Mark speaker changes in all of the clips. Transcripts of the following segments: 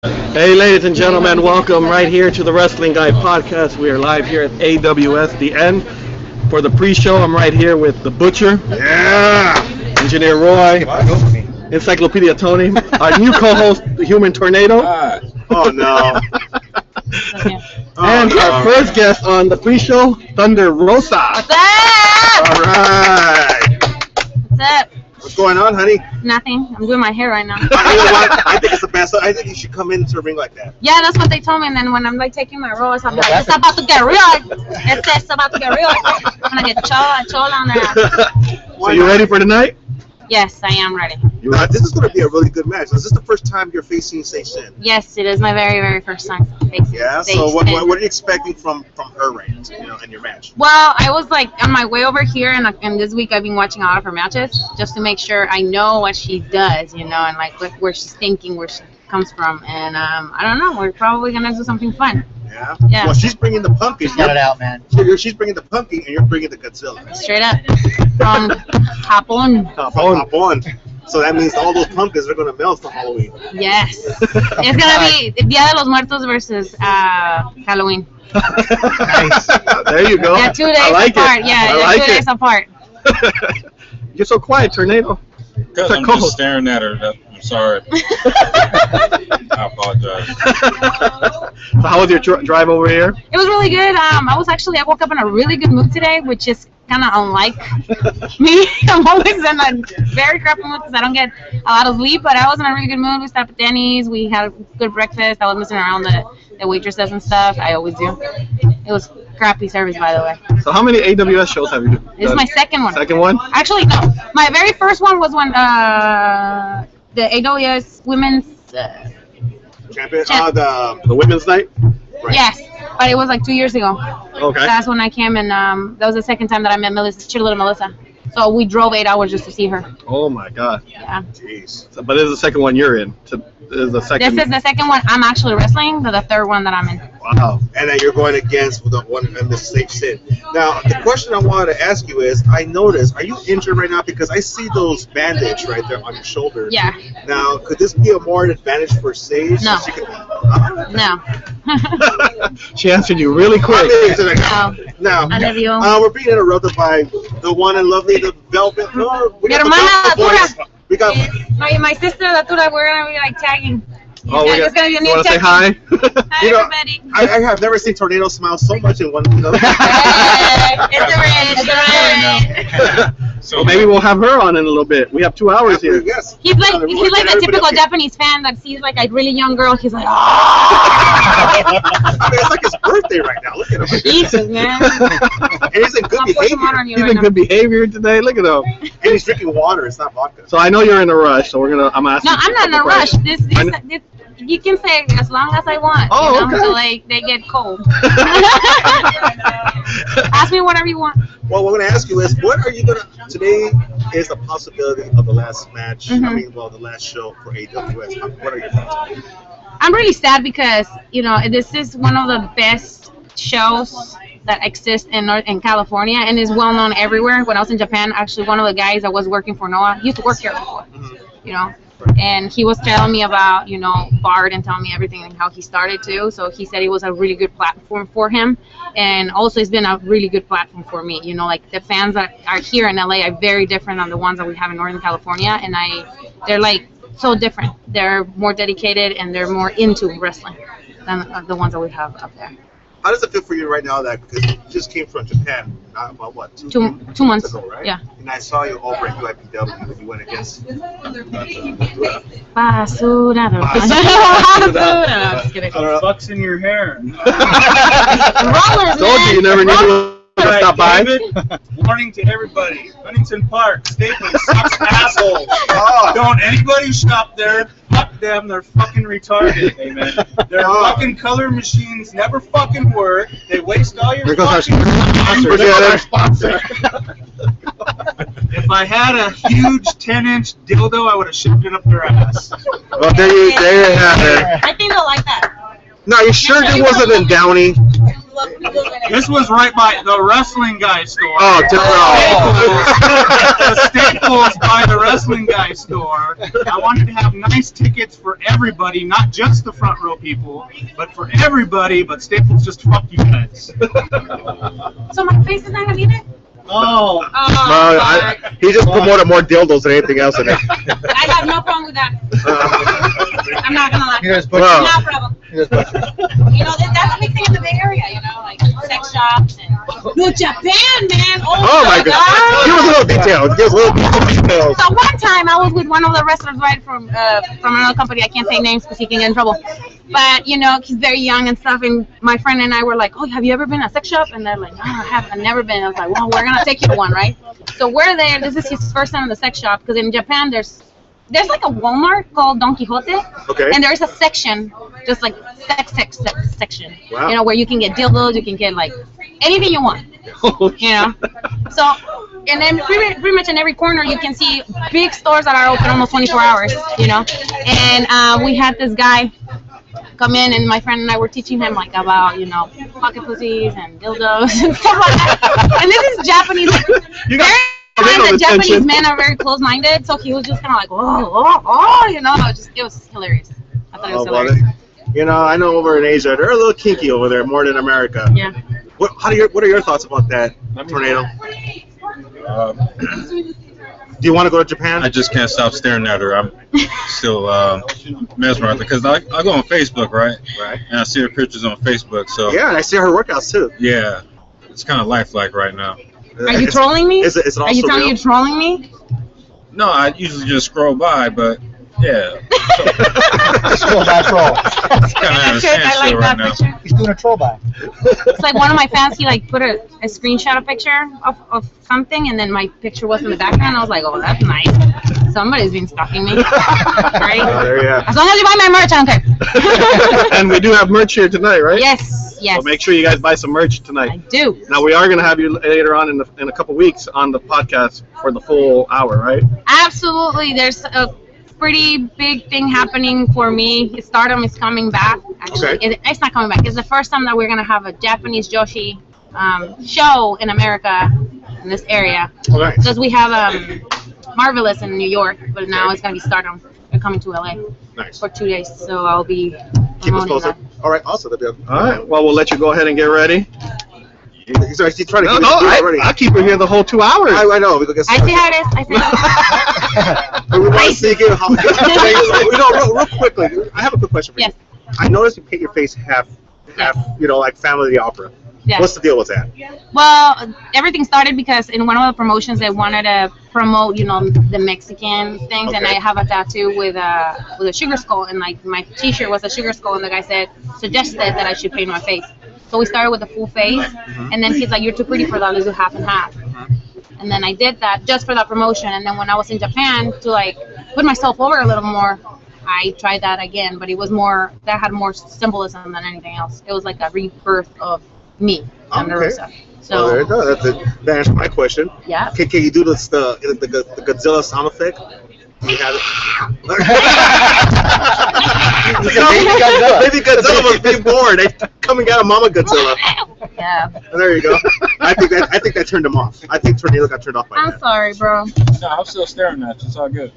Speaker 1: Hey, ladies and gentlemen, welcome right here to the Wrestling Guy Podcast. We are live here at AWS The End. For the pre-show, I'm right here with the Butcher.
Speaker 2: Yeah!
Speaker 1: Engineer Roy. Encyclopedia Tony. Our new co-host, the Human Tornado.
Speaker 2: Oh, no.
Speaker 1: And our first guest on the pre-show, Thunder Rosa.
Speaker 3: What's up?
Speaker 2: All right.
Speaker 3: What's up?
Speaker 2: What's going on, honey?
Speaker 3: Nothing. I'm doing my hair right now.
Speaker 2: You know what? I think it's the best. I think you should come into the ring like that.
Speaker 3: Yeah, that's what they told me. And then when I'm like taking my rolls, I'm like, it's about to get real. It's about to get real. I'm gonna get chola on there.
Speaker 1: So you ready for tonight?
Speaker 3: Yes, I am ready.
Speaker 2: This is going to be a really good match. Is this the first time you're facing Sage Sin?
Speaker 3: Yes, it is my very, very first time facing.
Speaker 2: Yeah.
Speaker 3: Sage
Speaker 2: So what
Speaker 3: Sin.
Speaker 2: are you expecting from her reign, in your match?
Speaker 3: Well, I was like on my way over here, and this week I've been watching a lot of her matches just to make sure I know what she does, and like where she's thinking, where she comes from, and I don't know. We're probably gonna do something fun.
Speaker 2: Yeah.
Speaker 3: Yeah.
Speaker 2: Well, she's bringing the pumpkin.
Speaker 4: Shout it out, man.
Speaker 2: She's bringing the pumpkin, and you're bringing the Godzilla.
Speaker 3: Straight up from Japón.
Speaker 2: Hop on. So that means all those pumpkins are going to melt for Halloween.
Speaker 3: Yes. It's gonna be Dia de los Muertos versus Halloween.
Speaker 1: Nice. There you go.
Speaker 3: Yeah, 2 days
Speaker 1: I like
Speaker 3: apart.
Speaker 1: it.
Speaker 3: Yeah,
Speaker 1: I
Speaker 3: they're
Speaker 1: like
Speaker 3: 2 days apart.
Speaker 1: You're so quiet, Tornado.
Speaker 5: Because I'm just staring at her. I'm sorry. I apologize.
Speaker 1: So how was your drive over here?
Speaker 3: It was really good. I woke up in a really good mood today, which is kind of unlike me. I'm always in a very crappy mood because I don't get a lot of sleep, but I was in a really good mood. We stopped at Denny's. We had a good breakfast. I was messing around the waitresses and stuff. I always do. It was crappy service, by the way.
Speaker 1: So how many AWS shows have you done?
Speaker 3: This is my second one.
Speaker 1: Second one?
Speaker 3: Actually, no. My very first one was when the AWS Women's...
Speaker 2: Champion?
Speaker 1: The women's night?
Speaker 2: Right.
Speaker 3: Yes, but it was like 2 years ago.
Speaker 1: Okay.
Speaker 3: That's when I came, and that was the second time that I met little Melissa. So we drove 8 hours just to see her.
Speaker 1: Oh my God.
Speaker 3: Yeah.
Speaker 2: Jeez.
Speaker 1: So, but this is the second one you're in. This is the second.
Speaker 3: This is the second one I'm actually wrestling, the third one that I'm in.
Speaker 1: Wow.
Speaker 2: And then you're going against the one in the Sage Sin. Now, the question I wanted to ask you is, I noticed, are you injured right now? Because I see those bandages right there on your shoulder.
Speaker 3: Yeah.
Speaker 2: Now, could this be a more advantage for Sage?
Speaker 3: No.
Speaker 2: She could,
Speaker 3: No.
Speaker 1: She answered you really quick.
Speaker 3: No.
Speaker 2: Now,
Speaker 3: I love you.
Speaker 2: we're being interrupted by the one and lovely, the Velvet. We
Speaker 3: Mi
Speaker 2: got the
Speaker 3: hermana,
Speaker 2: Velvet boys. We got.
Speaker 3: My sister, Datura, we're going to be like tagging.
Speaker 1: Oh,
Speaker 3: It's going to be a
Speaker 1: you
Speaker 3: new
Speaker 1: want to say
Speaker 3: tag.
Speaker 1: hi?
Speaker 3: Hi,
Speaker 2: You know,
Speaker 3: everybody.
Speaker 2: I have never seen Tornado smile so much in one.
Speaker 3: Hey, it's the red.
Speaker 1: So maybe we'll have her on in a little bit. We have 2 hours here.
Speaker 2: Yes.
Speaker 3: He's like the typical Japanese fan that sees like a really young girl. He's like,
Speaker 2: I mean, it's like his birthday right now. Look at him.
Speaker 3: Jesus, man.
Speaker 2: And he's in good
Speaker 3: I'll put some water
Speaker 2: behavior.
Speaker 3: on you
Speaker 1: He's
Speaker 3: right
Speaker 1: in
Speaker 3: now.
Speaker 1: good behavior today. Look at him.
Speaker 2: And he's drinking water. It's not vodka.
Speaker 1: So I know you're in a rush. So I'm asking.
Speaker 3: No, I'm not in a rush. This you can say as long as I want.
Speaker 1: Oh,
Speaker 3: you know,
Speaker 1: okay.
Speaker 3: so like they get cold. Ask me whatever you want.
Speaker 2: Well, what I'm going to ask you is, what are you going to... Today is the possibility of the last match.
Speaker 3: Mm-hmm.
Speaker 2: The last show for AWS. What are your thoughts?
Speaker 3: I'm really sad because this is one of the best shows that exist in California and is well known everywhere. When I was in Japan, actually one of the guys that was working for Noah, he used to work here before. And he was telling me about, Bard and telling me everything and how he started too. So he said it was a really good platform for him. And also it's been a really good platform for me. Like the fans that are here in LA are very different than the ones that we have in Northern California. And they're like so different. They're more dedicated and they're more into wrestling than the ones that we have up there.
Speaker 2: How does it feel for you right now that, because you just came from Japan, not about what,
Speaker 3: Two months
Speaker 2: ago, right?
Speaker 3: Yeah.
Speaker 2: And I saw you over at UIPW when you went against
Speaker 3: Basura. No, just kidding.
Speaker 4: Fuck's in your hair.
Speaker 3: Rollers,
Speaker 1: Told you you never need to stop by.
Speaker 4: Warning to everybody. Huntington Park, Staples, sucks assholes.
Speaker 2: Oh.
Speaker 4: Don't anybody shop there. Fuck them. They're fucking retarded. Amen. Their fucking color machines never fucking work. They waste all your
Speaker 1: There goes our
Speaker 4: fucking time.
Speaker 1: sponsor.
Speaker 2: Forget our sponsor.
Speaker 4: If I had a huge 10-inch dildo, I would have shoved it up their ass.
Speaker 2: Well, there you have it.
Speaker 3: I think they'll like that.
Speaker 2: Now, you sure it wasn't in Downey?
Speaker 4: This was right by the wrestling guy store.
Speaker 1: Oh,
Speaker 4: The Staples by the wrestling guy store. I wanted to have nice tickets for everybody, not just the front row people, but for everybody. But Staples just fucked you guys.
Speaker 3: So my face is not gonna be there?
Speaker 4: Oh.
Speaker 2: He just promoted more dildos than anything else in there.
Speaker 3: I have no problem with that. I'm not gonna lie.
Speaker 2: Well,
Speaker 3: No problem. You know, that's a big thing in the Bay Area, you know, like sex shops and no, Japan, man.
Speaker 2: oh my God! Give us a little details. Give us a little details.
Speaker 3: So one time I was with one of the wrestlers right from another company. I can't say names because he can get in trouble. But you know, he's very young and stuff. And my friend and I were like, "Oh, have you ever been to a sex shop?" And they're like, "No, I haven't. I've never been." I was like, "Well, we're gonna take you to one, right?" So we're there. This is his first time in the sex shop because in Japan there's like a Walmart called Don Quixote,
Speaker 2: Okay.
Speaker 3: and there's a section just like sex section.
Speaker 2: Wow.
Speaker 3: You know, where you can get dildos, you can get like anything you want. You know, so and then pretty much in every corner you can see big stores that are open almost 24 hours. You know, and we had this guy come in, and my friend and I were teaching him like about, you know, pocket pussies and dildos and stuff like that. And this is Japanese. The Japanese men are very close-minded, so he was just kind of like, oh, you know, it was hilarious. I thought it was hilarious.
Speaker 2: You know, I know over in Asia they're a little kinky over there more than America.
Speaker 3: Yeah.
Speaker 2: What are your thoughts about that, Tornado? Do you want to go to Japan?
Speaker 5: I just can't stop staring at her. I'm still mesmerized because I go on Facebook, right?
Speaker 2: Right.
Speaker 5: And I see her pictures on Facebook. So
Speaker 2: Yeah, and I see her workouts too.
Speaker 5: yeah, it's kind of lifelike right now.
Speaker 3: Are you trolling me?
Speaker 2: Is it
Speaker 3: Are you
Speaker 2: also
Speaker 3: telling
Speaker 2: real?
Speaker 3: you trolling me?
Speaker 5: No, I usually just scroll by, but yeah,
Speaker 6: Scroll by troll.
Speaker 5: it's kind of at a
Speaker 3: I
Speaker 5: standstill
Speaker 3: like
Speaker 5: right
Speaker 3: that
Speaker 5: now.
Speaker 3: picture.
Speaker 6: He's doing a troll by.
Speaker 3: It's like one of my fans, he like put a screenshot of picture of something, and then my picture was in the background. I was like, oh, that's nice. Somebody's been stalking me. Right?
Speaker 2: Oh, there you go.
Speaker 3: As long as you buy my merch, I don't care.
Speaker 1: And we do have merch here tonight, right?
Speaker 3: Yes, yes.
Speaker 1: So make sure you guys buy some merch
Speaker 3: I
Speaker 1: tonight.
Speaker 3: do.
Speaker 1: Now we are going to have you later on in a couple weeks on the podcast for the full hour, right?
Speaker 3: Absolutely. There's a pretty big thing happening for me. Stardom is coming back. Actually,
Speaker 2: Okay.
Speaker 3: it's not coming back. It's the first time that we're gonna have a Japanese Joshi show in America, in this area.
Speaker 2: Okay.
Speaker 3: Because we have Marvelous in New York, but now it's gonna be Stardom. They're coming to LA
Speaker 2: Nice.
Speaker 3: for 2 days, so I'll be
Speaker 2: Keep us
Speaker 3: promoting
Speaker 2: posted.
Speaker 3: that.
Speaker 2: All right. Also, that'd be
Speaker 1: All right. Well, we'll let you go ahead and get ready.
Speaker 2: He's trying to
Speaker 1: No,
Speaker 2: get
Speaker 1: no,
Speaker 2: it already.
Speaker 1: I'll keep her here the whole 2 hours.
Speaker 2: I know. We go get
Speaker 3: I see how it is. I see how it is.
Speaker 2: We want to see again how. Real quickly. I have a quick question for
Speaker 3: Yes.
Speaker 2: you. I noticed you paint your face half. You know, like Family of the Opera.
Speaker 3: Yes.
Speaker 2: What's the deal with that?
Speaker 3: Well, everything started because in one of the promotions they wanted to promote, you know, the Mexican things, and
Speaker 2: Okay.
Speaker 3: I have a tattoo with a sugar skull, and like my T-shirt was a sugar skull, and the guy suggested that I should paint my face. So we started with the full face, and then he's like, "You're too pretty for that. Let's do half and half." And then I did that just for that promotion, and then when I was in Japan to like put myself over a little more, I tried that again, but it was more that had more symbolism than anything else. It was like a rebirth of me,
Speaker 2: Okay.
Speaker 3: Rosa.
Speaker 2: Well, there
Speaker 3: So
Speaker 2: you go. That answers my question.
Speaker 3: yeah.
Speaker 2: Can you do the Godzilla sound effect? You have it. Maybe Godzilla was being born. They coming out of Mama Godzilla.
Speaker 3: Yeah.
Speaker 2: There you go. I think that turned him off. I think Tornado got turned off by
Speaker 3: I'm
Speaker 2: that.
Speaker 3: sorry, bro.
Speaker 5: No, I'm still staring at you. It's all good.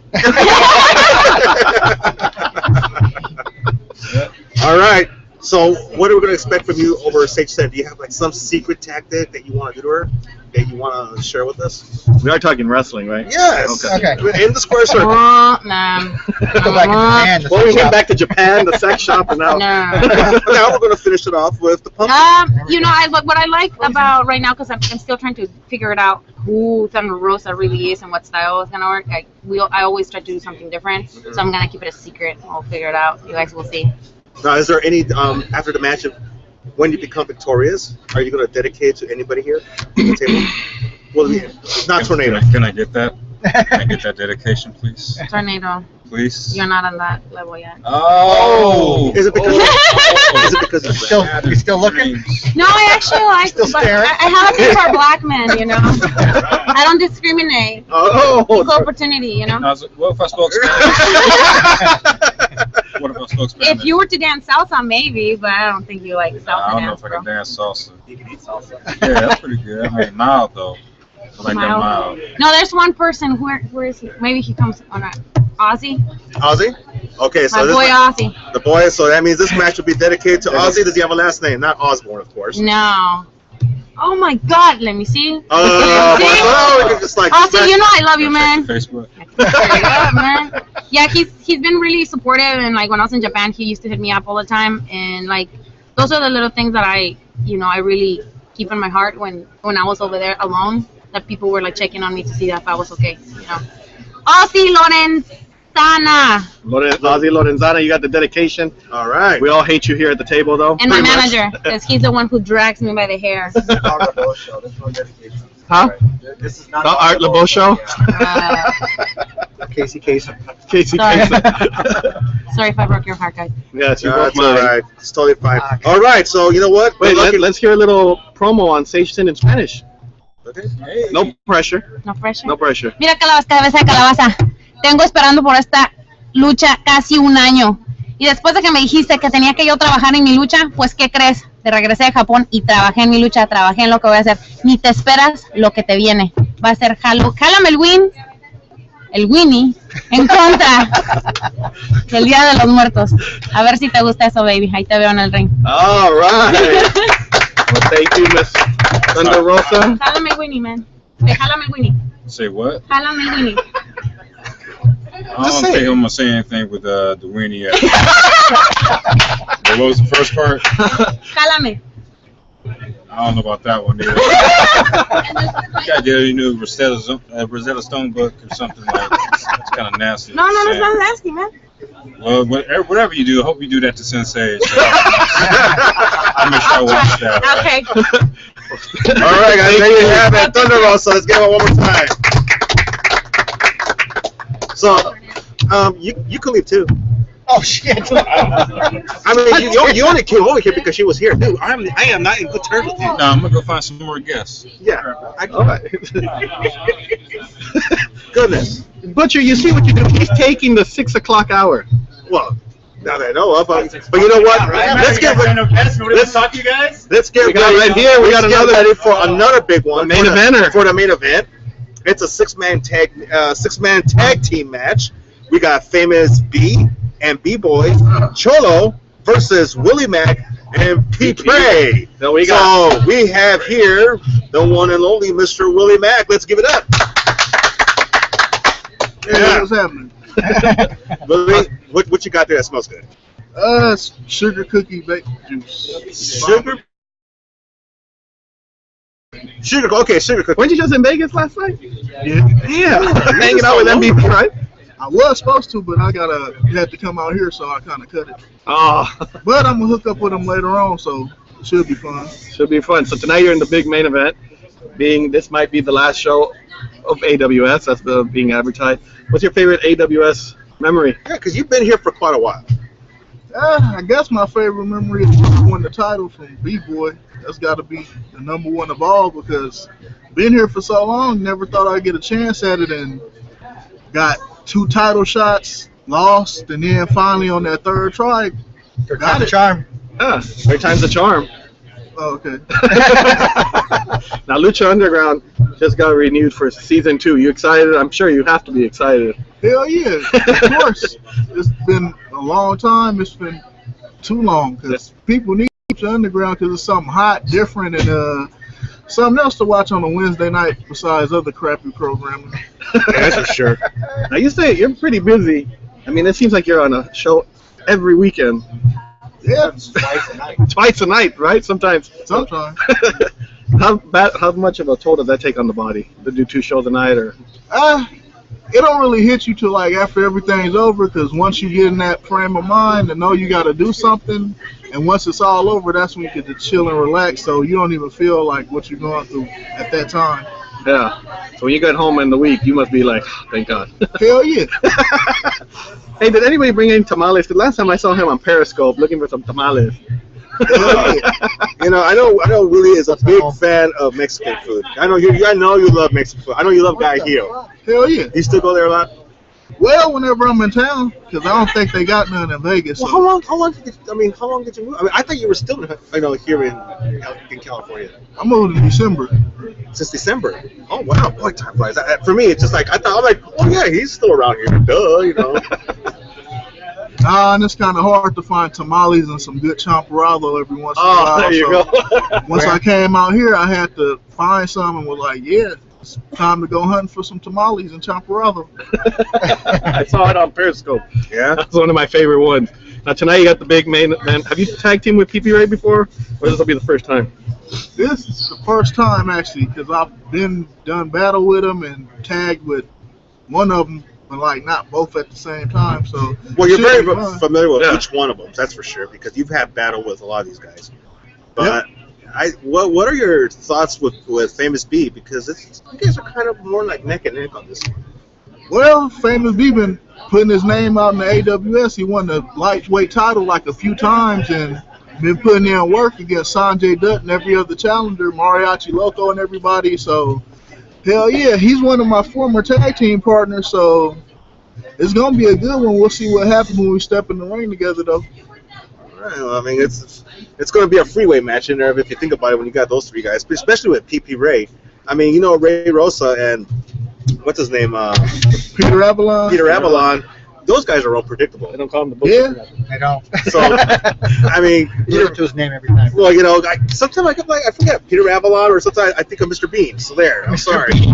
Speaker 2: All right. So, what are we going to expect from you over Sage 7? Do you have like some secret tactic that you want to do to her that you want to share with us?
Speaker 1: We are talking wrestling, right?
Speaker 2: Yes.
Speaker 6: Okay.
Speaker 2: In the square circle.
Speaker 3: Nah.
Speaker 6: Go back in Japan. the
Speaker 1: Well, we
Speaker 6: sex
Speaker 1: went
Speaker 6: shop.
Speaker 1: back to Japan, the sex shop, and now.
Speaker 3: Nah.
Speaker 2: Now we're going to finish it off with the pump.
Speaker 3: You know, what I like about right now, because I'm still trying to figure it out who Thunder Rosa really is and what style is gonna work. I always try to do something different, so I'm gonna keep it a secret. I'll figure it out. You guys will see.
Speaker 2: Now, is there any after the match of when you become victorious? Are you going to dedicate it to anybody here at the table? Well, not Tornado.
Speaker 5: Can I get that? Can I get that dedication, please?
Speaker 3: Tornado,
Speaker 5: Please.
Speaker 3: you're not on that level yet.
Speaker 5: Oh.
Speaker 2: Is it because? Is it because
Speaker 6: You're still looking?
Speaker 3: No, I actually like.
Speaker 6: Still
Speaker 3: but
Speaker 6: staring?
Speaker 3: I have a thing for black men, you know. I don't discriminate.
Speaker 2: Oh.
Speaker 3: Equal opportunity, you know.
Speaker 5: What if I spoke Spanish? What if I spoke Spanish?
Speaker 3: If you were to dance salsa, maybe, but I don't think you like salsa
Speaker 5: I don't know
Speaker 3: dance,
Speaker 5: if I
Speaker 3: bro.
Speaker 5: can dance salsa.
Speaker 6: You can eat salsa.
Speaker 5: Yeah, that's pretty good. I mean, mild though. I like that mild.
Speaker 3: No, there's one person. Where is he? Maybe he comes on that. Ozzy.
Speaker 2: Ozzy? Okay, so
Speaker 3: My
Speaker 2: this
Speaker 3: boy Ozzy.
Speaker 2: the boy. So that means this match will be dedicated to Ozzy. Does he have a last name? Not Osborne, of course.
Speaker 3: No. Oh my God! Let me see.
Speaker 2: Oh, we can just like.
Speaker 3: Ozzy, you know I love you,
Speaker 5: Check
Speaker 3: man.
Speaker 5: your Facebook.
Speaker 3: Yeah, man. Yeah, he's been really supportive, and like when I was in Japan, he used to hit me up all the time, and like those are the little things that I really keep in my heart when I was over there alone. That people were like checking on me to see if I was okay. Ozzy Lorenzana
Speaker 1: Ozzy Lorenzana, you got the dedication.
Speaker 2: All right.
Speaker 1: We all hate you here at the table, though.
Speaker 3: and my
Speaker 1: Pretty much.
Speaker 3: manager, because he's the one who drags me by the hair.
Speaker 6: This is not Art LeBeau show. This one dedicated.
Speaker 1: Huh?
Speaker 6: This is not
Speaker 1: The Art LeBeau show?
Speaker 6: Casey Kasem.
Speaker 1: Casey
Speaker 3: Sorry.
Speaker 1: Kasem.
Speaker 3: Sorry if I broke your heart, guys.
Speaker 1: Yes, you
Speaker 2: That's
Speaker 1: broke
Speaker 2: all
Speaker 1: mine.
Speaker 2: right. It's totally fine.
Speaker 6: Okay.
Speaker 2: All right. So you know what?
Speaker 1: Wait,
Speaker 2: We're lucky-
Speaker 1: let's hear a little promo on Sage Sin in Spanish.
Speaker 2: Okay.
Speaker 1: No pressure.
Speaker 3: No pressure.
Speaker 1: No pressure.
Speaker 3: Mira, cabeza de calabaza. Tengo esperando por esta lucha casi un año. Y después de que me dijiste que tenía que yo trabajar en mi lucha, pues ¿qué crees? Te regresé de Japón y trabajé en mi lucha, trabajé en lo que voy a hacer. Ni te esperas lo que te viene. Va a ser jálame el Winnie, en contra del Día de los Muertos. A ver si te gusta eso, baby. Ahí te veo en el ring.
Speaker 1: All right. Well, thank you, Miss Thunder Rosa.
Speaker 3: Jálame el Winnie, man. Jálame el Winnie.
Speaker 5: Say what?
Speaker 3: Jálame el Winnie.
Speaker 5: I don't think I'm gonna say anything with the weenie yet. What was the first part?
Speaker 3: Jálame.
Speaker 5: I don't know about that one either. You gotta get a new Rosetta Stone book or something like that. That's kind of nasty.
Speaker 3: No, that's not nasty, man.
Speaker 5: Well, whatever you do, I hope you do that to Sensei. So I'll make sure I watch that.
Speaker 3: Okay.
Speaker 2: All right, guys. There you have it. Thunder Rosa. Let's get it one more time. So, you can leave too.
Speaker 6: Oh shit!
Speaker 2: I mean, you only came over here because she was here, dude. I am not in good terms with you.
Speaker 5: No, I'm gonna go find some more guests.
Speaker 2: Yeah.
Speaker 1: All right.
Speaker 2: Goodness.
Speaker 1: Butcher, you see what you do? He's taking the 6 o'clock hour.
Speaker 2: Well, now that I know of, but you know what? Let's get
Speaker 4: talk to you guys.
Speaker 2: let's get
Speaker 1: We got
Speaker 2: ready.
Speaker 1: right here, we got
Speaker 2: Let's get
Speaker 1: another-
Speaker 2: ready for another big one.
Speaker 1: The main eventer.
Speaker 2: For the main event. It's a six-man tag team match. We got Famous B and B-Boy Cholo versus Willie Mack and P-Prey.
Speaker 1: So we got
Speaker 2: So we have here the one and only Mr. Willie Mack. Let's give it up.
Speaker 7: Yeah, what's happening?
Speaker 2: Willie, what you got there that smells good?
Speaker 7: It's sugar cookie baked juice.
Speaker 2: Sugar cookie.
Speaker 1: Weren't you just in Vegas last night?
Speaker 7: Yeah.
Speaker 1: Yeah, hanging out with MVP, right?
Speaker 7: I was supposed to, but I had to come out here, so I kind of cut it.
Speaker 1: Oh,
Speaker 7: But I'm gonna hook up with them later on, so it should be fun.
Speaker 1: should be fun. So tonight you're in the big main event. This might be the last show of AWS. That's being advertised. What's your favorite AWS memory?
Speaker 2: Yeah, because you've been here for quite a while.
Speaker 7: I guess my favorite memory is when I won the title from B-Boy. That's got to be the number one of all because been here for so long, never thought I'd get a chance at it, and got 2 title shots, lost, and then finally on that third try, got it.
Speaker 6: Charm.
Speaker 1: Ah, third time's the charm.
Speaker 7: Oh, okay.
Speaker 1: Now Lucha Underground just got renewed for season 2. You excited? I'm sure you have to be excited.
Speaker 7: Hell yeah, of course. It's been a long time. It's been too long because people need the underground because it's something hot, different, and something else to watch on a Wednesday night besides other crappy programming.
Speaker 2: Yeah, that's for sure.
Speaker 1: Now you say you're pretty busy. I mean, it seems like you're on a show every weekend,
Speaker 7: Yeah,
Speaker 1: twice a night, right? Sometimes.
Speaker 7: sometimes.
Speaker 1: How much of a toll does that take on the body to do 2 shows a night, or?
Speaker 7: It don't really hit you till like after everything's over because once you get in that frame of mind and know you got to do something, and once it's all over, that's when you get to chill and relax. So you don't even feel like what you're going through at that time.
Speaker 1: Yeah. So when you get home in the week, you must be like, thank God.
Speaker 7: Hell yeah.
Speaker 1: Hey, did anybody bring any tamales? The last time I saw him on Periscope looking for some tamales.
Speaker 2: You know, I know Willie is a big fan of Mexican food. I know you love Mexican food. I know you love Guy Hill.
Speaker 7: Hell yeah.
Speaker 2: You still go there a lot?
Speaker 7: Well, whenever I'm in town, because I don't think they got none in Vegas.
Speaker 2: Well,
Speaker 7: so-
Speaker 2: how long did you move? I mean, I thought you were still, here in California
Speaker 7: I moved in December.
Speaker 2: since December. Oh wow, boy, time flies. For me, it's just like I'm like, oh yeah, he's still around here. Duh.
Speaker 7: And it's kind of hard to find tamales and some good champurrado every once in a while.
Speaker 2: Oh, there you
Speaker 7: so
Speaker 2: go.
Speaker 7: Once I came out here, I had to find some and was like, yeah, it's time to go hunting for some tamales and champurrado.
Speaker 1: I saw it on Periscope.
Speaker 2: Yeah.
Speaker 1: That's one of my favorite ones. Now tonight you got the big main event. Have you tag teamed with PP Ray before, or this will be the first time?
Speaker 7: This is the first time, actually, because I've done battle with them and tagged with one of them, but like not both at the same time. So
Speaker 2: Well, you're
Speaker 7: should
Speaker 2: very
Speaker 7: be fun.
Speaker 2: familiar with
Speaker 1: Yeah.
Speaker 2: each one of them, that's for sure, because you've had battle with a lot of these guys. But what are your thoughts with Famous B? Because you guys are kind of more like neck and neck on this one.
Speaker 7: Well, Famous B been putting his name out in the AWS. He won the lightweight title like a few times and been putting in work against Sanjay Dutt and every other challenger, Mariachi Loco and everybody. So, hell yeah, he's one of my former tag team partners. So, it's going to be a good one. We'll see what happens when we step in the ring together, though.
Speaker 2: All right, well, I mean, it's going to be a freeway match in there if you think about it when you got those three guys, but especially with PP Ray. I mean, Ray Rosa and what's his name?
Speaker 7: Peter Avalon.
Speaker 2: Peter Avalon. Those guys are unpredictable.
Speaker 1: They don't call him the book.
Speaker 7: Yeah.
Speaker 6: I don't.
Speaker 2: So, I mean,
Speaker 6: You to his name every time.
Speaker 2: well, sometimes I forget Peter Avalon, or sometimes I think of Mr. Bean. So there, I'm sorry.
Speaker 1: You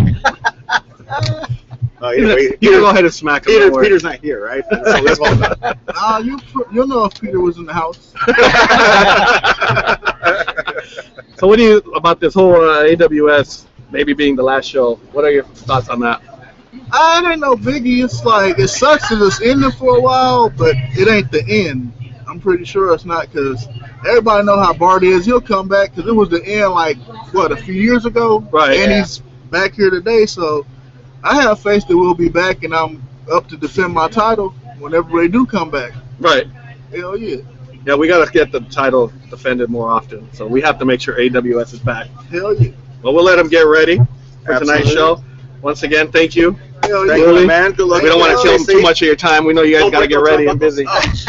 Speaker 1: can go ahead and smack him. don't worry.
Speaker 2: Peter's not here, right? So that's all about.
Speaker 7: You'll know if Peter was in the house.
Speaker 1: So what do you about this whole AWS maybe being the last show? What are your thoughts on that?
Speaker 7: It ain't no biggie. It's like, it sucks that it's ending for a while, but it ain't the end. I'm pretty sure it's not, because everybody know how Bart is. He'll come back, because it was the end, like, a few years ago?
Speaker 1: Right.
Speaker 7: And he's back here today, so I have faith that we'll be back, and I'm up to defend my title whenever they do come back.
Speaker 1: Right.
Speaker 7: Hell yeah.
Speaker 1: Yeah, we got to get the title defended more often. So we have to make sure AWS is back.
Speaker 7: Hell yeah.
Speaker 1: Well, we'll let them get ready for tonight's
Speaker 2: Absolutely.
Speaker 1: show. Once again, thank you.
Speaker 7: Hell
Speaker 2: Thank
Speaker 7: yeah.
Speaker 1: Really?
Speaker 2: you, man. Good luck.
Speaker 1: We don't want to kill too much of your time. We know you guys got to get ready and busy. Let's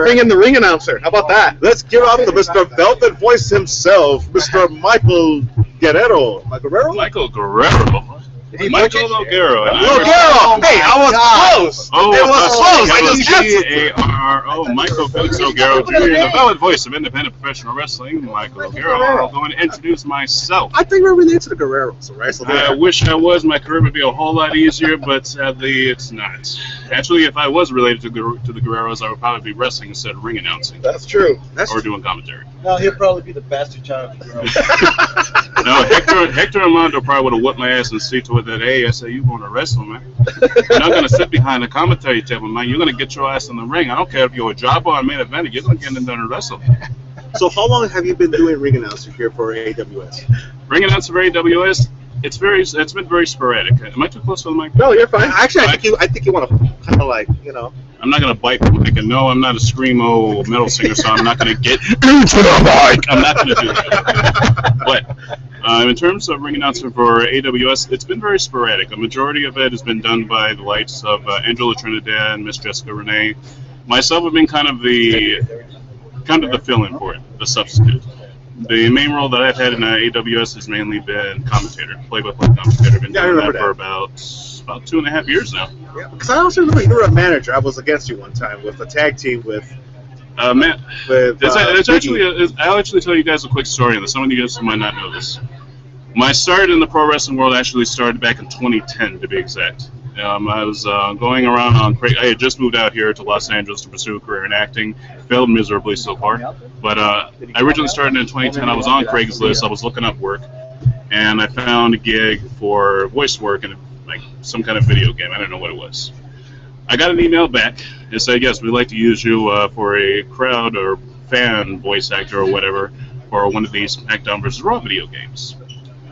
Speaker 1: bring in the ring announcer. How about that?
Speaker 2: Let's give out to Mr. Velvet Voice himself, Mr. Michael Guerrero.
Speaker 5: Michael Guerrero. Michael Guerrero.
Speaker 2: Guerrero! Hey, I was close!
Speaker 5: Oh,
Speaker 2: it was close! I just guessed it.
Speaker 5: G-A-R-R-O, Michael Felix O'Garo Jr., the valid voice of independent professional wrestling, Michael O'Garo. I'm going to introduce myself.
Speaker 2: I think we're related to the Guerreros, right? So
Speaker 5: I wish I was. My career would be a whole lot easier, but sadly, it's not. Actually, if I was related to the Guerreros, I would probably be wrestling instead of ring announcing
Speaker 2: That's true.
Speaker 5: or doing commentary.
Speaker 6: No, he'll probably be the bastard child of the girl.
Speaker 5: No, Hector Armando probably would have whooped my ass and see to it that, hey, I say you going to wrestle, man. You're not going to sit behind the commentary table, man. You're going to get your ass in the ring. I don't care if you're a jobber or a main eventer. You're going to get in there and wrestle.
Speaker 2: So how long have you been doing ring announcer here for AWS?
Speaker 5: Ring announcer for AWS, it's been very sporadic. Am I too close to the mic?
Speaker 2: No, you're fine. Actually, I think you want to kind of like,
Speaker 5: I'm not going to bite the mic, and no, I'm not a screamo metal singer, so I'm not going to get into the mic. I'm not going to do that. But in terms of ring announcer for AWS, it's been very sporadic. A majority of it has been done by the likes of Angela Trinidad and Miss Jessica Renee. Myself have been kind of the fill-in for it, the substitute. The main role that I've had in AWS has mainly been commentator, play-by-play commentator. I've been doing that for about 2.5 years now.
Speaker 2: Yeah, because I also remember you were a manager. I was against you one time with a tag team with.
Speaker 5: Man,
Speaker 2: Biggie.
Speaker 5: I'll actually tell you guys a quick story on this. Some of you guys might not know this. My start in the pro wrestling world actually started back in 2010, to be exact. I was going around on. I had just moved out here to Los Angeles to pursue a career in acting. Failed miserably so far. But I originally started in 2010. I was on Craigslist. I was looking up work, and I found a gig for voice work in like some kind of video game. I don't know what it was. I got an email back. It said, yes, we'd like to use you for a crowd or fan voice actor or whatever for one of these SmackDown vs. Raw video games.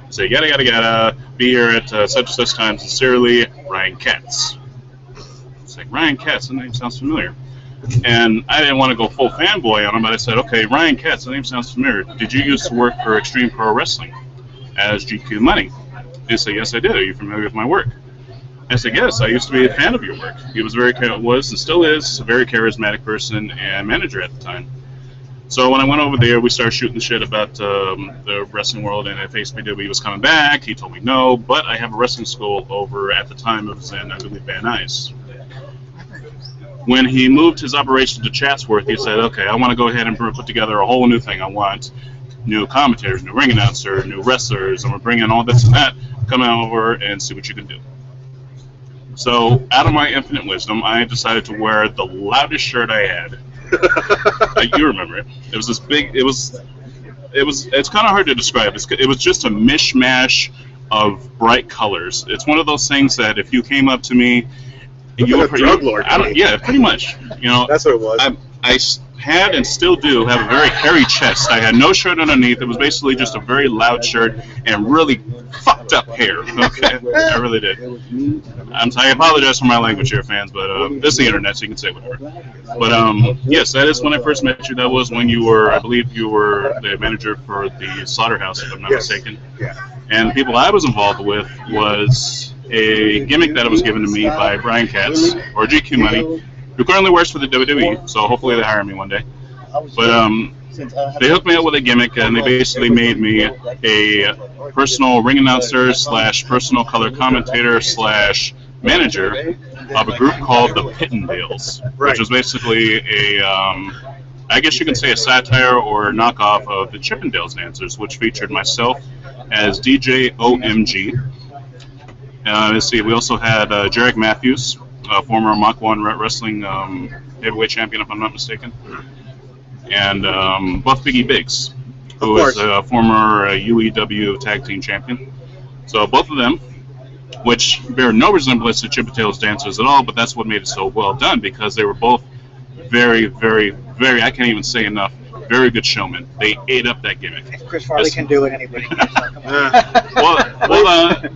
Speaker 5: So yada, be here at such and such time. Sincerely, Ryan Katz. It's like, Ryan Katz, the name sounds familiar. And I didn't want to go full fanboy on him, but I said, okay, Ryan Katz, the name sounds familiar. Did you used to work for Extreme Pro Wrestling as GQ Money? He said, yes, I did. Are you familiar with my work? I said, yes, I used to be a fan of your work. He was was and still is a very charismatic person and manager at the time. So when I went over there, we started shooting the shit about the wrestling world, and if AWS was coming back, he told me no, but I have a wrestling school over at the time it was in, I believe, Van Nuys. When he moved his operation to Chatsworth, he said, okay, I want to go ahead and put together a whole new thing. I want new commentators, new ring announcer, new wrestlers, and we're bringing all this and that. Come over and see what you can do. So, out of my infinite wisdom, I decided to wear the loudest shirt I had. You remember it. It was this big. It's kind of hard to describe. It was just a mishmash of bright colors. It's one of those things that if you came up to me, you were
Speaker 2: drug lord.
Speaker 5: Yeah, pretty much. You know,
Speaker 2: that's what it was.
Speaker 5: I had and still do have a very hairy chest. I had no shirt underneath. It was basically just a very loud shirt and really fucked up hair. Okay, I really did. I apologize for my language here, fans, but this is the internet, so you can say whatever. But yes, that is when I first met you. That was when you were, I believe, you were the manager for the slaughterhouse, if I'm not mistaken.
Speaker 2: Yeah.
Speaker 5: And the people I was involved with was a gimmick that was given to me by Brian Katz, or GQ Money, who currently works for the WWE, so hopefully they hire me one day. But they hooked me up with a gimmick, and they basically made me a personal ring announcer / personal color commentator / manager of a group called the Pittendales, which was basically a, I guess you can say a satire or knockoff of the Chippendales Dancers, which featured myself as DJ OMG. Let's see, we also had Jarek Matthews, former Mach 1 wrestling heavyweight champion, if I'm not mistaken, and Buff Biggie Biggs, who is a former UEW tag team champion. So both of them, which bear no resemblance to Chippendales Dancers at all, but that's what made it so well done, because they were both very, very, very, I can't even say enough, very good showmen. They ate up that gimmick.
Speaker 6: If Chris Farley can do it, anybody can.
Speaker 5: Well,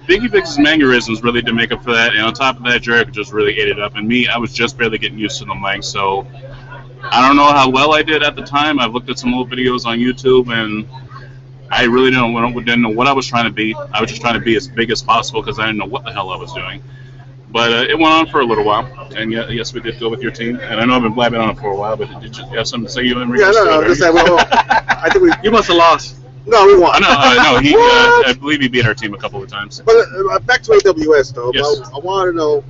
Speaker 5: Biggie Biggs' mannerisms really did make up for that, and on top of that, Jarek just really ate it up. And me, I was just barely getting used to the mic, so I don't know how well I did at the time. I've looked at some old videos on YouTube, and I really didn't know what I was trying to be. I was just trying to be as big as possible because I didn't know what the hell I was doing. But it went on for a little while, and yes, we did go with your team. And I know I've been blabbing on it for a while, but did you have something to say? You and
Speaker 2: Yeah, no. Just I think
Speaker 1: You must have lost.
Speaker 2: No, we won.
Speaker 5: No. I believe he beat our team a couple of times.
Speaker 2: But back to AWS though.
Speaker 5: Yes.
Speaker 2: I want to know,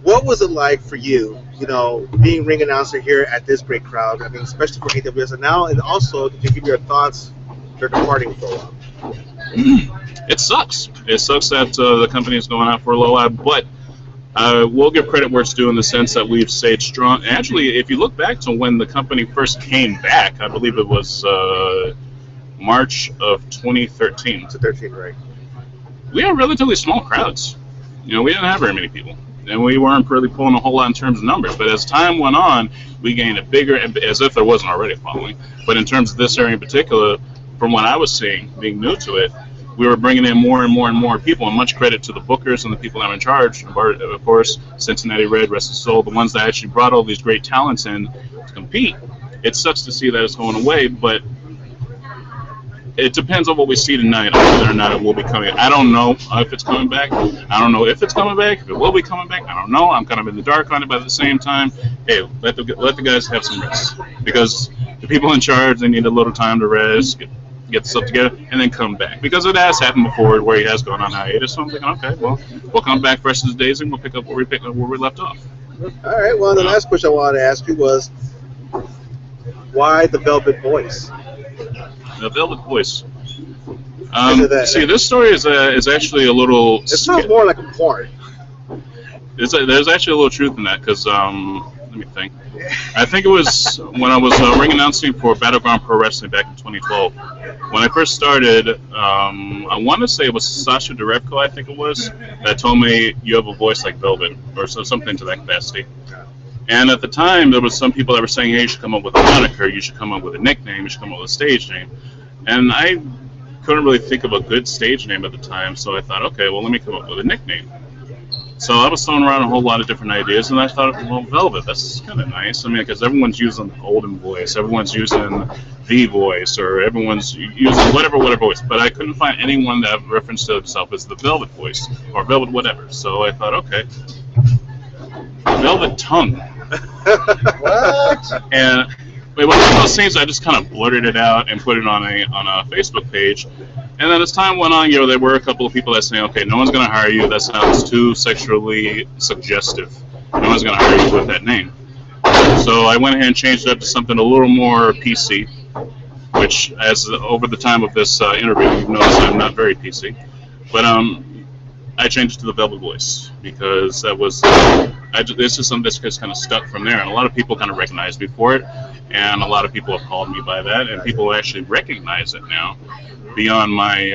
Speaker 2: what was it like for you? You know, being ring announcer here at this great crowd. I mean, especially for AWS, and now, and also, did you give your thoughts? They're departing for a while.
Speaker 5: It sucks. It sucks that the company is going out for a little while, but we'll give credit where it's due in the sense that we've stayed strong. Actually, if you look back to when the company first came back, I believe it was March of 2013.
Speaker 2: To 13, right?
Speaker 5: We had relatively small crowds. You know, we didn't have very many people, and we weren't really pulling a whole lot in terms of numbers. But as time went on, we gained a bigger, as if there wasn't already a following. But in terms of this area in particular, from what I was seeing, being new to it, we were bringing in more and more and more people, and much credit to the bookers and the people that are in charge. Of course, Cincinnati Red, Rest of Soul, the ones that actually brought all these great talents in to compete. It sucks to see that it's going away, but it depends on what we see tonight on whether or not it will be coming. I don't know if it's coming back. I don't know if it's coming back. If it will be coming back, I don't know. I'm kind of in the dark on it, but at the same time, hey, let the guys have some rest, because the people in charge, they need a little time to rest, get the stuff together, and then come back. Because it has happened before where he has gone on hiatus. So I'm thinking, okay, well, we'll come back fresh as days and we'll pick up where we left off.
Speaker 2: All right. Well, the last question I wanted to ask you was, why the Velvet Voice?
Speaker 5: The Velvet Voice. See, this story is actually a little.
Speaker 2: It sounds more like a porn.
Speaker 5: There's actually a little truth in that, because let me think. I think it was when I was ring announcing for Battleground Pro Wrestling back in 2012. When I first started, I want to say it was Sasha Derevko, I think it was, that told me, you have a voice like Velvet, or something to that capacity. And at the time, there was some people that were saying, hey, you should come up with a moniker, you should come up with a nickname, you should come up with a stage name. And I couldn't really think of a good stage name at the time, so I thought, okay, well, let me come up with a nickname. So I was throwing around a whole lot of different ideas, and I thought, well, Velvet, that's kind of nice. I mean, because everyone's using the Golden voice, everyone's using the voice, or everyone's using whatever voice. But I couldn't find anyone that referenced to itself as the Velvet voice, or Velvet whatever. So I thought, okay, Velvet Tongue.
Speaker 2: What?
Speaker 5: And it was one of those things I just kind of blurted it out and put it on a Facebook page. And then as time went on, there were a couple of people that say, okay, no one's going to hire you. That sounds too sexually suggestive. No one's going to hire you with that name. So I went ahead and changed it up to something a little more PC, which, as over the time of this interview, you've noticed I'm not very PC. But I changed it to the Velvet voice because that was it's just something that's just kind of stuck from there, and a lot of people kind of recognized me for it, and a lot of people have called me by that, and people actually recognize it now beyond my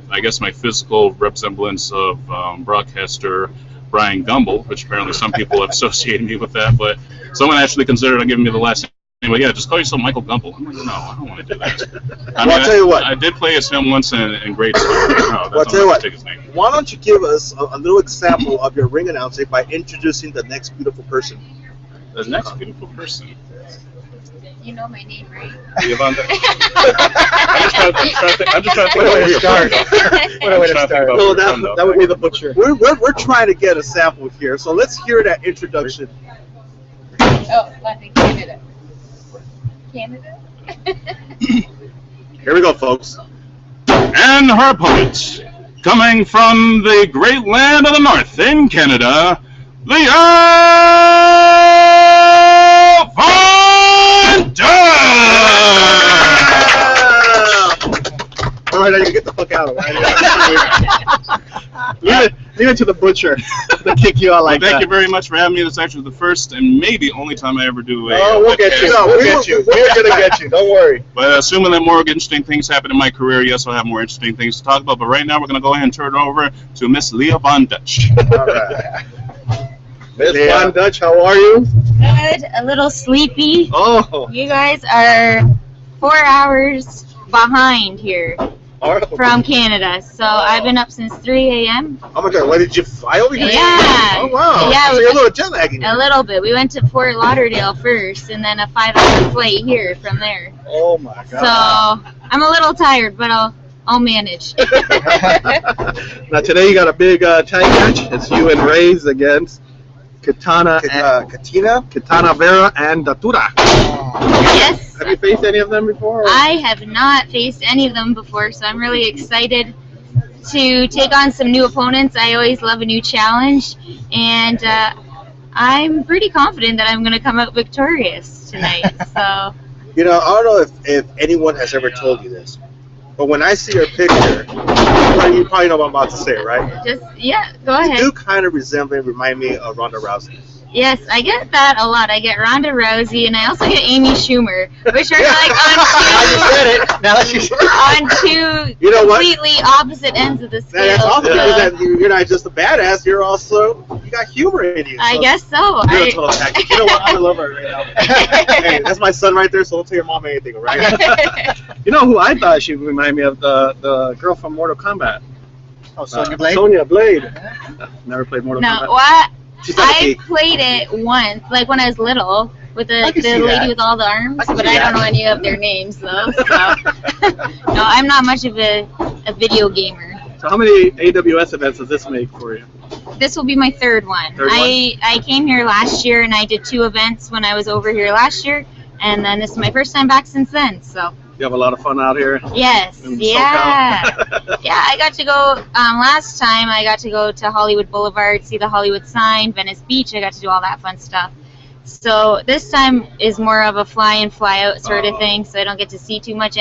Speaker 5: I guess my physical resemblance of broadcaster Brian Gumble, which apparently some people have associated me with that, but someone actually considered giving me the last name. Anyway, yeah, just call yourself Michael Gumble. I'm like, no, I don't want to do that.
Speaker 2: I'll tell you what.
Speaker 5: I did play as him once in grade school. No,
Speaker 2: Well, I'll tell you what. Why don't you give us a little example of your ring announcing by introducing the next beautiful person?
Speaker 5: The next beautiful person.
Speaker 3: You know my name, right?
Speaker 5: I'm just trying to think
Speaker 6: What a way to start. What a way to start.
Speaker 1: No, that would be the butcher.
Speaker 2: We're trying to get a sample here, so let's hear that introduction.
Speaker 3: Oh, Canada. Canada?
Speaker 2: Here we go, folks.
Speaker 5: And her opponent, coming from the great land of the north in Canada, the Earl Von
Speaker 2: All right, now you can get the fuck out of it.
Speaker 1: Leave it to the butcher to kick you out like
Speaker 5: Thank
Speaker 1: that.
Speaker 5: you very much for having me. It's actually the first and maybe only time I ever do a.
Speaker 6: We'll get you.
Speaker 2: No,
Speaker 6: We'll get you. We're going to get you. Don't worry.
Speaker 5: But assuming that more interesting things happen in my career, yes, I'll have more interesting things to talk about. But right now, we're going to go ahead and turn it over to Miss Leah Von Dutch.
Speaker 2: All right.
Speaker 1: Miss Von Dutch, how are you?
Speaker 8: Good. A little sleepy.
Speaker 1: Oh,
Speaker 8: You guys are 4 hours behind here from Canada. So I've been up since 3 a.m.
Speaker 2: Oh my God, why did you fly over here?
Speaker 8: Yeah.
Speaker 2: Oh wow.
Speaker 8: Yeah,
Speaker 2: So
Speaker 8: we-
Speaker 2: you're a little jet lagging.
Speaker 8: A little bit. We went to Fort Lauderdale first, and then a 5-hour flight here from there.
Speaker 6: Oh my God.
Speaker 8: So I'm a little tired, but I'll manage.
Speaker 1: now today you got a big tag match. It's you and Reyes against Katana Vera and Datura.
Speaker 8: Yes.
Speaker 1: Have you faced any of them before?
Speaker 8: I have not faced any of them before, so I'm really excited to take on some new opponents. I always love a new challenge, and I'm pretty confident that I'm going to come out victorious tonight. So
Speaker 2: You know, I don't know if anyone has ever told you this, but when I see your picture, you probably know what I'm about to say, right?
Speaker 8: just, yeah, go
Speaker 2: You
Speaker 8: ahead.
Speaker 2: do kind of remind me of Ronda Rousey.
Speaker 8: Yes, I get that a lot. I get Ronda Rousey, and I also get Amy Schumer, which are like on two
Speaker 2: You know what?
Speaker 8: completely opposite ends of the scale.
Speaker 2: That's also
Speaker 8: so
Speaker 2: that you're not just a badass, you got humor in you.
Speaker 8: I
Speaker 2: so
Speaker 8: guess so.
Speaker 2: You're a total package. You know what? I love her right now. Hey, that's my son right there, so don't tell your mom anything, all right?
Speaker 1: You know who I thought she reminded me of? The girl from Mortal Kombat.
Speaker 6: Oh, Sonya Blade?
Speaker 1: Sonya Blade. Never played Mortal
Speaker 8: No,
Speaker 1: Kombat.
Speaker 8: what?
Speaker 2: She's not a
Speaker 8: I
Speaker 2: geek.
Speaker 8: played it once, like when I was little, with the
Speaker 2: I can see
Speaker 8: lady
Speaker 2: that.
Speaker 8: with all the arms,
Speaker 2: I can
Speaker 8: but
Speaker 2: see
Speaker 8: I don't
Speaker 2: that.
Speaker 8: know any of their names though. So no, I'm not much of a video gamer.
Speaker 1: So how many AWS events does this make for you?
Speaker 8: This will be my third one.
Speaker 1: Third
Speaker 8: I came here last year and I did 2 events when I was over here last year, and then this is my first time back since then. So
Speaker 1: You have a lot of fun out here.
Speaker 8: yes,
Speaker 1: in
Speaker 8: yeah.
Speaker 1: SoCal.
Speaker 8: Yeah, I got to go, last time I got to go to Hollywood Boulevard, see the Hollywood sign, Venice Beach, I got to do all that fun stuff. So this time is more of a fly in, fly out sort of thing, so I don't get to see too much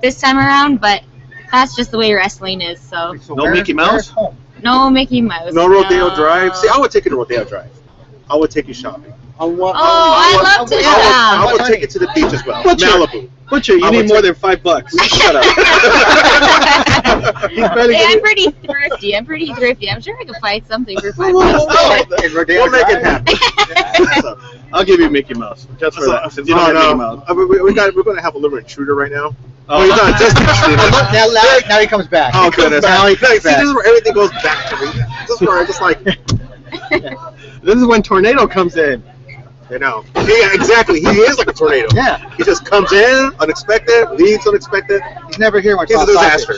Speaker 8: this time around, but that's just the way wrestling is, so
Speaker 1: No Mickey Mouse?
Speaker 6: Where's home?
Speaker 8: no Mickey Mouse.
Speaker 2: No Rodeo Drive. See, I would take you to Rodeo Drive. I would take you shopping.
Speaker 8: I love to
Speaker 2: I
Speaker 8: shop.
Speaker 2: would take you to the beach as well.
Speaker 1: Butcher.
Speaker 2: Malibu.
Speaker 1: Butcher, you
Speaker 2: I
Speaker 1: need
Speaker 2: would
Speaker 1: more than $5.
Speaker 2: Shut up. He's barely
Speaker 8: Hey, I'm
Speaker 2: gonna-
Speaker 8: pretty thrifty. I'm sure I could find something for $5.
Speaker 2: Oh,
Speaker 6: In Rodeo
Speaker 2: we'll make it
Speaker 6: Drive?
Speaker 2: happen.
Speaker 1: I'll give you Mickey Mouse, just for that, since you don't have Mickey Mouse.
Speaker 2: We're going to have a little intruder right now.
Speaker 1: Oh,
Speaker 2: you're not just
Speaker 6: Now he comes back.
Speaker 2: Oh, goodness.
Speaker 6: Now he
Speaker 2: See,
Speaker 6: comes
Speaker 2: this
Speaker 6: back.
Speaker 2: is where everything goes back to me. This is where I just like,
Speaker 1: This is when Tornado comes in.
Speaker 2: You know. Yeah, exactly. He is like a tornado.
Speaker 6: Yeah.
Speaker 2: He just comes in, unexpected, leaves unexpected.
Speaker 6: He's never here when
Speaker 2: He's a
Speaker 6: it's all
Speaker 2: disaster.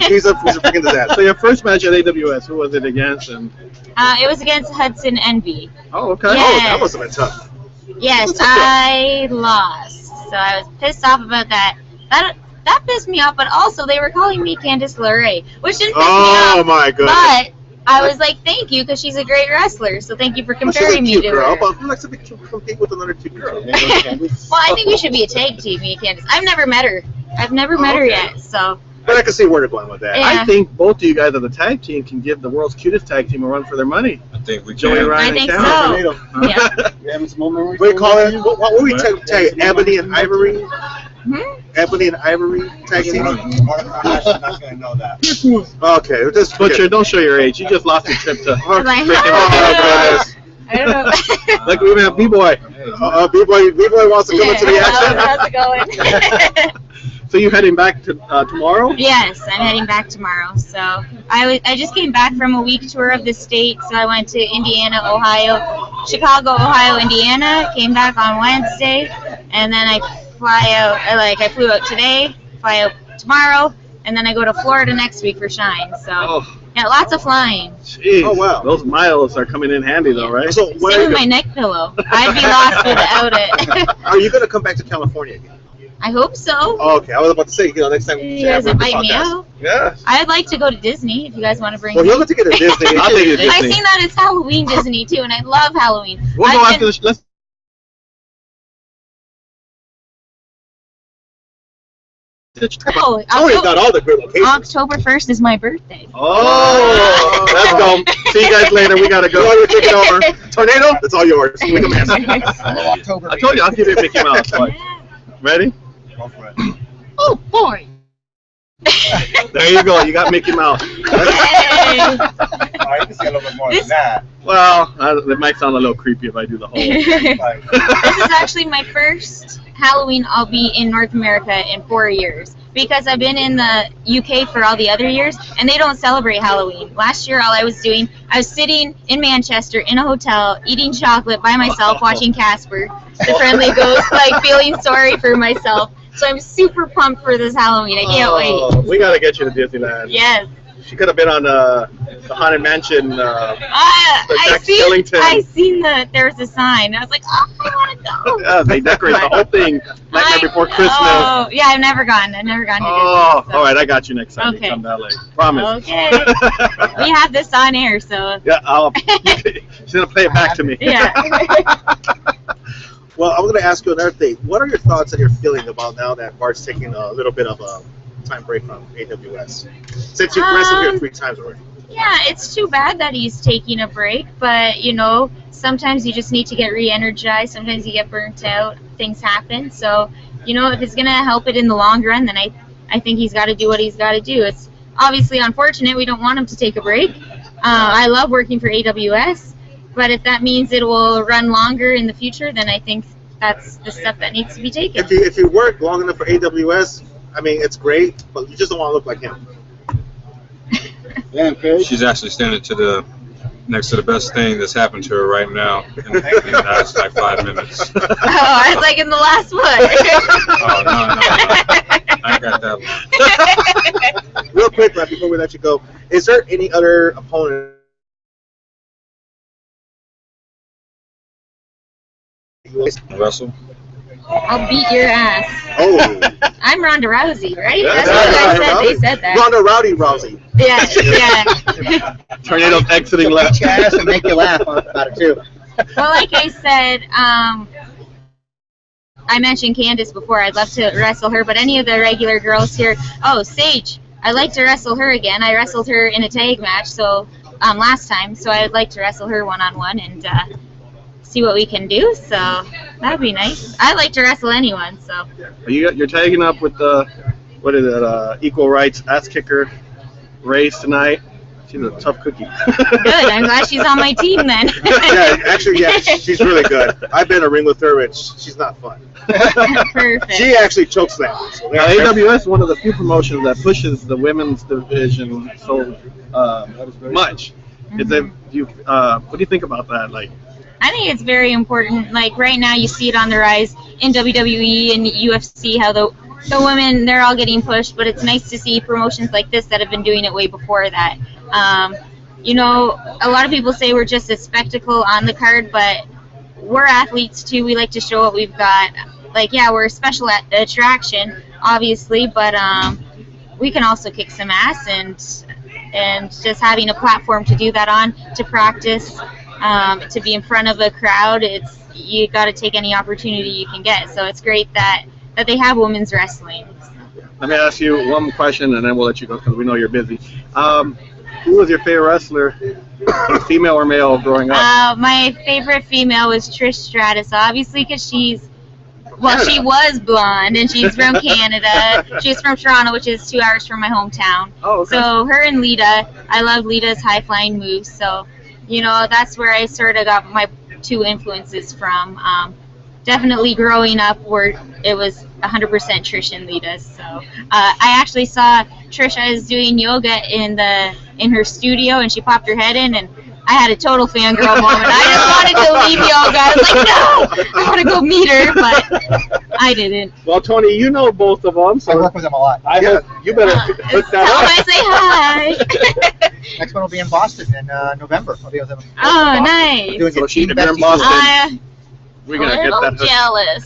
Speaker 2: He's a freaking disaster.
Speaker 1: So your first match at AWS, who was it against? And
Speaker 8: It was against Hudson Envy.
Speaker 1: oh, okay.
Speaker 2: Oh,
Speaker 8: Yeah.
Speaker 2: that must have been tough.
Speaker 8: Yes, I lost. So I was pissed off about that. That pissed me off, but also they were calling me Candice LeRae, which didn't piss me
Speaker 2: Oh
Speaker 8: off.
Speaker 2: my goodness.
Speaker 8: But I was like, thank you, because she's a great wrestler. So thank you for
Speaker 2: Well, she's a
Speaker 8: comparing me
Speaker 2: cute
Speaker 8: to
Speaker 2: girl,
Speaker 8: her.
Speaker 2: but who likes to compete with another cute girl?
Speaker 8: Well, I think we should be a tag team, me and Candice. I've never met her. I've never met her yet, so.
Speaker 2: But I can see where they're going with that.
Speaker 8: Yeah.
Speaker 1: I think both of you guys of the tag team can give the world's cutest tag team a run for their money.
Speaker 9: I think we
Speaker 1: Joey
Speaker 9: can.
Speaker 1: Ryan
Speaker 8: I
Speaker 1: and
Speaker 8: think
Speaker 1: Cameron.
Speaker 8: so. Yeah.
Speaker 6: You having some more memories?
Speaker 2: What do you call it? What were we tag? Ebony and Ivory?
Speaker 8: Hmm?
Speaker 2: Ebony and Ivory tag team?
Speaker 6: I'm not going to know that.
Speaker 2: Okay, just
Speaker 1: Butcher, don't show your age. You just lost your trip to
Speaker 8: I was like,
Speaker 2: Oh, goodness.
Speaker 8: I don't know.
Speaker 1: like we even have B-Boy.
Speaker 2: B-Boy wants to come into the action.
Speaker 8: How's it going?
Speaker 1: So you heading back to tomorrow?
Speaker 8: Yes, I'm heading back tomorrow. So I just came back from a week tour of the state. So I went to Indiana, Ohio, Chicago, Ohio, Indiana. Came back on Wednesday, and then I fly out. I flew out today, fly out tomorrow, and then I go to Florida next week for Shine. So
Speaker 1: Oh,
Speaker 8: yeah, lots of flying.
Speaker 1: jeez.
Speaker 2: Oh, wow.
Speaker 1: Those miles are coming in handy, though, right?
Speaker 2: So
Speaker 8: Same with my neck pillow. I'd be lost without it.
Speaker 2: are you going to come back to California again?
Speaker 8: I hope so.
Speaker 2: Oh, okay, I was about to say, next time
Speaker 8: You guys
Speaker 2: have a
Speaker 8: invite me
Speaker 2: podcast.
Speaker 8: out.
Speaker 1: Yeah.
Speaker 8: I'd like to go to Disney if you guys want to bring
Speaker 2: Well,
Speaker 8: me.
Speaker 2: you'll get to get a Disney.
Speaker 1: I'll take you to
Speaker 8: I've
Speaker 1: Disney.
Speaker 8: seen that it's Halloween Disney too, and I love Halloween.
Speaker 1: We'll go
Speaker 8: I've
Speaker 1: after
Speaker 8: been-
Speaker 1: the let's
Speaker 8: Oh,
Speaker 2: Tony's got all the good locations.
Speaker 8: October 1st is my birthday.
Speaker 1: Oh, let's go. See you guys later. We gotta
Speaker 2: Go,
Speaker 1: go.
Speaker 2: you're taking over. Tornado, that's all yours. Make a mess.
Speaker 6: October.
Speaker 1: I told you I'll give you a Mickey Mouse. But ready?
Speaker 6: Go for it.
Speaker 8: Oh boy!
Speaker 1: There you go. You got Mickey Mouse.
Speaker 8: Yay.
Speaker 6: All right, you can see a little bit more than that.
Speaker 1: Well, it might sound a little creepy if I do the whole.
Speaker 6: Like,
Speaker 8: This is actually my first Halloween I'll be in North America in 4 years, because I've been in the UK for all the other years, and they don't celebrate Halloween. Last year, all I was doing, I was sitting in Manchester in a hotel, eating chocolate by myself, watching Casper, the Friendly Ghost, like feeling sorry for myself. So I'm super pumped for this Halloween. I can't wait.
Speaker 1: We gotta get you to Disneyland.
Speaker 8: Yes.
Speaker 1: She could have been on the Haunted Mansion.
Speaker 8: I
Speaker 1: Jack
Speaker 8: seen.
Speaker 1: Skellington.
Speaker 8: I seen that there was a sign. I was like, oh, I want to go.
Speaker 1: Yeah, they decorate the whole thing. Nightmare Before Christmas.
Speaker 8: Oh, yeah, I've never gone. I've never gone to
Speaker 1: Oh,
Speaker 8: Disney. So.
Speaker 1: all right. I got you next time
Speaker 8: Okay.
Speaker 1: you come to LA. Promise.
Speaker 8: Okay. We have this on air, so
Speaker 1: Yeah, she's gonna play it back to me.
Speaker 8: yeah.
Speaker 2: Well, I'm going to ask you another thing. What are your thoughts and your feeling about now that Bart's taking a little bit of a time break from AWS? Since you've wrestled here 3 times already.
Speaker 8: Yeah, it's too bad that he's taking a break, but sometimes you just need to get re-energized. Sometimes you get burnt out. Things happen. So, if it's gonna help it in the long run, then I think he's got to do what he's got to do. It's obviously unfortunate. We don't want him to take a break. I love working for AWS, but if that means it will run longer in the future, then I think that's the step that needs to be taken.
Speaker 2: If you work long enough for AWS, I mean, it's great, but you just don't want to look like him.
Speaker 6: yeah, Craig.
Speaker 9: She's actually standing next to the best thing that's happened to her right now in the last like 5 minutes.
Speaker 8: Oh, I was like in the last one.
Speaker 9: Oh, no. I got that one.
Speaker 2: Real quick, right before we let you go, is there any other opponent
Speaker 9: Russell?
Speaker 8: I'll beat your ass.
Speaker 2: Oh,
Speaker 8: I'm Ronda Rousey, right?
Speaker 1: Yeah,
Speaker 8: That's what I said.
Speaker 2: Ronda
Speaker 8: They said that.
Speaker 2: Ronda Rowdy Rousey.
Speaker 8: Yeah.
Speaker 1: Tornado's exiting left.
Speaker 6: Beat your ass and make you laugh about it too.
Speaker 8: Well, like I said, I mentioned Candice before. I'd love to wrestle her, but any of the regular girls here. Oh, Sage. I'd like to wrestle her again. I wrestled her in a tag match, so last time. So I'd like to wrestle her one-on-one and see what we can do. So that'd be nice. I'd like to wrestle anyone. So.
Speaker 1: You're tagging up with the equal rights ass kicker race tonight. She's a tough cookie.
Speaker 8: Good. I'm glad she's on my team then.
Speaker 2: Yeah, she's really good. I've been in a ring with her, and she's not fun.
Speaker 8: Perfect.
Speaker 2: She actually chokeslams. So
Speaker 1: Now, AWS is one of the few promotions that pushes the women's division so much. Is it what do you think about that? Like,
Speaker 8: I think it's very important. Like right now, you see it on the rise in WWE and UFC, how the women, they're all getting pushed, but it's nice to see promotions like this that have been doing it way before that. You know, a lot of people say we're just a spectacle on the card, but we're athletes too. We like to show what we've got. Like, yeah, we're a special attraction, obviously, but we can also kick some ass, and just having a platform to do that on, to practice, to be in front of a crowd, you got to take any opportunity you can get. So it's great that they have women's wrestling.
Speaker 1: let me ask you one question, and then we'll let you go because we know you're busy. Who was your favorite wrestler, female or male, growing up?
Speaker 8: My favorite female was Trish Stratus, obviously, because she was blonde, and she's from Canada. She's from Toronto, which is 2 hours from my hometown.
Speaker 1: Oh, okay.
Speaker 8: So her and Lita, I love Lita's high-flying moves. So, you know, that's where I sort of got my two influences from. Definitely growing up, where it was 100% Trish and Lita. So I actually saw Trish. I was doing yoga in her studio, and she popped her head in, and I had a total fangirl moment. I just wanted to leave yoga. I was like, no, I want to go meet her, but I didn't.
Speaker 1: Well, Tony, you know both of them, so
Speaker 6: I work with them a lot.
Speaker 1: You better hook
Speaker 8: Tell
Speaker 1: that
Speaker 8: them I say hi.
Speaker 6: Next one will be in Boston in November. I'll be with them.
Speaker 8: Oh, nice.
Speaker 6: Doing
Speaker 1: So
Speaker 6: a
Speaker 1: she-
Speaker 6: Team
Speaker 1: if you're in
Speaker 6: Bestie
Speaker 1: Boston, we're
Speaker 8: A
Speaker 1: gonna get
Speaker 8: little
Speaker 1: that hook.
Speaker 8: jealous.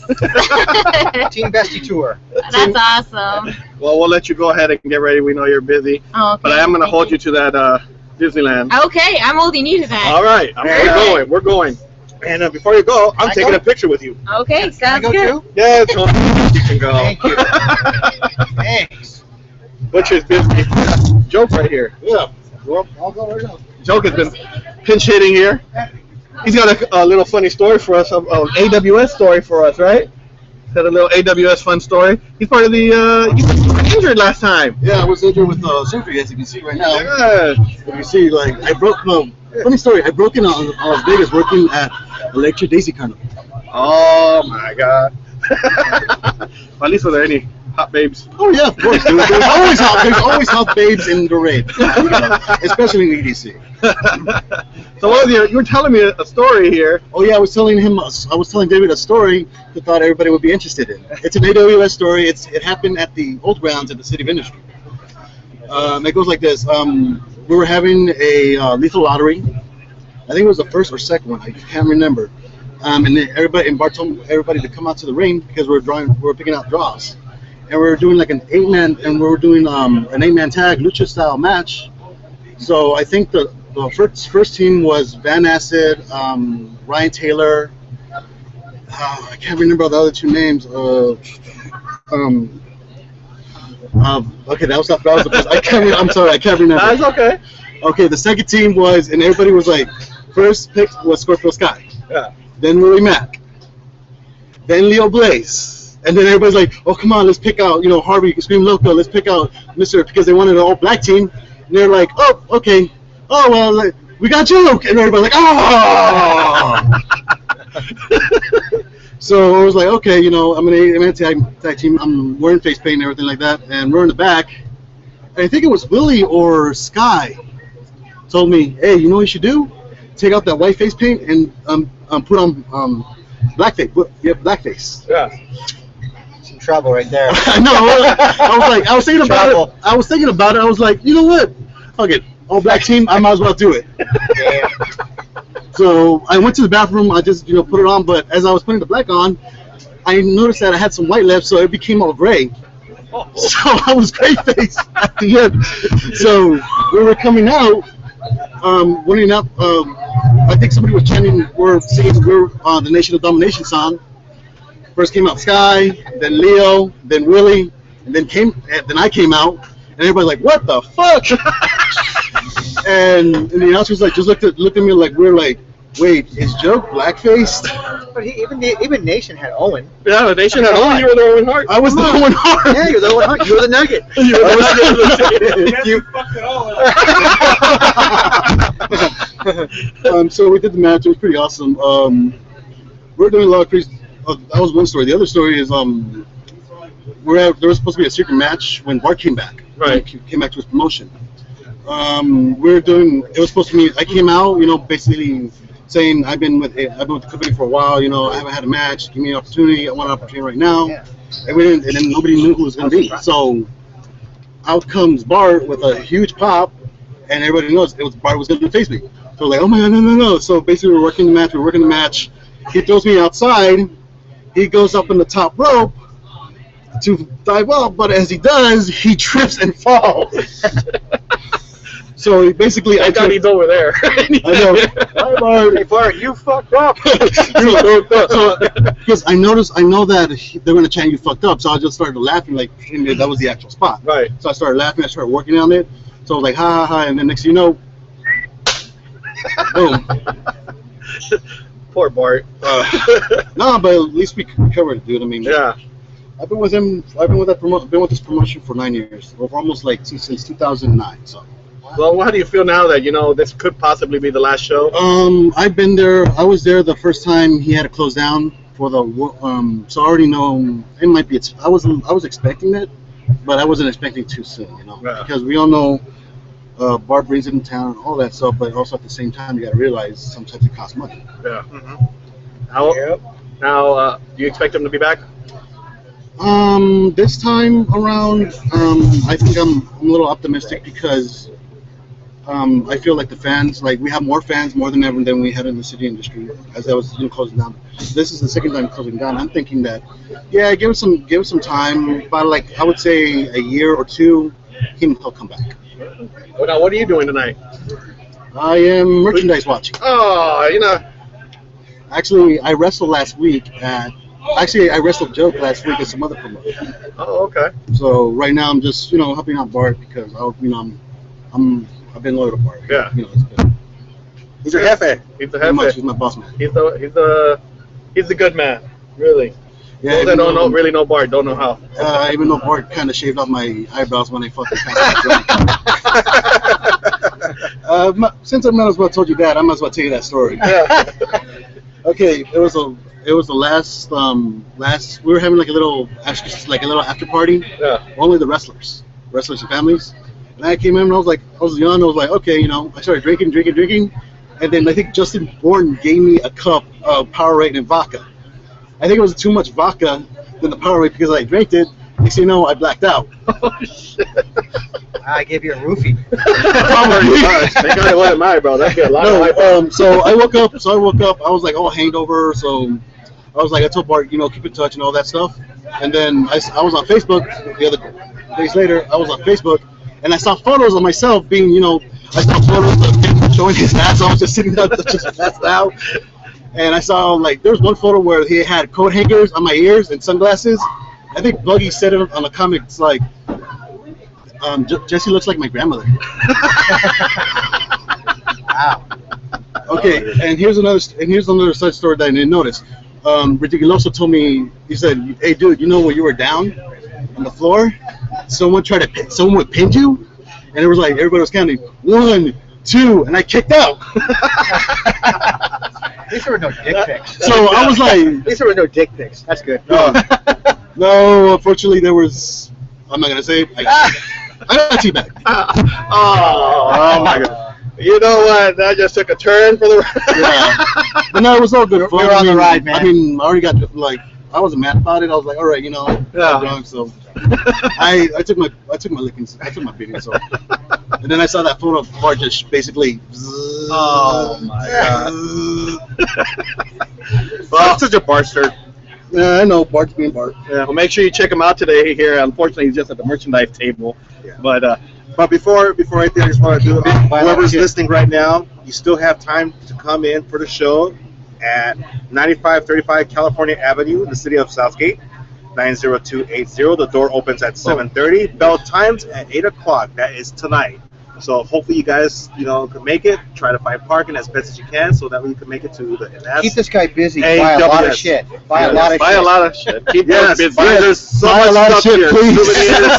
Speaker 6: tour. Team Bestie tour.
Speaker 8: That's awesome.
Speaker 1: Well, we'll let you go ahead and get ready. We know you're busy,
Speaker 8: Okay,
Speaker 1: but I am gonna
Speaker 8: thank
Speaker 1: hold you to that Disneyland.
Speaker 8: Okay, I'm holding you to that.
Speaker 1: All right, we're going. And before you go, I'm taking a picture with you.
Speaker 8: Okay,
Speaker 6: Can I
Speaker 8: sounds
Speaker 6: go
Speaker 8: good.
Speaker 6: too?
Speaker 1: Yeah, Tony, you can go.
Speaker 6: Thank you. Thanks.
Speaker 1: Butcher's busy. Joke right here.
Speaker 6: Yeah. Well, I'll go right now.
Speaker 1: Joke has been pinch hitting here. He's got a little funny story for us, an AWS story for us, right? Had a little AWS fun story. He's part of the, you were injured last time.
Speaker 10: Yeah, I was injured with surgery, as you can see right now.
Speaker 1: Yeah.
Speaker 10: You see, like, I broke, funny story, I broke in on Las Vegas working at Electric Daisy Carnival.
Speaker 1: Oh my God. At least were there any hot babes?
Speaker 10: Oh yeah, of course. There's always hot babes in the raid, especially in EDC.
Speaker 1: So what was you were telling me a story here.
Speaker 10: Oh yeah, I was telling David a story that thought everybody would be interested in. It's an AWS story. It happened at the old grounds at the City of Industry. It goes like this. We were having a lethal lottery. I think it was the first or second one. I can't remember. And then Bart told everybody to come out to the ring because we were picking out draws. And we were doing like an 8-man, and we were doing an 8-man tag lucha style match. So I think the first team was Van Acid, Ryan Taylor. I can't remember the other two names. Okay, that was the first. I'm sorry, I can't remember.
Speaker 1: That's okay.
Speaker 10: Okay, the second team was, and everybody was like, first pick was Scorpio Sky.
Speaker 1: Yeah.
Speaker 10: Then Willie Mack. Then Leo Blaze. And then everybody's like, oh, come on, let's pick out, Harvey, Scream Loco, let's pick out Mr. because they wanted an all-black team. And they're like, oh, okay. Oh, well, we got Joke. And everybody's like, oh! So I was like, okay, I'm an tag team. I'm wearing face paint and everything like that. And we're in the back. And I think it was Willie or Sky told me, hey, you know what you should do? Take out that white face paint and put on blackface. Blackface.
Speaker 1: Yeah.
Speaker 6: Some trouble right there.
Speaker 10: I know. I was thinking about it. I was like, you know what? Fuck it. All black team. I might as well do it.
Speaker 6: Yeah.
Speaker 10: So I went to the bathroom. I just put it on. But as I was putting the black on, I noticed that I had some white left, so it became all gray. So I was gray faced at the end. So we were coming out. Running up, I think somebody was chanting, we're the Nation of Domination song. First came out Sky, then Leo, then Willie, and then I came out, and everybody's like, what the fuck? and the announcers just looked at me like, we're like, wait, is Joke black-faced?
Speaker 6: But even Nation had Owen.
Speaker 1: Yeah, the Nation had Owen. You were the Owen Hart.
Speaker 10: I was the Owen Hart.
Speaker 6: Yeah, you're the Owen Hart. You were the Nugget.
Speaker 1: You were the Nugget.
Speaker 4: You fucked it all up.
Speaker 10: So we did the match. It was pretty awesome. We were doing a lot of crazy. That was one story. The other story is there was supposed to be a secret match when Bart came back.
Speaker 1: Right.
Speaker 10: He came back to his promotion. we're doing. It was supposed to be. I came out, basically saying I've been with the company for a while. I haven't had a match. Give me an opportunity. I want an opportunity right now. And then nobody knew who it was going to be. So out comes Bart with a huge pop, and everybody knows Bart was going to face me. So like, oh my god, no. So basically, we're working the match. He throws me outside. He goes up in the top rope to dive up, but as he does, he trips and falls. So basically,
Speaker 1: I thought he's over there.
Speaker 10: I know. Hi, Bart.
Speaker 2: Hey, Bart, you fucked up.
Speaker 10: Because I know that they're going to chant you fucked up, so I just started laughing like that was the actual spot.
Speaker 1: Right.
Speaker 10: So I started laughing. I started working on it. So I was like, ha ha ha, and then next thing you know, boom.
Speaker 1: Poor Bart.
Speaker 10: No, but at least we covered it, dude. I mean,
Speaker 1: Yeah.
Speaker 10: I've been with him. I've been with this promotion for 9 years, or almost since 2009. So.
Speaker 1: Well, how do you feel now that this could possibly be the last show?
Speaker 10: I've been there. I was there the first time he had to close down for the. So I already know it might be. I was expecting it, but I wasn't expecting too soon.
Speaker 1: Yeah.
Speaker 10: Because we all know Bart brings it in town and all that stuff, but also at the same time you got to realize sometimes it costs money.
Speaker 1: Yeah. Now, do you expect him to be back?
Speaker 10: This time around, I think I'm a little optimistic because I feel like the fans, we have more fans more than ever than we had in the city industry as I was closing down. This is the second time closing down. I'm thinking that, yeah, give it some time. By I would say a year or two, he'll come back.
Speaker 1: Well, now, what are you doing tonight?
Speaker 10: I am merchandise watching.
Speaker 1: Oh,
Speaker 10: Actually, I wrestled last week I wrestled Joke last week at some other promotion.
Speaker 1: Oh, okay.
Speaker 10: So right now I'm just helping out Bart because I've been loyal to Bart.
Speaker 1: Yeah.
Speaker 10: It's good.
Speaker 2: He's your jefe.
Speaker 1: He's the
Speaker 10: Pretty much,
Speaker 1: jefe.
Speaker 10: he's my boss man.
Speaker 1: He's the good man. Really.
Speaker 10: Yeah,
Speaker 1: Those that don't really know Bart don't know how.
Speaker 10: Even though Bart kind of shaved off my eyebrows when I fucking since I might as well told you that, I might as well tell you that story.
Speaker 1: Yeah.
Speaker 10: Okay, it was the last we were having a little after party.
Speaker 1: Yeah.
Speaker 10: Only the wrestlers and families. And I came in and I was young. I was like, okay, I started drinking, and then I think Justin Bourne gave me a cup of Powerade and vodka. I think it was too much vodka than the Powerade because I drank it. Next thing you know, I blacked out.
Speaker 1: Oh shit.
Speaker 6: I gave you a roofie.
Speaker 1: They got it wet mine, bro. That'd be a lot of eyebrows.
Speaker 10: So I woke up. I was all hangover. So I was I told Bart, keep in touch and all that stuff. And then I was on Facebook the other days later. I was on Facebook and I saw photos of myself being, I saw photos of him showing his ass. I was just sitting there just passed out. And I saw there was one photo where he had coat hangers on my ears and sunglasses. I think Buggy said it on the comments Jesse looks like my grandmother.
Speaker 6: Wow.
Speaker 10: Okay, and here's another side story that I didn't notice. Ridiculoso told me, he said, "Hey, dude, when you were down on the floor, someone would pin you, and it was everybody was counting 1, 2, and I kicked out."
Speaker 6: These were no dick pics.
Speaker 10: So I was like,
Speaker 6: These were no dick pics. That's good.
Speaker 10: no, unfortunately there was. I'm not gonna say it. I got teabag.
Speaker 1: Oh my god. You know what? That just took a turn for the
Speaker 10: Yeah. But no, it was all good fun.
Speaker 6: We were on the ride, man.
Speaker 10: I mean, I already got I wasn't mad about it. I was like, all right, I'm drunk, so I took my lickings. I took my beating. So, and then I saw that photo of Bart just basically.
Speaker 1: Oh my god.
Speaker 2: Well, that's such a Bartster.
Speaker 10: Yeah, I know Bart's being Bart.
Speaker 1: Yeah. Well, make sure you check him out today here. Unfortunately, he's just at the merchandise table.
Speaker 2: Yeah.
Speaker 1: But
Speaker 2: before I just want to do it. Whoever's listening right now, you still have time to come in for the show at 9535 California Avenue in the city of Southgate, 90280. The door opens at 7:30. Bell times at 8 o'clock. That is tonight. So hopefully you guys, can make it. Try to find parking as best as you can so that we can make it to the NS.
Speaker 6: Keep this guy busy. Buy a lot of shit. Buy a lot of shit.
Speaker 1: Keep
Speaker 2: Yes,
Speaker 1: busy.
Speaker 2: there's so
Speaker 10: Buy a lot
Speaker 2: much
Speaker 10: of
Speaker 2: stuff
Speaker 10: shit,
Speaker 2: here.
Speaker 10: please.
Speaker 2: Souvenirs.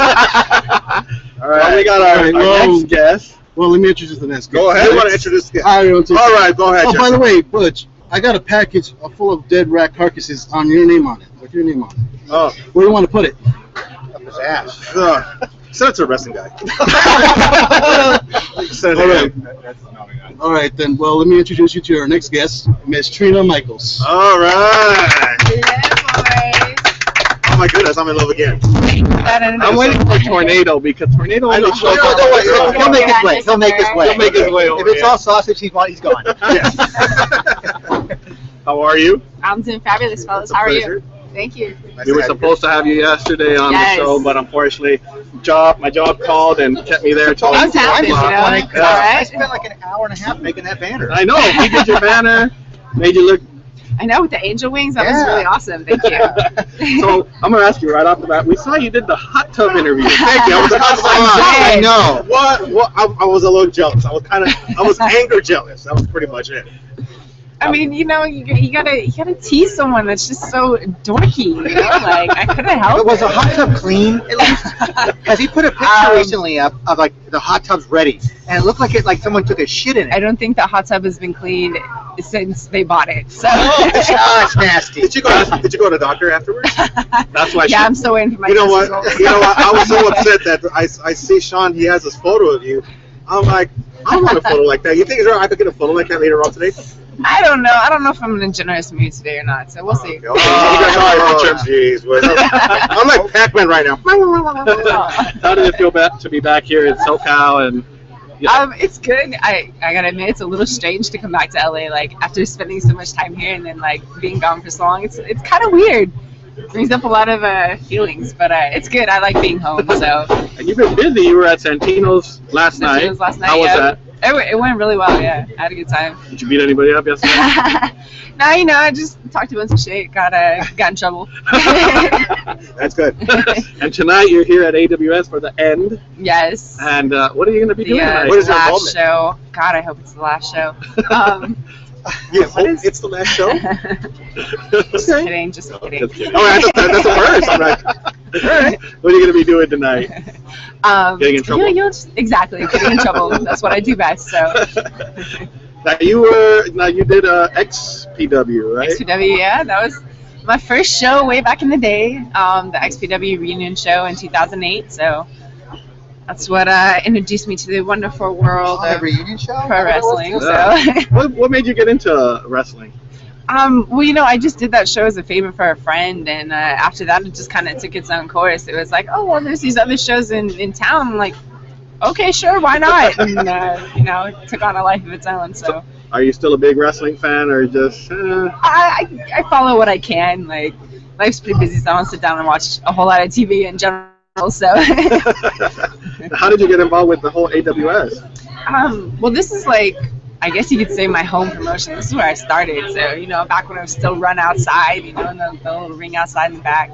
Speaker 2: All right.
Speaker 1: Well, we got our next guest.
Speaker 10: Well, let me introduce the next guy.
Speaker 2: Go ahead. You want to introduce the
Speaker 10: All
Speaker 2: right, go ahead.
Speaker 10: Oh, by the way, Butch, I got a package full of dead rat carcasses on your name on it. With your name on it.
Speaker 2: Oh,
Speaker 10: Where do you want to put it?
Speaker 6: Up his ass.
Speaker 2: send it to a wrestling guy. Send
Speaker 10: All
Speaker 2: it.
Speaker 10: right. All right, then. Well, let me introduce you to our next guest, Miss Trina Michaels.
Speaker 2: All right.
Speaker 3: Hello,
Speaker 2: Oh my goodness, I'm in love again.
Speaker 1: I'm waiting for Tornado because Tornado
Speaker 2: I know.
Speaker 1: only shows
Speaker 2: No,
Speaker 1: up.
Speaker 2: no, wait,
Speaker 11: He'll make his way. He'll make his way.
Speaker 1: He'll make his way over,
Speaker 11: If it's
Speaker 1: yeah.
Speaker 11: all sausage, he's gone.
Speaker 2: Yes.
Speaker 1: How are you?
Speaker 3: I'm doing fabulous, fellas.
Speaker 2: It's a
Speaker 3: How are
Speaker 2: pleasure.
Speaker 3: you? Thank you.
Speaker 2: Nice
Speaker 1: We
Speaker 2: to
Speaker 1: were
Speaker 2: have you.
Speaker 1: supposed to have you yesterday on
Speaker 3: Yes.
Speaker 1: the show, but unfortunately, my job called and kept me there till
Speaker 3: Things happen, you know?
Speaker 11: I
Speaker 3: It's all right.
Speaker 11: spent like an hour and a half making that banner.
Speaker 1: I know. We did your banner, made you look.
Speaker 3: I know, with the angel wings, that was
Speaker 11: Yeah.
Speaker 3: really awesome. Thank you.
Speaker 1: So I'm gonna ask you right off the bat. We saw you did the hot tub interview.
Speaker 2: Thank you. I was
Speaker 11: I know.
Speaker 2: What? I was a little jealous. I was anger jealous. That was pretty much it.
Speaker 3: I mean, you know, you gotta tease someone that's just so dorky, you know? Like, I couldn't help
Speaker 11: But was the
Speaker 3: it.
Speaker 11: hot tub clean at least? Because he put a picture recently up of like the hot tub's ready, and it looked like someone took a shit in
Speaker 3: I
Speaker 11: it.
Speaker 3: don't think the hot tub has been cleaned since they bought it. So.
Speaker 11: Oh, it's nasty.
Speaker 2: Did you go to the doctor afterwards?
Speaker 1: That's why.
Speaker 3: Yeah, I'm so waiting for my
Speaker 2: You know
Speaker 3: test
Speaker 2: what?
Speaker 3: results.
Speaker 2: You know what? I was so upset that I see Sean. He has this photo of you. I'm like, I want a photo like that. You think I could get a photo like that later on today?
Speaker 3: I don't know. I don't know if I'm in a generous mood today or not. So we'll see.
Speaker 2: Oh, jeez. I'm like Pac-Man right now.
Speaker 1: How did it feel to be back here in SoCal and?
Speaker 3: It's good. I gotta admit, it's a little strange to come back to LA, like after spending so much time here and then like being gone for so long. It's kind of weird. It brings up a lot of feelings, but it's good. I like being home. So.
Speaker 1: And you've been busy. You were at Santino's last night.
Speaker 3: Santino's last night,
Speaker 1: How was
Speaker 3: yeah.
Speaker 1: that?
Speaker 3: It went really well. Yeah, I had a good time.
Speaker 1: Did you beat anybody up yesterday?
Speaker 3: No, you know, I just talked a bunch of shit. Got in trouble.
Speaker 2: That's good.
Speaker 1: And tonight you're here at AWS for the end.
Speaker 3: Yes.
Speaker 1: And what are you going to be doing tonight?
Speaker 2: What is your
Speaker 3: last
Speaker 2: involvement?
Speaker 3: show? God, I hope it's the last show.
Speaker 2: You hope it's the last show?
Speaker 3: Just kidding. Just kidding.
Speaker 1: Just kidding.
Speaker 2: Oh, that's the first. I'm like, all right.
Speaker 1: What are you going to be doing tonight? Getting in trouble?
Speaker 3: Exactly, getting in trouble. That's what I do best. So.
Speaker 1: Now you did XPW, right?
Speaker 3: XPW, yeah, that was my first show way back in the day. The XPW reunion show in 2008. So that's what introduced me to the wonderful world of
Speaker 11: reunion show?
Speaker 3: pro wrestling. So.
Speaker 1: Yeah. What made you get into wrestling?
Speaker 3: Well, you know, I just did that show as a favor for a friend, and after that, it just kind of took its own course. It was like, oh, well, there's these other shows in town. I'm like, okay, sure, why not? And, you know, it took on a life of its own, so.
Speaker 1: Are you still a big wrestling fan, or just?
Speaker 3: I follow what I can. Like, life's pretty busy, so I don't sit down and watch a whole lot of TV in general, so.
Speaker 1: How did you get involved with the whole AWS?
Speaker 3: Well, this is like, I guess you could say my home promotion. This is where I started. So, you know, back when I was still run outside, you know, in the little ring outside in the back.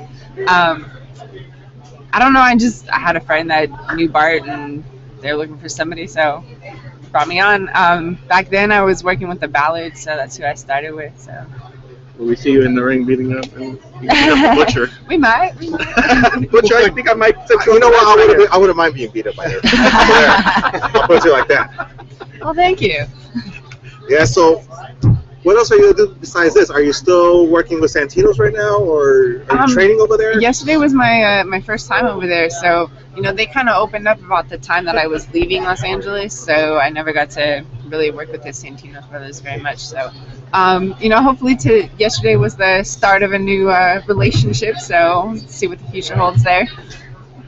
Speaker 3: I don't know. I had a friend that knew Bart, and they were looking for somebody, so brought me on. Back then, I was working with the Ballards, so that's who I started with. So.
Speaker 1: Will we see you in the ring beating up the Butcher?
Speaker 3: We might.
Speaker 1: Butcher, I think I might.
Speaker 2: You know what? I wouldn't mind being beat up by her. I'll put it like that.
Speaker 3: Well, thank you.
Speaker 2: Yeah. So, what else are you gonna do besides this? Are you still working with Santino's right now, or are you training over there?
Speaker 3: Yesterday was my first time over there, so you know they kind of opened up about the time that I was leaving Los Angeles, so I never got to really work with the Santino brothers very much. So, you know, hopefully yesterday was the start of a new relationship. So, let's see what the future holds there.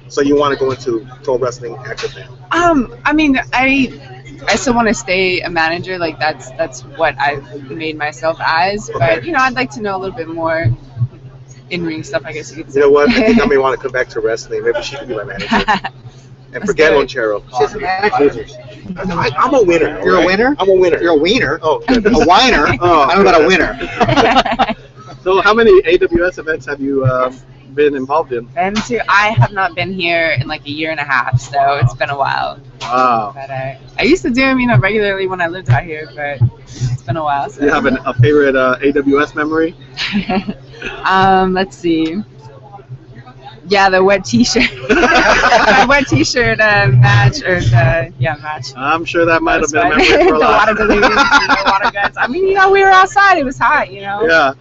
Speaker 2: So you want to go into pro wrestling active now?
Speaker 3: I mean, I still want to stay a manager. Like that's what I've made myself as. But you know, I'd like to know a little bit more in-ring stuff, I guess you could say.
Speaker 2: You know what? I think I may want to come back to wrestling. Maybe she could be my manager. And forget Lonchero.
Speaker 11: She's a manager.
Speaker 2: I'm a winner.
Speaker 11: You're a winner?
Speaker 2: I'm a winner.
Speaker 11: You're a wiener?
Speaker 2: Oh, good.
Speaker 11: A whiner?
Speaker 2: Oh,
Speaker 11: I don't know about a winner.
Speaker 1: So how many AWS events have you been involved in?
Speaker 3: I have not been here in like a year and a half, so it's been a while.
Speaker 1: Wow.
Speaker 3: But I used to do them, you know, regularly when I lived out here, but it's been a while. So.
Speaker 1: Do you have a favorite AWS memory?
Speaker 3: Let's see. Yeah, the wet T-shirt. My wet T-shirt match, match.
Speaker 1: I'm sure that might have been a
Speaker 3: fun.
Speaker 1: memory for a
Speaker 3: The
Speaker 1: lot.
Speaker 3: water balloons, you know, water guns. I mean, you know, we were outside. It was hot, you know.
Speaker 1: Yeah.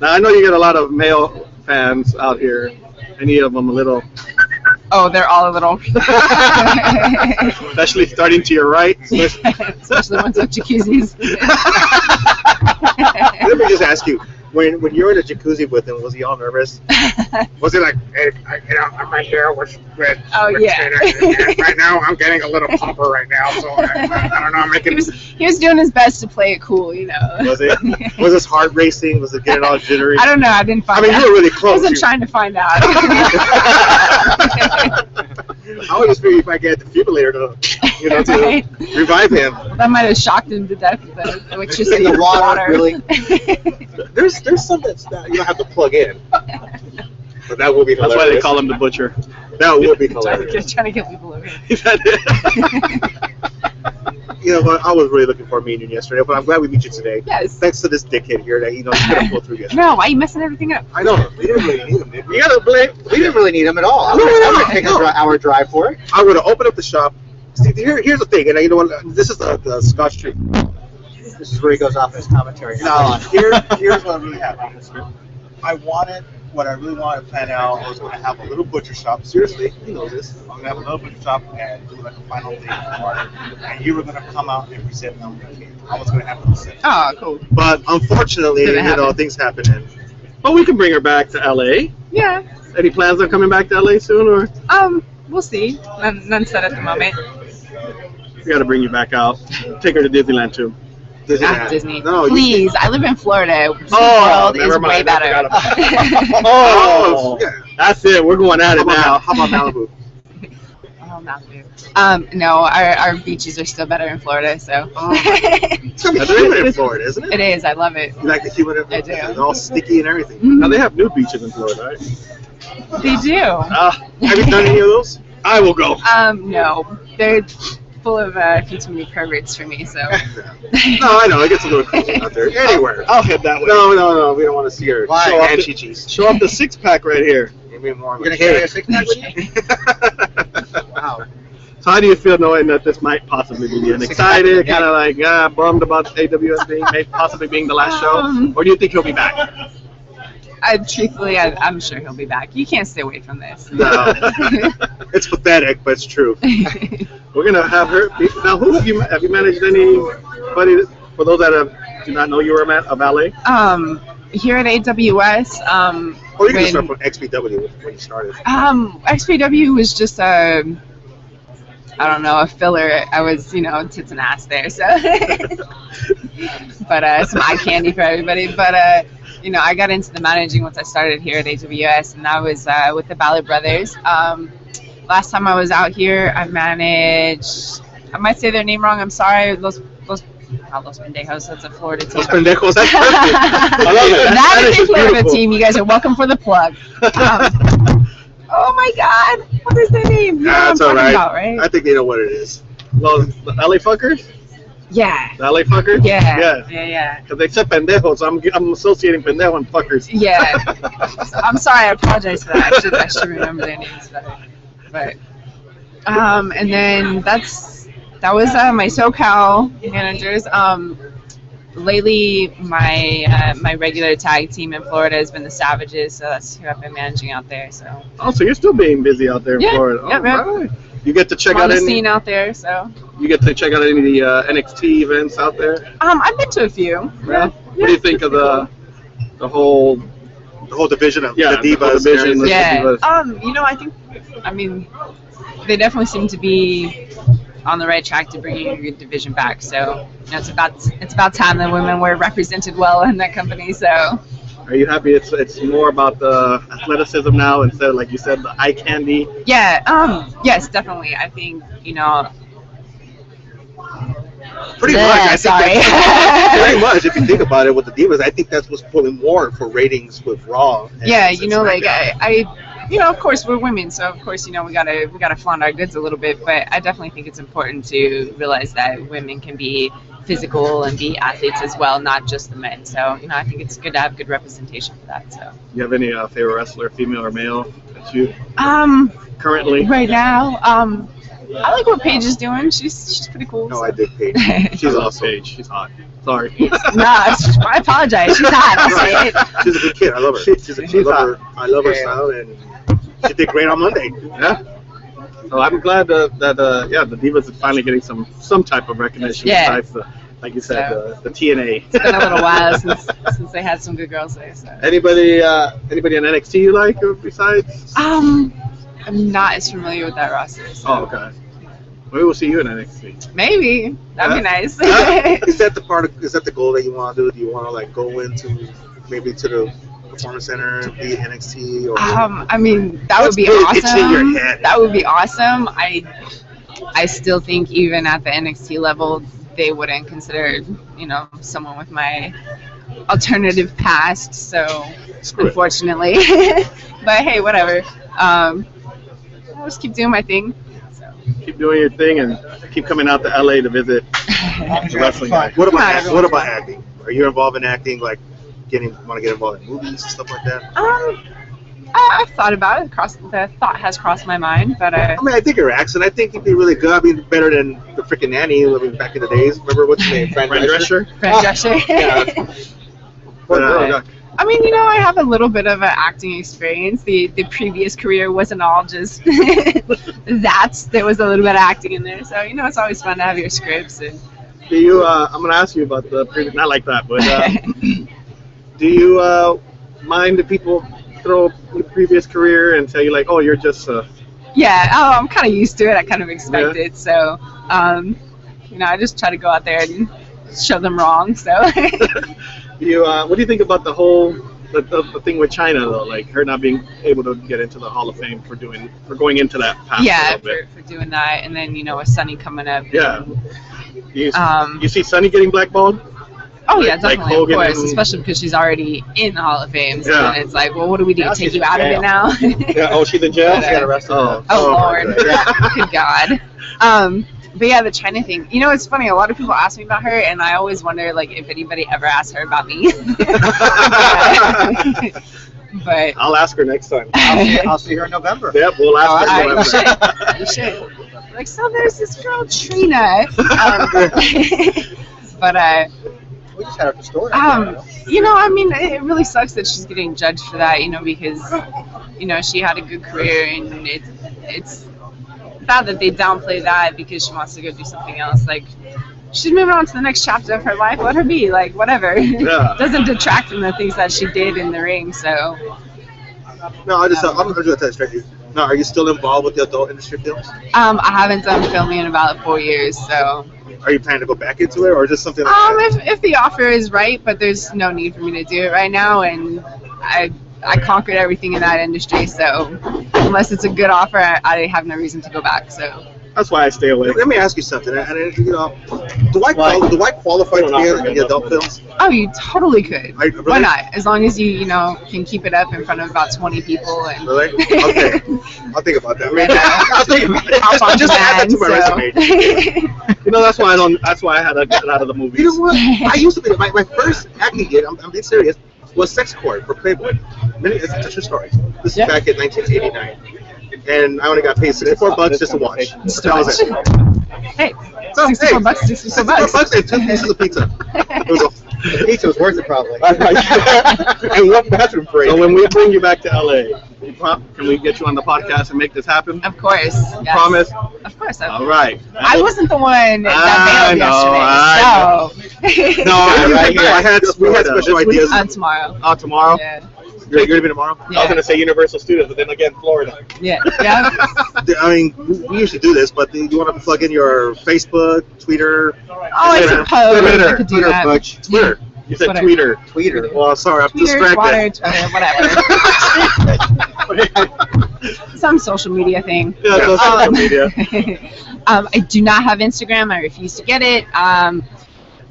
Speaker 1: Now I know you get a lot of male fans out here. Any of them a little
Speaker 12: Oh, they're all a little.
Speaker 1: Especially starting to your right.
Speaker 12: Especially ones with jacuzzis.
Speaker 2: Let me just ask you, when you were in a jacuzzi with him, was he all nervous? Was he like, hey, I'm right here with
Speaker 12: Oh, yeah.
Speaker 2: right now I'm getting a little pumper right now, so I don't know, I'm making...
Speaker 12: He was doing his best to play it cool, you know.
Speaker 2: Was it? Was his heart racing? Was it getting all jittery?
Speaker 12: I don't know. I didn't find out.
Speaker 2: I mean, you were really close.
Speaker 12: I wasn't trying to find out.
Speaker 2: I would just figure if I get a defibrillator to
Speaker 12: Right.
Speaker 2: revive him.
Speaker 12: That might have shocked him to death. The electricity
Speaker 11: In the water, really.
Speaker 2: There's some that's not, you don't have to plug in. But that will be hilarious.
Speaker 1: That's why they call him the butcher.
Speaker 2: That will be hilarious.
Speaker 12: Trying to get people over.
Speaker 2: You know, I was really looking forward to meeting you yesterday, but I'm glad we meet you today.
Speaker 12: Yes.
Speaker 2: Thanks to this dickhead here that, you couldn't pull through yesterday.
Speaker 12: No, why are you messing everything up?
Speaker 2: I know. We didn't really need him, did we?
Speaker 11: You gotta blame. We didn't really need him at all. I would take an hour drive for it.
Speaker 2: I would have opened up the shop. See, here's the thing, and you know what? This is the Scotch Street.
Speaker 11: This is where he goes off his commentary.
Speaker 2: No, here's what really happened. What I really wanted to plan out, I was going to have a little butcher shop. Seriously, you know this. I'm going to have a little butcher shop and do like a final thing for it. And you were going to come out and present me on the cake. I was going to have to present.
Speaker 12: Oh, cool.
Speaker 2: But unfortunately,
Speaker 12: Didn't happen.
Speaker 2: things happened.
Speaker 1: Well, we can bring her back to LA.
Speaker 12: Yeah.
Speaker 1: Any plans on coming back to LA soon, or
Speaker 12: We'll see. None set at the moment.
Speaker 1: we got to bring you back out? Take her to Disneyland too.
Speaker 12: Not Disney.
Speaker 2: No,
Speaker 12: Please, I live in Florida. Disney World
Speaker 1: never
Speaker 12: is
Speaker 1: mind.
Speaker 12: way
Speaker 1: I
Speaker 12: better.
Speaker 1: forgot about
Speaker 2: Oh, yeah.
Speaker 1: That's it. We're going at it now.
Speaker 2: How about Malibu?
Speaker 12: Oh, Malibu. No, our beaches are still better in Florida, so.
Speaker 2: It's going to be humid in Florida, isn't it?
Speaker 12: It is. I love it.
Speaker 2: You like the humid?
Speaker 12: I do.
Speaker 2: It's all sticky and everything.
Speaker 1: Now they have new beaches in Florida, right?
Speaker 12: They do.
Speaker 2: Have you done any of those?
Speaker 1: I will go.
Speaker 12: No, they're full of a few too many perverts for me, so.
Speaker 2: No, I know. It gets a little crazy out there. Anywhere.
Speaker 1: I'll head that way.
Speaker 2: No. We don't want to see her
Speaker 11: Why?
Speaker 2: show off
Speaker 1: And
Speaker 2: the
Speaker 1: chi-chis. Show off the six-pack right here.
Speaker 2: You're going
Speaker 11: You're gonna carry a 6-pack with you? Wow.
Speaker 1: So how do you feel knowing that this might possibly be the end? Excited, kind of like bummed about AWS possibly being the last show? Or do you think he'll be back?
Speaker 12: Truthfully, I'm sure he'll be back. You can't stay away from this.
Speaker 2: No. It's pathetic, but it's true.
Speaker 1: We're going to have her. Now, who have you managed anybody, for those that do not know you were a valet?
Speaker 12: Here at AWS,
Speaker 2: Or you can start from XPW when you started.
Speaker 12: XPW was just a filler. I was, tits and ass there, so. But some eye candy for everybody. But I got into the managing once I started here at AWS, and I was with the Ballard Brothers. Last time I was out here, I managed. I might say their name wrong. I'm sorry. Los Pendejos. That's a Florida team.
Speaker 1: Los Pendejos. That's perfect. I love it.
Speaker 12: That is a Florida
Speaker 1: beautiful.
Speaker 12: team. You guys are welcome for the plug. Oh my God! What is their name? You know what I'm
Speaker 2: That's all
Speaker 12: talking
Speaker 2: right.
Speaker 12: about, right?
Speaker 2: I think they know what it is.
Speaker 1: Well, the LA fuckers?
Speaker 12: Yeah.
Speaker 1: The LA fuckers?
Speaker 12: Yeah.
Speaker 1: Yeah. Because they said pendejos, so I'm associating pendejo and fuckers.
Speaker 12: Yeah. I'm sorry. I apologize for that. I should remember their names better. But and then that was my SoCal managers. Lately, my regular tag team in Florida has been the Savages, so that's who I've been managing out there. So.
Speaker 1: Oh, so you're still being busy out there in Florida?
Speaker 12: Yep.
Speaker 1: Right. You get to check
Speaker 12: I'm on
Speaker 1: out
Speaker 12: the
Speaker 1: any.
Speaker 12: scene out there, so.
Speaker 1: You get to check out any of the NXT events out there.
Speaker 12: I've been to a few.
Speaker 1: Yeah. What do you think of the whole
Speaker 2: division of
Speaker 1: the
Speaker 2: divas?
Speaker 1: division,
Speaker 12: Yeah.
Speaker 1: the divas?
Speaker 12: I mean, they definitely seem to be on the right track to bringing your division back. So it's about time that women were represented well in that company. So.
Speaker 1: Are you happy it's more about the athleticism now instead of, like you said, the eye candy?
Speaker 12: Yeah. Yes, definitely. I think
Speaker 2: Pretty much. I think pretty much. If you think about it, with the divas, I think that's what's pulling more for ratings with Raw.
Speaker 12: Yeah, of course we're women, so of course we gotta flaunt our goods a little bit. But I definitely think it's important to realize that women can be physical and be athletes as well, not just the men. So I think it's good to have good representation for that. So.
Speaker 1: You have any favorite wrestler, female or male, that you currently?
Speaker 12: Right now, I like what Paige is doing. She's pretty cool.
Speaker 2: No, I dig Paige.
Speaker 1: She's awesome. Paige. She's hot. Sorry.
Speaker 12: I apologize. She's hot. I'll say it.
Speaker 2: She's a good kid. I love her. I love her style, and she did great on Monday.
Speaker 1: Yeah. So I'm glad that the Divas is finally getting some type of recognition besides the, like you said, the TNA.
Speaker 12: It's been a little while since they had some good girls there. So.
Speaker 1: Anybody in NXT you like besides?
Speaker 12: I'm not as familiar with that roster. So.
Speaker 1: Oh, okay. Maybe we'll see you in NXT.
Speaker 12: Maybe that'd be nice.
Speaker 2: Is that the goal that you want to do? Do you want to like go into maybe to the Performance Center and be NXT? Or
Speaker 12: I mean, that would be
Speaker 2: really
Speaker 12: awesome.
Speaker 2: itching your head.
Speaker 12: That would be awesome. I still think even at the NXT level, they wouldn't consider, someone with my alternative past. So, unfortunately, but hey, whatever. I'll just keep doing my thing. So.
Speaker 1: Keep doing your thing and keep coming out to LA to visit the wrestling.
Speaker 2: What about acting? Are you involved in acting? Like, want to get involved in movies and stuff like that?
Speaker 12: I've thought about it. The thought has crossed my mind, but
Speaker 2: I mean, I think your accent. I think you'd be really good. I mean, better than the freaking nanny living back in the days. Remember what's his name? Fran Drescher.
Speaker 12: Fran Drescher.
Speaker 2: Yeah.
Speaker 12: I mean, I have a little bit of an acting experience. The previous career wasn't all just that. There was a little bit of acting in there. So, it's always fun to have your scripts. And
Speaker 1: do you? I'm gonna ask you about the previous. Not like that, but do you mind if people throw your previous career and tell you like, oh, you're just
Speaker 12: I'm kind of used to it. I kind of expect it. So, I just try to go out there and show them wrong. So,
Speaker 1: what do you think about the whole the thing with China though, like her not being able to get into the Hall of Fame for going into that path?
Speaker 12: Yeah, for doing that, and then with Sunny coming up.
Speaker 1: Yeah. You see Sunny getting blackballed?
Speaker 12: Oh yeah, definitely,
Speaker 1: like
Speaker 12: of course, especially because she's already in the Hall of Fame. So
Speaker 1: Yeah.
Speaker 12: it's like, well, what do we do? Take you out of it now?
Speaker 1: Yeah. Oh, she's in jail.
Speaker 12: But,
Speaker 1: She got arrested.
Speaker 12: Oh Lord, good God. But yeah, the China thing. It's funny. A lot of people ask me about her, and I always wonder, like, if anybody ever asked her about me. But
Speaker 1: I'll ask her next time.
Speaker 11: I'll see her in November.
Speaker 1: Yep, we'll ask her in November.
Speaker 12: You should. Like, so there's this girl Trina. But
Speaker 11: We just had her for story.
Speaker 12: I mean, it really sucks that she's getting judged for that. Because she had a good career, and it's bad that they downplay that because she wants to go do something else. Like, she's moving on to the next chapter of her life. Let her be. Like, whatever.
Speaker 1: Yeah.
Speaker 12: Doesn't detract from the things that she did in the ring. So.
Speaker 2: No, I'm just going to tell you straight. No, are you still involved with the adult industry films?
Speaker 12: I haven't done filming in about 4 years, so.
Speaker 2: Are you planning to go back into it, or just something like that?
Speaker 12: If the offer is right, but there's no need for me to do it right now, and I conquered everything in that industry, so unless it's a good offer, I have no reason to go back. So.
Speaker 1: That's why I stay away.
Speaker 2: Let me ask you something. Do I qualify to be in the adult films?
Speaker 12: Oh, you totally could.
Speaker 2: Really?
Speaker 12: Why not? As long as you can keep it up in front of about 20 people. And
Speaker 2: Really? Okay. I'll think about that.
Speaker 12: I'll think about it.
Speaker 2: Just add that to my resume.
Speaker 1: That's why I had to get out of the movies.
Speaker 2: You know what? I used to be my first acting gig. I'm being serious. Was sex court for Playboy. It's a true story. This is back in 1989. And I only got paid $64 just to watch. That was it.
Speaker 12: Hey, $64 bucks, $64
Speaker 2: $64 and 2 pieces of pizza.
Speaker 11: The pizza was worth it, probably.
Speaker 2: And one bathroom break.
Speaker 1: So when we bring you back to LA, can we get you on the podcast and make this happen?
Speaker 12: Of course. Yes.
Speaker 1: Promise?
Speaker 12: Of course.
Speaker 1: All right.
Speaker 12: I wasn't the one that bailed yesterday.
Speaker 2: We had special ideas.
Speaker 12: On tomorrow.
Speaker 1: Oh, tomorrow?
Speaker 12: Yeah.
Speaker 2: You're going to be tomorrow?
Speaker 1: I was going to say Universal Studios, but then again, Florida.
Speaker 12: Yeah.
Speaker 2: I mean, we usually do this, but you want to plug in your Facebook, Twitter?
Speaker 12: Oh, I suppose
Speaker 1: Twitter.
Speaker 12: I could do that.
Speaker 2: Twitter.
Speaker 1: You said
Speaker 12: Twitter.
Speaker 1: Twitter.
Speaker 2: Well, sorry, I'm
Speaker 12: Twitter,
Speaker 2: distracted.
Speaker 12: whatever. Some social media thing.
Speaker 1: Yeah, social media.
Speaker 12: I do not have Instagram. I refuse to get it.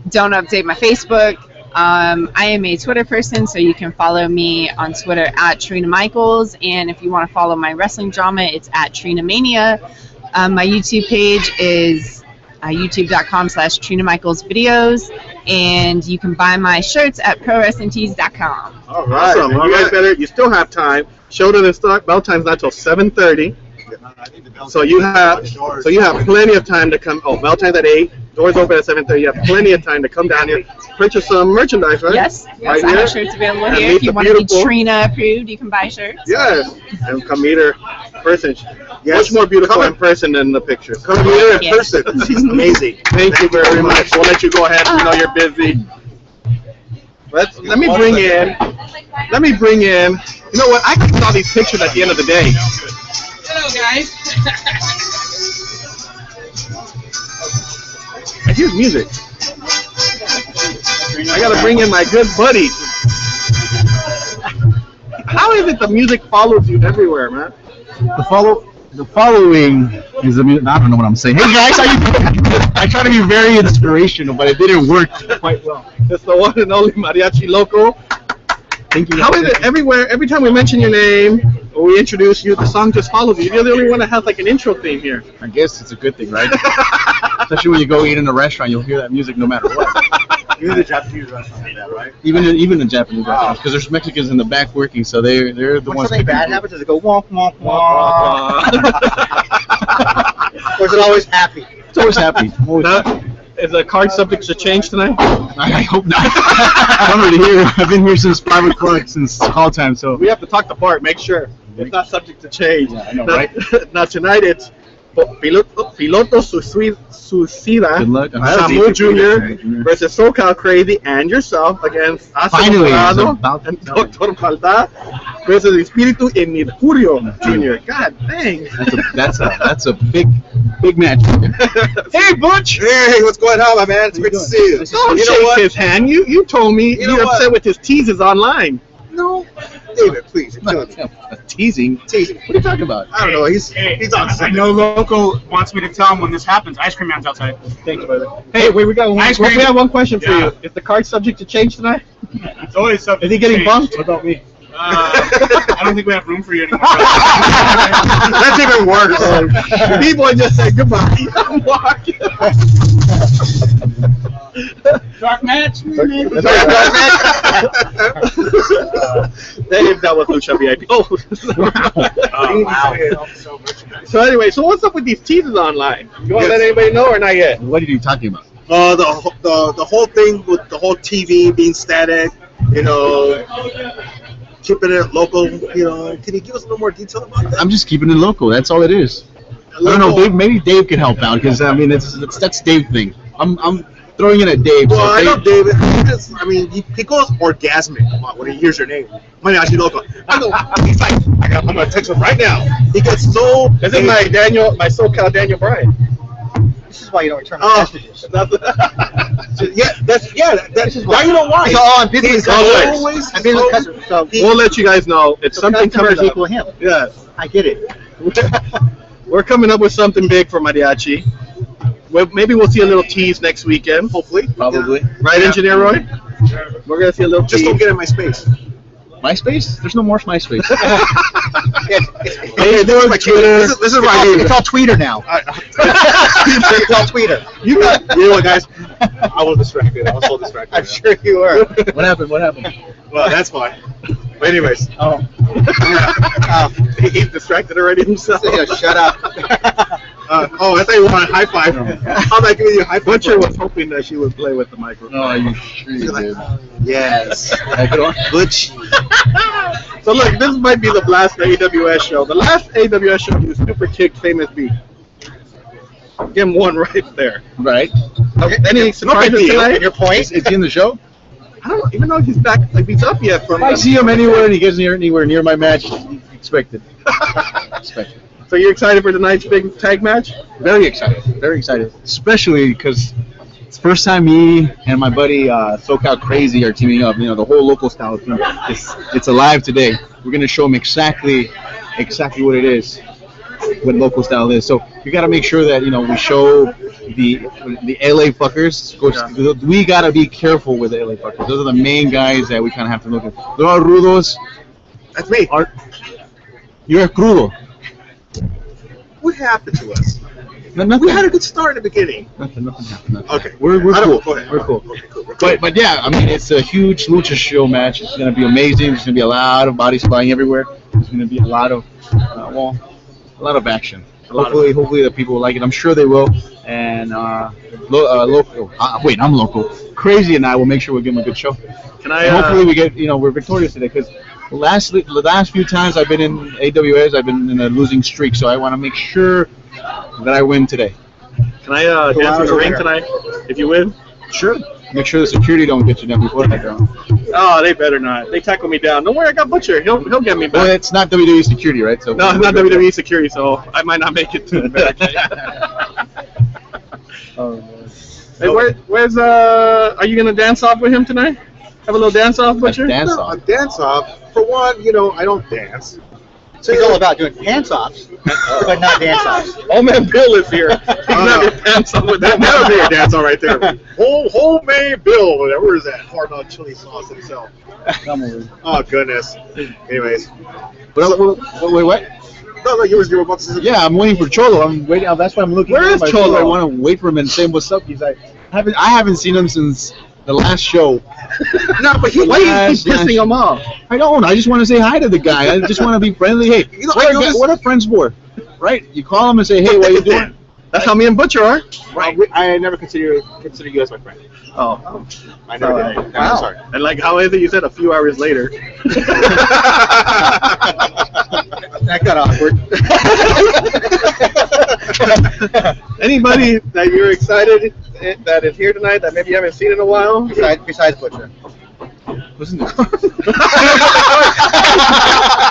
Speaker 12: Don't update my Facebook. I am a Twitter person, so you can follow me on Twitter at Trina Michaels, and if you want to follow my wrestling drama, it's at Trina Mania. My YouTube page is youtube.com/Trina Michaels videos, and you can buy my shirts at prowrestlingtees.com.
Speaker 1: All right. Awesome. You still have time. Show doesn't start. Bell time's not till 7:30. So you have plenty of time to come. Oh, bell time's at 8. Doors open at 7:30. You have plenty of time to come down here, purchase some merchandise, right?
Speaker 12: Yes,
Speaker 1: right
Speaker 12: I have shirts available here. If you want to be Trina approved, you can buy shirts.
Speaker 1: Yes, and come meet her. person.
Speaker 2: Yes.
Speaker 1: Much more beautiful
Speaker 2: Come
Speaker 1: in person than the pictures.
Speaker 2: Come here in person. She's amazing.
Speaker 1: Thank you very much. We'll let you go ahead. We know you're busy. Let me bring in. You know what? I can see all these pictures at the end of the day.
Speaker 13: Hello, guys.
Speaker 1: I hear music. I gotta bring in my good buddy. How is it the music follows you everywhere, man?
Speaker 14: The following is I don't know what I'm saying. Hey guys, how you doing? I try to be very inspirational, but it didn't work quite well.
Speaker 1: It's the one and only Mariachi Loco.
Speaker 14: Thank you.
Speaker 1: How is it everywhere? Every time we mention your name or we introduce you, the song just follows you. You're the only one that has like an intro theme here.
Speaker 14: I guess it's a good thing, right? Especially when you go eat in a restaurant, you'll hear that music no matter what.
Speaker 10: Even the Japanese restaurants do that, right?
Speaker 14: Even the Japanese restaurants, because there's Mexicans in the back working, so they're the
Speaker 11: What's
Speaker 14: ones.
Speaker 11: something bad happens? Does it go womp womp womp? Or is it always happy?
Speaker 14: It's always happy. Always happy.
Speaker 1: Is the card subject to change tonight?
Speaker 14: I hope not. I'm already here. I've been here since 5 o'clock, since call time, so.
Speaker 1: We have to talk to Bart, make sure. It's not subject to change.
Speaker 14: Yeah, I know, right?
Speaker 1: Now tonight it's Piloto Suicida,
Speaker 14: Good luck.
Speaker 1: Samu Jr. versus SoCal Crazy and yourself against
Speaker 14: Finally, it's
Speaker 1: Asano
Speaker 14: about
Speaker 1: and Dr. Maldad versus Espiritu and Mercurio Jr. God dang.
Speaker 14: That's a big match.
Speaker 1: Hey, Butch!
Speaker 2: Hey, what's going on, my man? It's great to see you.
Speaker 1: Don't
Speaker 2: You know
Speaker 1: shake
Speaker 2: what?
Speaker 1: his hand. You told me
Speaker 2: You know
Speaker 1: you're upset
Speaker 2: what?
Speaker 1: with his teases online.
Speaker 2: No, David, please, you're killing me.
Speaker 14: Teasing.
Speaker 2: Teasing.
Speaker 14: What are you talking about?
Speaker 2: I don't know. He's on
Speaker 4: I
Speaker 2: something.
Speaker 4: know Loco wants me to tell him when this happens. Ice cream man's outside.
Speaker 14: Thanks, brother.
Speaker 1: Hey, wait, we got one.
Speaker 4: Ice
Speaker 1: We
Speaker 4: cream.
Speaker 1: have one question for
Speaker 4: Yeah.
Speaker 1: you. Is the card subject to change tonight?
Speaker 4: It's always something.
Speaker 1: Is he getting
Speaker 4: to
Speaker 1: bumped?
Speaker 4: change.
Speaker 1: What about me?
Speaker 4: I don't think we have room for you anymore.
Speaker 2: That's even worse.
Speaker 1: B-boy just said goodbye. I'm walking.
Speaker 13: Dark match.
Speaker 1: Dave, that was Lucha VIP. Oh.
Speaker 2: Wow.
Speaker 1: So anyway, so what's up with these teasers online? You want to let anybody know or not yet?
Speaker 14: What are you talking about?
Speaker 2: The whole thing with the whole TV being static, you know, keeping it local, you know. Can you give us a little more detail about that?
Speaker 14: I'm just keeping it local. That's all it is. I don't know, Dave. Maybe Dave can help out because I mean, that's Dave's thing. I'm throwing it at Dave.
Speaker 2: Well,
Speaker 14: so
Speaker 2: I know
Speaker 14: Dave,
Speaker 2: David. I mean, he goes orgasmic a lot when he hears your name. Mariachi Loco. He's like, I'm gonna text him right now. He gets so.
Speaker 1: This is my SoCal Daniel Bryan.
Speaker 11: This is why you don't return
Speaker 2: Oh.
Speaker 11: messages.
Speaker 2: That's why you don't want.
Speaker 11: So, I'm busy with
Speaker 1: always-
Speaker 11: customers. I'm busy with customers. So,
Speaker 1: We'll let you guys know. It's
Speaker 11: so
Speaker 1: something
Speaker 11: customers
Speaker 1: coming up.
Speaker 11: equal him.
Speaker 1: Yes.
Speaker 11: I get it.
Speaker 1: We're coming up with something big for Mariachi. Maybe we'll see a little tease next weekend.
Speaker 2: Hopefully.
Speaker 14: probably.
Speaker 1: Right, Engineer Roy? We're going to see a little
Speaker 2: Just
Speaker 1: tease.
Speaker 2: don't get in my space.
Speaker 14: MySpace? There's no more MySpace.
Speaker 2: Hey, this is my Twitter. This is my name.
Speaker 11: It's all Tweeter now. It's all Tweeter.
Speaker 2: You know what, guys? I was distracted. I was so distracted.
Speaker 11: I'm sure you were.
Speaker 14: What happened? What happened?
Speaker 2: Well, that's fine. But anyways,
Speaker 14: Oh,
Speaker 1: He's distracted already himself.
Speaker 11: Shut up.
Speaker 2: I thought you wanted a high five. How am I giving you a high five?
Speaker 1: Butcher was hoping that she would play with the microphone.
Speaker 14: no, you sure you did?
Speaker 2: Yes.
Speaker 14: Good.
Speaker 1: So look, this might be the last AWS show. The last AWS show you super kicked Famous B. Give him one right there.
Speaker 14: Right.
Speaker 1: Okay, any surprises tonight?
Speaker 11: Your point?
Speaker 14: Is he in the show?
Speaker 1: I don't even know if he's back, if he's up yet from.
Speaker 14: If I see him anywhere and he gets anywhere near my match, expected. Expected.
Speaker 1: So you're excited for tonight's big tag match?
Speaker 14: Very excited. Very excited. Especially because it's the first time me and my buddy SoCal Crazy are teaming up. You know, the whole local style team. It's alive today. We're gonna show them exactly what it is, what local style is. So we gotta make sure that we show the LA fuckers. We gotta be careful with the LA fuckers. Those are the main guys that we kind of have to look at. They're all rudos.
Speaker 2: That's me.
Speaker 14: You're a crudo.
Speaker 2: What happened to us?
Speaker 14: Nothing.
Speaker 2: We had a good start in the beginning.
Speaker 14: Nothing happened.
Speaker 2: Okay.
Speaker 14: We're
Speaker 2: I don't-
Speaker 14: cool.
Speaker 2: Go ahead.
Speaker 14: We're cool.
Speaker 2: Okay, cool.
Speaker 14: But yeah, I mean, it's a huge lucha show match. It's gonna be amazing. There's gonna be a lot of bodies flying everywhere. There's gonna be a lot of action. Hopefully the people will like it. I'm sure they will. And local. Wait, I'm local. Crazy and I will make sure we give them a good show.
Speaker 1: Can I?
Speaker 14: And hopefully we get. We're victorious today because the last few times I've been in AWS, I've been in a losing streak, so I want to make sure that I win today.
Speaker 1: Can I dance in the ring tonight if you win?
Speaker 14: Sure. Make sure the security don't get you down before I go.
Speaker 1: Oh, they better not. They tackle me down. Don't worry, I got Butcher. He'll get me back.
Speaker 14: Well, it's not WWE security, right? So
Speaker 1: no, it's not WWE security, so I might not make it to the barricade.
Speaker 14: Oh, man.
Speaker 1: Hey, where's are you gonna dance off with him tonight? Have a little dance off, Butcher?
Speaker 2: A dance off. For one, I don't dance.
Speaker 11: So he's all about doing pants-offs, but not dance-offs.
Speaker 1: Old man Bill is here. He's not your pants off with that.
Speaker 2: That'll be a dance off right there. Homemade Bill. Where is that? Caramel chili sauce himself.
Speaker 14: Come on.
Speaker 2: Oh, goodness. Anyways.
Speaker 14: Wait, what?
Speaker 2: No, you were about to say.
Speaker 14: Yeah, I'm waiting for Cholo. I'm waiting. That's why I'm looking.
Speaker 1: Where is Cholo?
Speaker 14: I want to wait for him and say what's up. He's like, I haven't seen him since the last show.
Speaker 1: No, but why are you pissing him off?
Speaker 14: I don't. I just want to say hi to the guy. I just want to be friendly. Hey, what are friends for? Right? You call him and say, hey, what are you doing?
Speaker 1: That's how me and Butcher are.
Speaker 10: Right. I never consider you as my friend.
Speaker 1: Oh.
Speaker 10: I never did. No, I'm sorry.
Speaker 1: And like, how is it? You said a few hours later.
Speaker 11: That got awkward.
Speaker 1: Anybody that you're excited that is here tonight that maybe you haven't seen in a while?
Speaker 11: Besides Butcher.
Speaker 14: Listen to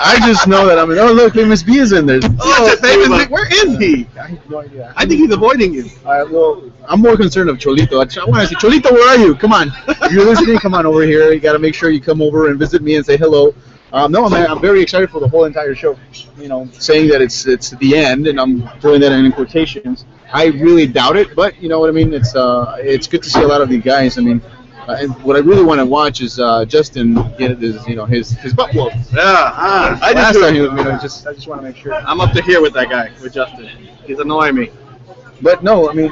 Speaker 14: I just know that oh look, Famous B is in there.
Speaker 1: Oh, Famous B, where is he?
Speaker 14: I have no idea.
Speaker 1: I think he's avoiding you.
Speaker 14: Well, I'm more concerned of Cholito. I want to say, Cholito, where are you? Come on. If you're listening, come on over here. You got to make sure you come over and visit me and say hello. No, man, I'm very excited for the whole entire show. Saying that it's the end, and I'm throwing that in quotations. I really doubt it, but you know what I mean. It's good to see a lot of these guys. I mean, and what I really want to watch is Justin get his butt whooped.
Speaker 1: Yeah, I
Speaker 14: just want to make sure.
Speaker 1: I'm up to here with that guy, with Justin. He's annoying me.
Speaker 14: But no, I mean,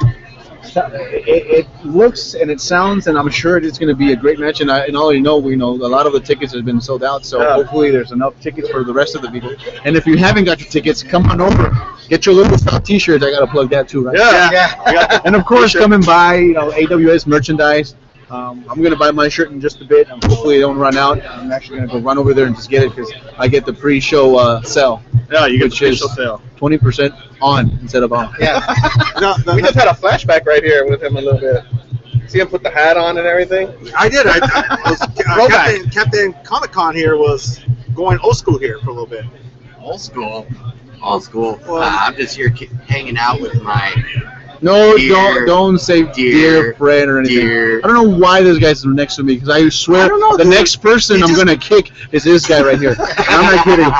Speaker 14: it looks and it sounds, and I'm sure it's going to be a great match. And all we know, a lot of the tickets have been sold out. So hopefully there's enough tickets for the rest of the people. And if you haven't got your tickets, come on over. Get your little style T-shirts. I got to plug that too, right?
Speaker 1: Yeah.
Speaker 14: And of course, come and buy AWS merchandise. I'm going to buy my shirt in just a bit. Hopefully they don't run out. I'm actually going to go run over there and just get it because I get the pre-show sale.
Speaker 1: Yeah, you get the pre-show sale.
Speaker 14: 20% on instead of off.
Speaker 1: Yeah. We just had a flashback right here with him a little bit. See him put the hat on and everything?
Speaker 2: I did. Captain Comic-Con here was going old school here for a little bit.
Speaker 15: Old school? Old school. I'm just here hanging out with my...
Speaker 14: No, don't say dear friend or anything. I don't know why this guy's next to me because I swear the next person I'm gonna kick is this guy right here. I'm not kidding.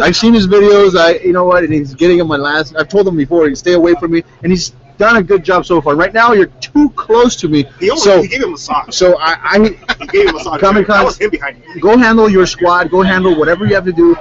Speaker 14: I've seen his videos. And he's getting on my last. I've told him before, stay away from me, and he's done a good job so far. Right now, you're too close to me.
Speaker 2: He gave him a massage.
Speaker 14: So
Speaker 2: he gave him a massage.
Speaker 14: Comic-Con,
Speaker 2: that was him behind you.
Speaker 14: Go handle your squad. Go handle whatever you have to do.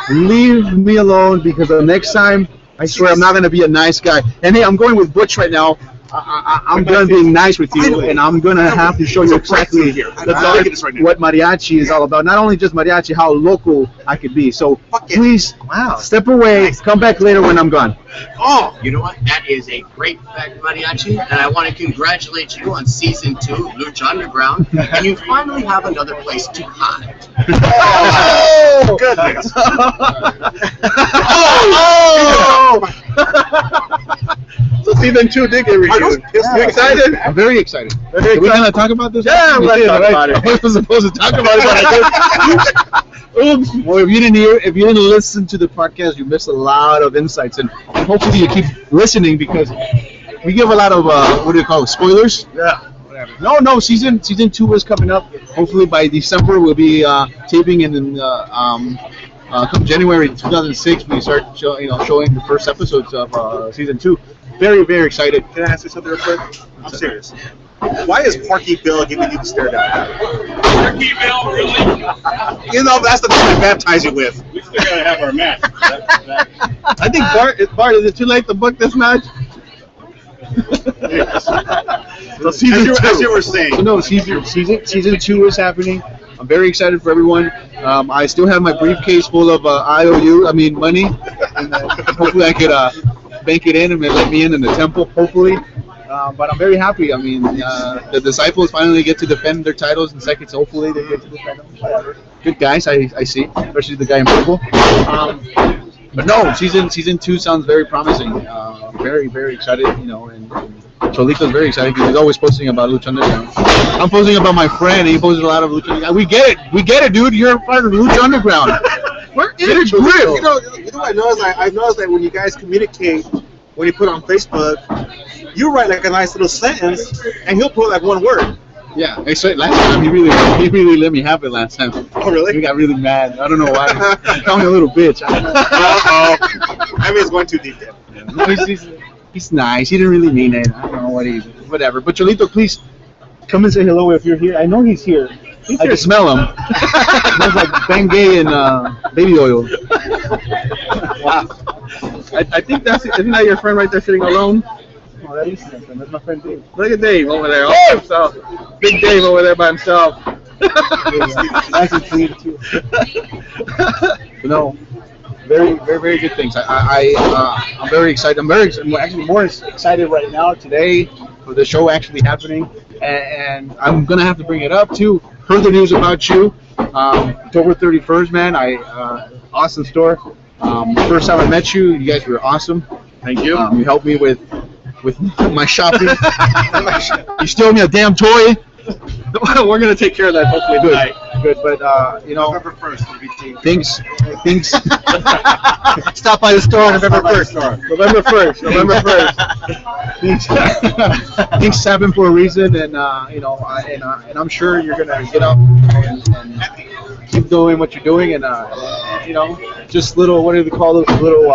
Speaker 14: Leave me alone because the next time. I swear I'm not going to be a nice guy. And hey, I'm going with Butch right now. I'm done being nice with you, and I'm going to have to show you exactly what mariachi is all about. Not only just mariachi, how local I could be. So please step away. Come back later when I'm gone.
Speaker 15: Oh, you know what? That is a great fact, mariachi, and I want to congratulate you on season 2, Lucha Underground, and you finally have another place to hide.
Speaker 2: Oh, goodness.
Speaker 1: So season 2 did get reviewed. You excited?
Speaker 14: I'm very excited. Are we going to talk about this?
Speaker 1: Yeah, let's talk about it.
Speaker 14: I wasn't supposed to talk about it, but I did. Oops. Well, if you didn't listen to the podcast, you missed a lot of insights, and hopefully you keep listening because we give a lot of spoilers?
Speaker 1: Yeah.
Speaker 14: No. Season 2 is coming up. Hopefully by December we'll be taping, and then come January 2006 we start showing the first episodes of season 2. Very, very excited.
Speaker 2: Can I ask you something real quick? I'm serious. Why is Porky Bill giving you the stare down?
Speaker 13: Porky Bill, really?
Speaker 2: That's the thing I baptize you with.
Speaker 13: We still gotta have our match.
Speaker 1: I think Bart, is it too late to book this match?
Speaker 14: So season 2.
Speaker 2: As you were saying.
Speaker 14: So no, season 2 is happening. I'm very excited for everyone. I still have my briefcase full of money. And hopefully I could bank it in and let me in the temple, hopefully. But I'm very happy. I mean, the disciples finally get to defend their titles in seconds. Hopefully, they get to defend them. Whatever. Good guys, I see, especially the guy in purple. But no, season 2 sounds very promising. Very, very excited, you know, and Cholito's very excited because he's always posting about Lucha Underground. I'm posting about my friend, and he posts a lot of Lucha Underground. We get it, dude. You're a part of Lucha Underground.
Speaker 2: Where is grip? You know what I noticed? I noticed that when you guys communicate, when you put on Facebook, you write like a nice little sentence, and he'll put like one word.
Speaker 14: Yeah, actually, last time he really let me have it last time.
Speaker 2: Oh, really?
Speaker 14: He got really mad. I don't know why. He called me a little bitch. I don't know.
Speaker 2: I mean, it's going too deep there.
Speaker 14: No, he's nice. He didn't really mean it. I don't know whatever. But Cholito, please come and say hello if you're here. I know he's here. I can smell him. Smells like Bengay and baby oil.
Speaker 1: Wow. I think isn't that your friend right there sitting alone?
Speaker 14: Oh, that is my friend. That's my friend Dave.
Speaker 1: Look at Dave over there, all by himself. Big Dave over there by himself.
Speaker 14: Nice and clean too. No, very, very, very good things. I'm very excited. I'm actually more excited right now today for the show actually happening, and I'm gonna have to bring it up too. Heard the news about you, October 31st, man. Awesome store. First time I met you, you guys were awesome.
Speaker 1: Thank you.
Speaker 14: You helped me with my shopping. You stole me a damn toy.
Speaker 1: We're gonna take care of that hopefully tonight.
Speaker 14: Good, but you know,
Speaker 2: November 1st will be
Speaker 14: things.
Speaker 11: Stop by the store on November 1st.
Speaker 1: November 1st.
Speaker 14: Things happen for a reason, and you know, and I'm sure you're gonna get up and keep doing what you're doing, and you know, just little, what do they call those little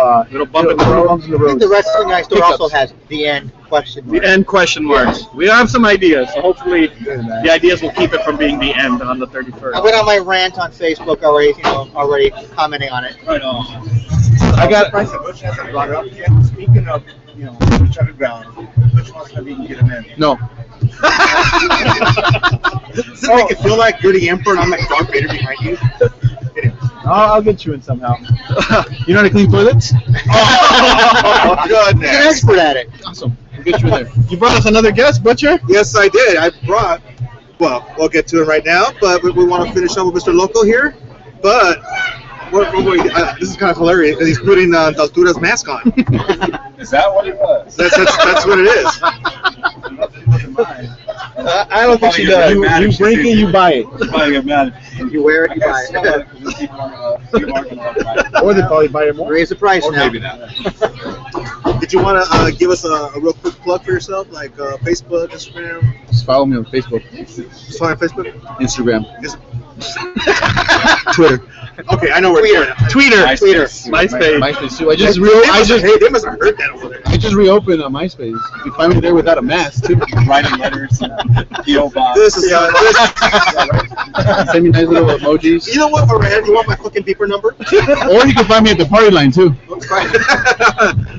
Speaker 14: bumps in the
Speaker 11: I
Speaker 14: road.
Speaker 11: think the Wrestling Guy store also has the end question mark.
Speaker 1: The end question marks. We have some ideas, so hopefully the ideas will keep it from being the end on the 31st.
Speaker 11: I went on my rant on Facebook already, already commenting on it.
Speaker 6: Right on.
Speaker 14: I got.
Speaker 6: Butch hasn't brought it up yet. Speaking of, Lucha Underground, Butch wants to know if you can get him in.
Speaker 14: No.
Speaker 2: Does it make it feel like you're the Emperor and I'm like Darth Vader behind you?
Speaker 14: I'll get you in somehow. You know how to clean toilets?
Speaker 2: Oh, goodness.
Speaker 11: You're an expert at it.
Speaker 14: Awesome. We'll get you in there.
Speaker 1: You brought us another guest, Butcher?
Speaker 2: Yes, I did. Well, we'll get to it right now, but we want to finish up with Mr. Loco here. But this is kind of hilarious because he's putting Daltura's mask on.
Speaker 6: Is that what it was?
Speaker 2: That's what it is.
Speaker 1: I don't think she does.
Speaker 14: You bring it, you buy it.
Speaker 6: You probably get mad.
Speaker 11: You wear it, you buy it.
Speaker 14: Or they probably buy it more.
Speaker 11: Raise the price
Speaker 6: Or
Speaker 11: now.
Speaker 6: maybe not.
Speaker 2: Did you want to give us a real quick plug for yourself, like Facebook, Instagram?
Speaker 14: Just follow me on Facebook,
Speaker 2: Just on Facebook?
Speaker 14: Instagram,
Speaker 2: Is-
Speaker 14: Twitter.
Speaker 2: Okay, I know where you're at.
Speaker 1: Twitter.
Speaker 14: MySpace too. I just
Speaker 2: They must have heard that over there.
Speaker 14: I just reopened MySpace. You can find me there without a mask too.
Speaker 6: Writing letters, P.O. Box.
Speaker 2: This is
Speaker 14: Send me nice little emojis.
Speaker 2: You know what, Red? You want my fucking beeper number?
Speaker 14: Or you can find me at the party line too.
Speaker 2: What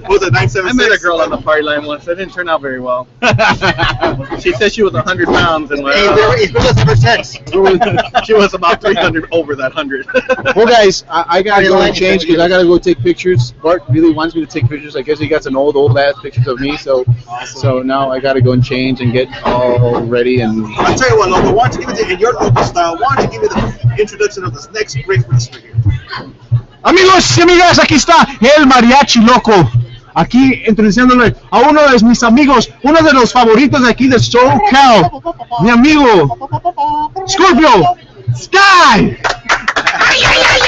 Speaker 2: was it, 976?
Speaker 1: I met a girl on the party line once. That didn't turn out very well. She said she was 100 pounds and
Speaker 11: He's been with us ever since.
Speaker 1: she was about 300 over that 100.
Speaker 14: Well, guys, I gotta go and change because I gotta go take pictures. Bart really wants me to take pictures. I guess he got some old ass pictures of me. So now I gotta go and change and get all ready. And
Speaker 2: I'll tell you what, Loco, why don't you give it in your local style? Why don't you give me the introduction of this next great wrestler here?
Speaker 14: amigos y amigas, aquí está el mariachi loco. Aquí introduciéndole a uno de mis amigos, uno de los favoritos de aquí de SoCal, mi amigo Scorpio Sky.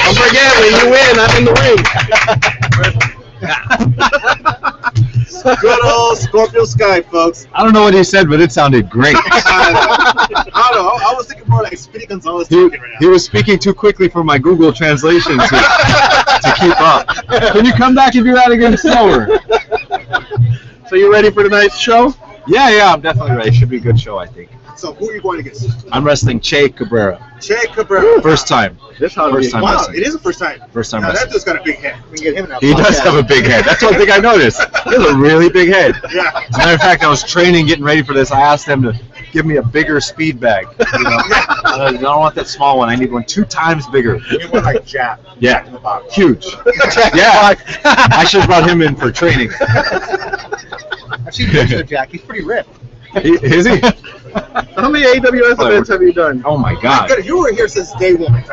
Speaker 1: Don't forget, when you win, I'm in the ring.
Speaker 2: Good old Scorpio Sky, folks.
Speaker 14: I don't know what he said, but it sounded great.
Speaker 2: I don't know. I was thinking more like Speedy Gonzalez talking right now.
Speaker 14: He was speaking too quickly for my Google translation to keep up. Can you come back and do that again slower?
Speaker 1: So you ready for tonight's show?
Speaker 14: Yeah, I'm definitely ready. Should be a good show, I think.
Speaker 2: So who are you going against?
Speaker 14: I'm wrestling Che Cabrera.
Speaker 2: Che Cabrera.
Speaker 14: First time.
Speaker 1: This time
Speaker 2: Wow,
Speaker 14: wrestling.
Speaker 2: it is the first time.
Speaker 14: First time
Speaker 2: Now that
Speaker 14: wrestling.
Speaker 2: dude's got a big head. We can get him in our
Speaker 14: He does
Speaker 2: podcast.
Speaker 14: have a big head. That's one thing I noticed. He has a really big head.
Speaker 2: Yeah.
Speaker 14: As a matter of fact, I was training, getting ready for this. I asked them to give me a bigger speed bag. You know? I don't want that small one. I need one 2 times bigger.
Speaker 2: You went like Jack.
Speaker 14: Yeah,
Speaker 2: In the box.
Speaker 14: huge. Yeah, I should have brought him in for training.
Speaker 11: I've seen pictures of Jack. He's pretty ripped.
Speaker 14: Is he?
Speaker 1: How many AWS events have you done?
Speaker 14: Oh my God.
Speaker 2: You were here since day one.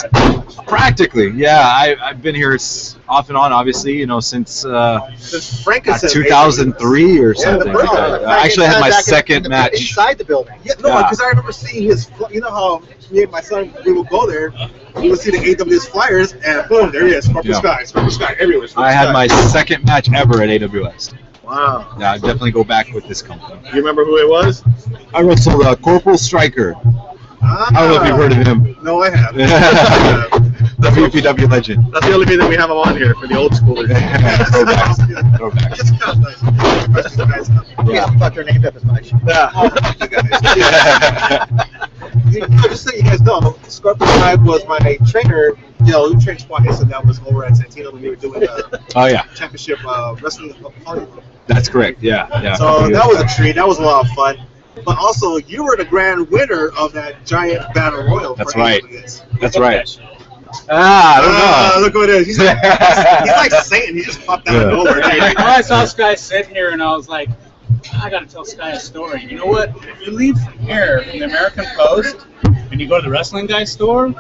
Speaker 14: Practically, yeah. I've been here off and on, obviously, since
Speaker 2: Frankenstein
Speaker 14: 2003 or something. I actually had my second match.
Speaker 11: Inside the building.
Speaker 2: Yeah, no, because I remember seeing his. You know how me and my son we would go there, we would see the AWS flyers, and boom, there he is, Scorpio Sky everywhere.
Speaker 14: I had my second match ever at AWS.
Speaker 1: Wow.
Speaker 14: Yeah, I'd definitely go back with this company.
Speaker 1: You remember who it was?
Speaker 14: I wrestled Corporal Stryker. I don't know if you've heard of him.
Speaker 2: No, I have.
Speaker 14: The VPW legend.
Speaker 1: That's the only reason we have him on here, for the old schoolers.
Speaker 14: Throwbacks.
Speaker 11: Yeah, I thought they're named up as much.
Speaker 2: Just so you guys know, Scorpio Sky was my trainer. We trained twice, and that was over at Santino when we were doing the championship wrestling.
Speaker 14: That's correct. Yeah.
Speaker 2: So that was a treat. That was a lot of fun. But also, you were the grand winner of that giant battle royal.
Speaker 14: That's
Speaker 2: for
Speaker 14: right.
Speaker 2: AWS.
Speaker 14: That's right. I don't know.
Speaker 2: Look what it is. He's like Satan. He just popped out of nowhere.
Speaker 4: I saw Sky sitting here, and I was like, I gotta tell Sky a story. You know what? If you leave from here, from the American Post, and you go to the wrestling guy store,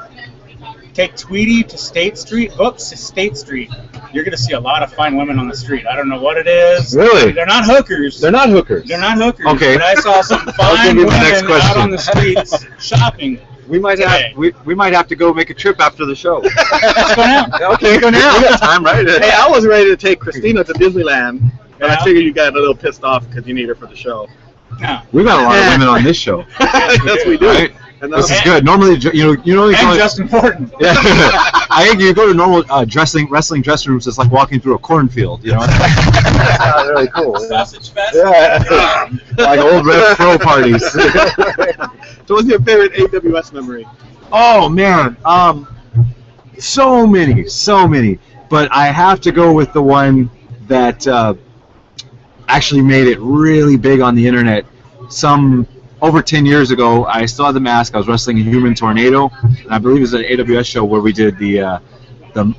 Speaker 4: take Tweety to State Street, to State Street, you're gonna see a lot of fine women on the street. I don't know what it is.
Speaker 14: Really?
Speaker 4: They're not hookers.
Speaker 14: They're not hookers.
Speaker 4: Okay. But I saw some fine women out on the streets shopping.
Speaker 14: We might have to go make a trip after the show.
Speaker 4: Let's go now.
Speaker 14: Okay, go now. We got time, right?
Speaker 1: Hey, I was ready to take Christina to Disneyland, but I figured you got a little pissed off because you need her for the show.
Speaker 4: No.
Speaker 14: We got a lot of women on this show.
Speaker 1: Yes, we do.
Speaker 14: Right? This is good. Normally,
Speaker 4: And Justin Horton.
Speaker 14: Yeah. I think you go to normal wrestling dressing rooms. It's like walking through a cornfield. That's really cool.
Speaker 4: Sausage fest.
Speaker 14: Yeah. Like old Red Pro parties.
Speaker 1: So, what's your favorite AWS memory?
Speaker 14: Oh man, so many. But I have to go with the one that actually made it really big on the internet. Over 10 years ago, I still had the mask. I was wrestling a Human Tornado, and I believe it was an AWS show where we did the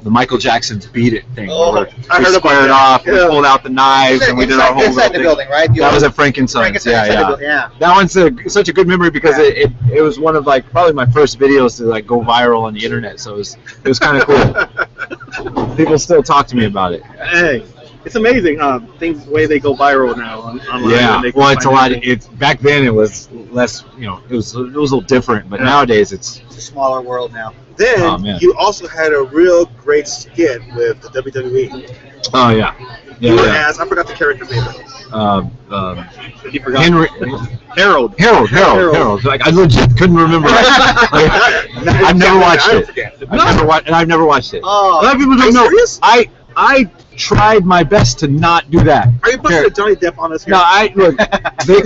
Speaker 14: Michael Jackson's Beat It thing. Where we squared off, we pulled out the knives, and we did our whole
Speaker 11: inside the building, right?
Speaker 14: That was at Frankenstein's. Yeah. That one's such a good memory because it was one of probably my first videos to go viral on the internet. So it was kind of cool. People still talk to me about it.
Speaker 1: Hey. It's amazing the way they go viral now online.
Speaker 14: Yeah, well, it's a lot. Back then it was less. It was a little different. But nowadays it's
Speaker 11: a smaller world now.
Speaker 2: Then you also had a real great skit with the WWE.
Speaker 14: Oh yeah.
Speaker 2: As I forgot the character's name.
Speaker 14: Henry. Harold. I legit couldn't remember. I've never watched it. I've never watched it. A lot of people don't know.
Speaker 2: Serious?
Speaker 14: I tried my best to not do that.
Speaker 2: Are you busting Johnny Depp on us here?
Speaker 14: No, look. They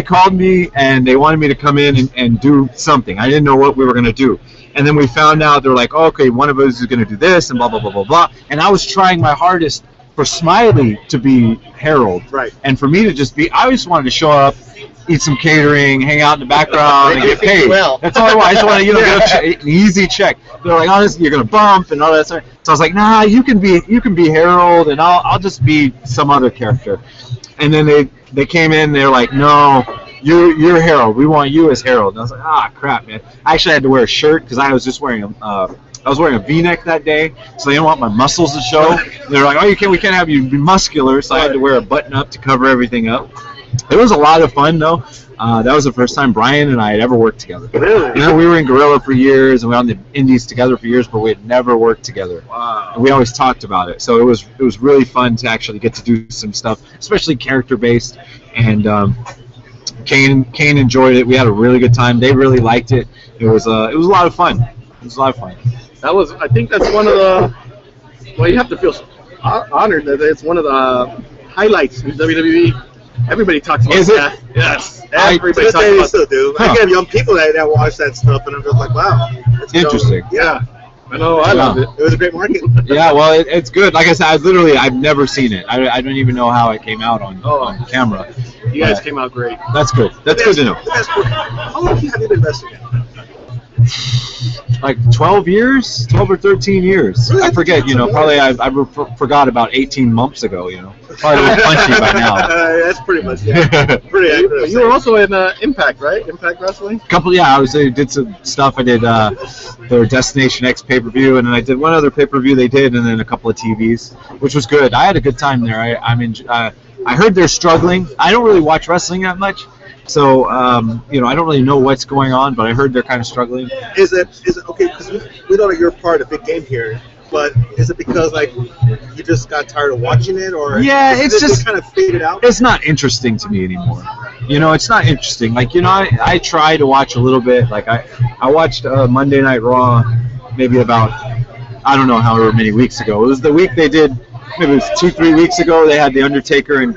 Speaker 14: called me and they wanted me to come in and do something. I didn't know what we were gonna do. And then we found out they're like, okay, one of us is gonna do this and blah blah blah blah blah. And I was trying my hardest for Smiley to be Harold.
Speaker 2: Right.
Speaker 14: And for me to just be, I just wanted to show up, eat some catering, hang out in the background, and get paid.
Speaker 11: Well.
Speaker 14: That's all I want. I just want to, get an easy check. They're like, honestly, you're gonna bump and all that stuff. So I was like, nah, you can be Harold, and I'll just be some other character. And then they came in, they're like, no, you're Harold. We want you as Harold. And I was like, crap, man. I actually had to wear a shirt because I was just wearing a V-neck that day, so they didn't want my muscles to show. They're like, we can't have you be muscular, so I had to wear a button-up to cover everything up. It was a lot of fun, though. That was the first time Brian and I had ever worked together.
Speaker 1: Really?
Speaker 14: We were in Gorilla for years, and we were on the Indies together for years, but we had never worked together.
Speaker 1: Wow.
Speaker 14: And we always talked about it, so it was really fun to actually get to do some stuff, especially character-based. And Kane enjoyed it. We had a really good time. They really liked it. It was a lot of fun.
Speaker 1: I think that's one of the. Well, you have to feel honored that it's one of the highlights in WWE. Everybody talks about that. Yes. Everybody talks about
Speaker 2: still do. I get young people that watch that stuff, and I'm just like, wow.
Speaker 14: Interesting.
Speaker 1: Yeah. I know. I love it.
Speaker 2: It was a great market.
Speaker 14: Yeah, well, it's good. Like I said, I've never seen it. I don't even know how it came out on camera.
Speaker 1: You guys came out great.
Speaker 14: That's good. That's good to know.
Speaker 2: How long have you been wrestling?
Speaker 14: like 12 years, 12 or 13 years. I forget, probably I forgot about 18 months ago, Probably was punchy by now.
Speaker 2: That's pretty much pretty accurate.
Speaker 1: You were also in Impact, right? Impact Wrestling?
Speaker 14: I did some stuff. I did their Destination X pay-per-view, and then I did one other pay-per-view they did, and then a couple of TVs, which was good. I had a good time there. I heard they're struggling. I don't really watch wrestling that much. So, I don't really know what's going on, but I heard they're kind of struggling.
Speaker 2: Is it okay? Because we know that you're part of the big game here, but is it because you just got tired of watching it, or
Speaker 14: it's just
Speaker 2: kind of faded out?
Speaker 14: It's not interesting to me anymore. It's not interesting. I try to watch a little bit. I watched Monday Night Raw, maybe about I don't know however many weeks ago. It was the week they did. Maybe it was 2-3 weeks ago. They had the Undertaker and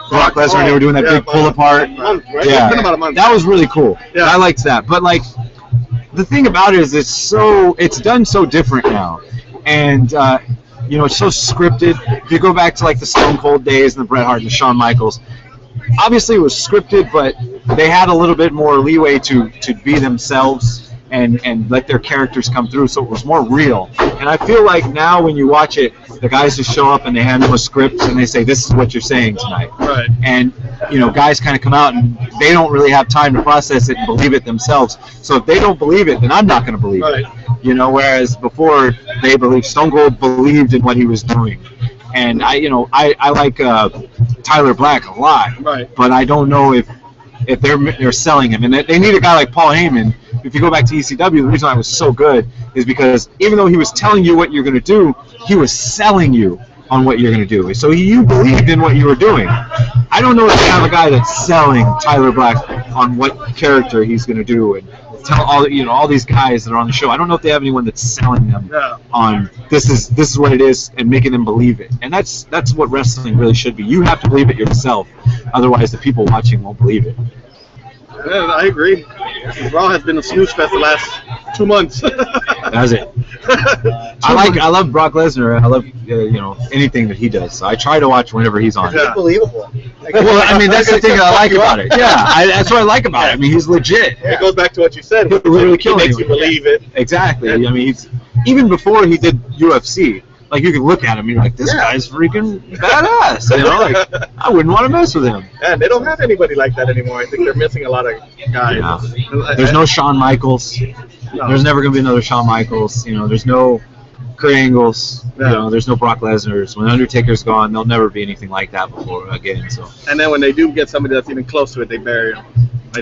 Speaker 14: Brock Lesnar, and they were doing that big pull apart.
Speaker 2: Right?
Speaker 14: Yeah,
Speaker 2: It's been about a month.
Speaker 14: that was really cool.
Speaker 2: Yeah.
Speaker 14: I liked that. But the thing about it is, it's done so different now, and it's so scripted. If you go back to the Stone Cold days and the Bret Hart and the Shawn Michaels, obviously it was scripted, but they had a little bit more leeway to be themselves and let their characters come through, so it was more real. And I feel like now when you watch it, the guys just show up and they hand them a script and they say, this is what you're saying tonight.
Speaker 1: Right.
Speaker 14: And, guys kind of come out and they don't really have time to process it and believe it themselves. So if they don't believe it, then I'm not going to believe it. Whereas before they believed, Stone Cold believed in what he was doing. And I like Tyler Black a lot.
Speaker 1: Right.
Speaker 14: But I don't know if they're selling him. And they need a guy like Paul Heyman. If you go back to ECW, the reason I was so good is because even though he was telling you what you're going to do, he was selling you on what you're going to do. So you believed in what you were doing. I don't know if they have a guy that's selling Tyler Black on what character he's going to do and tell all these guys that are on the show. I don't know if they have anyone that's selling them on this is what it is and making them believe it. And that's what wrestling really should be. You have to believe it yourself. Otherwise, the people watching won't believe it.
Speaker 1: Yeah, I agree. Raw has been a snooze fest the last 2 months.
Speaker 14: That's it. I love Brock Lesnar. I love anything that he does. So I try to watch whenever he's on.
Speaker 11: It's unbelievable.
Speaker 14: Well, that's the thing that I like about it. Yeah, that's what I like about it. I mean, he's legit.
Speaker 1: It goes back to what you said.
Speaker 14: He literally
Speaker 1: He makes you believe it.
Speaker 14: Exactly. I mean, even before he did UFC. You can look at him and you're like, this guy's freaking badass. I wouldn't want to mess with him.
Speaker 1: Yeah, they don't have anybody like that anymore. I think they're missing a lot of guys.
Speaker 14: Yeah. There's no Shawn Michaels.
Speaker 1: No.
Speaker 14: There's never going to be another Shawn Michaels. There's no Kurt Angles.
Speaker 1: No.
Speaker 14: There's no Brock Lesnar's. When Undertaker's gone, there'll never be anything like that before again. So.
Speaker 1: And then when they do get somebody that's even close to it, they bury them.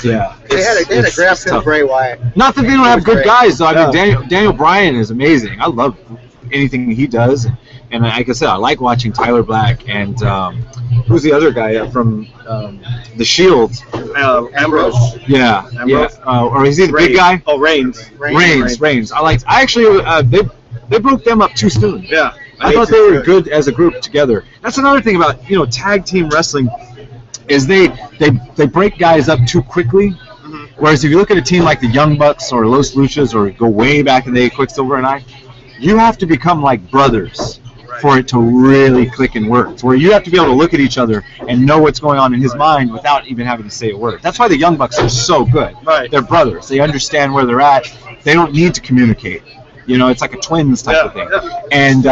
Speaker 14: Yeah.
Speaker 11: They had a draft in Bray Wyatt.
Speaker 14: Not that they don't have good guys, though. I mean, Daniel Bryan is amazing. I love anything he does, and like I said, I like watching Tyler Black and who's the other guy from the Shield?
Speaker 1: Ambrose.
Speaker 14: Yeah,
Speaker 1: Ambrose?
Speaker 14: or is he the big guy?
Speaker 1: Oh, Reigns.
Speaker 14: Reigns. I actually they broke them up too soon.
Speaker 1: Yeah,
Speaker 14: I thought they were good as a group together. That's another thing about tag team wrestling is they break guys up too quickly.
Speaker 1: Mm-hmm.
Speaker 14: Whereas if you look at a team like the Young Bucks or Los Luchas or go way back in the day, Quicksilver and you have to become like brothers for it to really click and work. To where you have to be able to look at each other and know what's going on in his mind without even having to say a word. That's why the Young Bucks are so good.
Speaker 1: Right.
Speaker 14: They're brothers. They understand where they're at. They don't need to communicate. It's like a twins type of thing.
Speaker 1: Yeah.
Speaker 14: And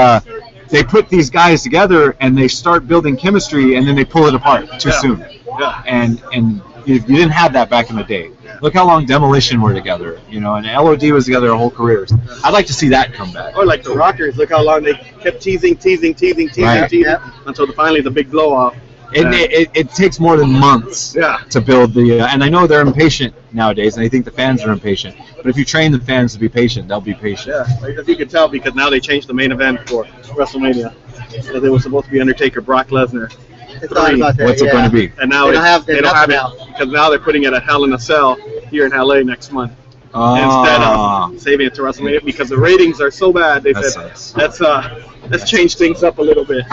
Speaker 14: they put these guys together and they start building chemistry and then they pull it apart too soon.
Speaker 1: Yeah.
Speaker 14: And you didn't have that back in the day. Look how long Demolition were together, and LOD was together their whole careers. I'd like to see that come back.
Speaker 1: Or like the Rockers, look how long they kept teasing
Speaker 14: Right.
Speaker 1: until finally the big blow off.
Speaker 14: It takes more than months to build the, and I know they're impatient nowadays, and I think the fans are impatient. But if you train the fans to be patient, they'll be patient.
Speaker 1: Yeah, as you can tell, because now they changed the main event for WrestleMania. So they were supposed to be Undertaker, Brock Lesnar.
Speaker 14: What's it going to be?
Speaker 1: And now
Speaker 11: They don't have
Speaker 1: it
Speaker 11: now.
Speaker 1: because now they're putting it at Hell in a Cell here in LA next month instead of saving it to WrestleMania because the ratings are so bad. They said let's change things up a little bit.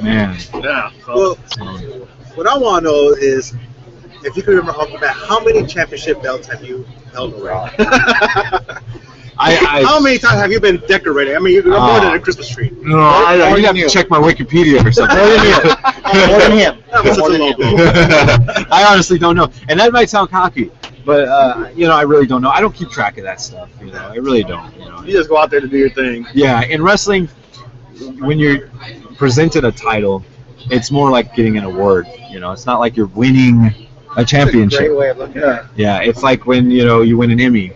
Speaker 14: Man.
Speaker 1: Yeah. So.
Speaker 2: Well, what I want to know is if you can remember off the bat, how many championship belts have you held already? How many times have you been decorated? I mean, you're more than a Christmas tree.
Speaker 14: No, you have to check my Wikipedia or something.
Speaker 11: More than him.
Speaker 2: That was such a low blow.
Speaker 14: I honestly don't know. And that might sound cocky, But I really don't know. I don't keep track of that stuff. I really don't.
Speaker 1: You just go out there to do your thing.
Speaker 14: Yeah, in wrestling, when you're presented a title, it's more like getting an award. It's not like you're winning a championship.
Speaker 11: Great way of looking at it.
Speaker 14: Yeah, it's like when you win an Emmy.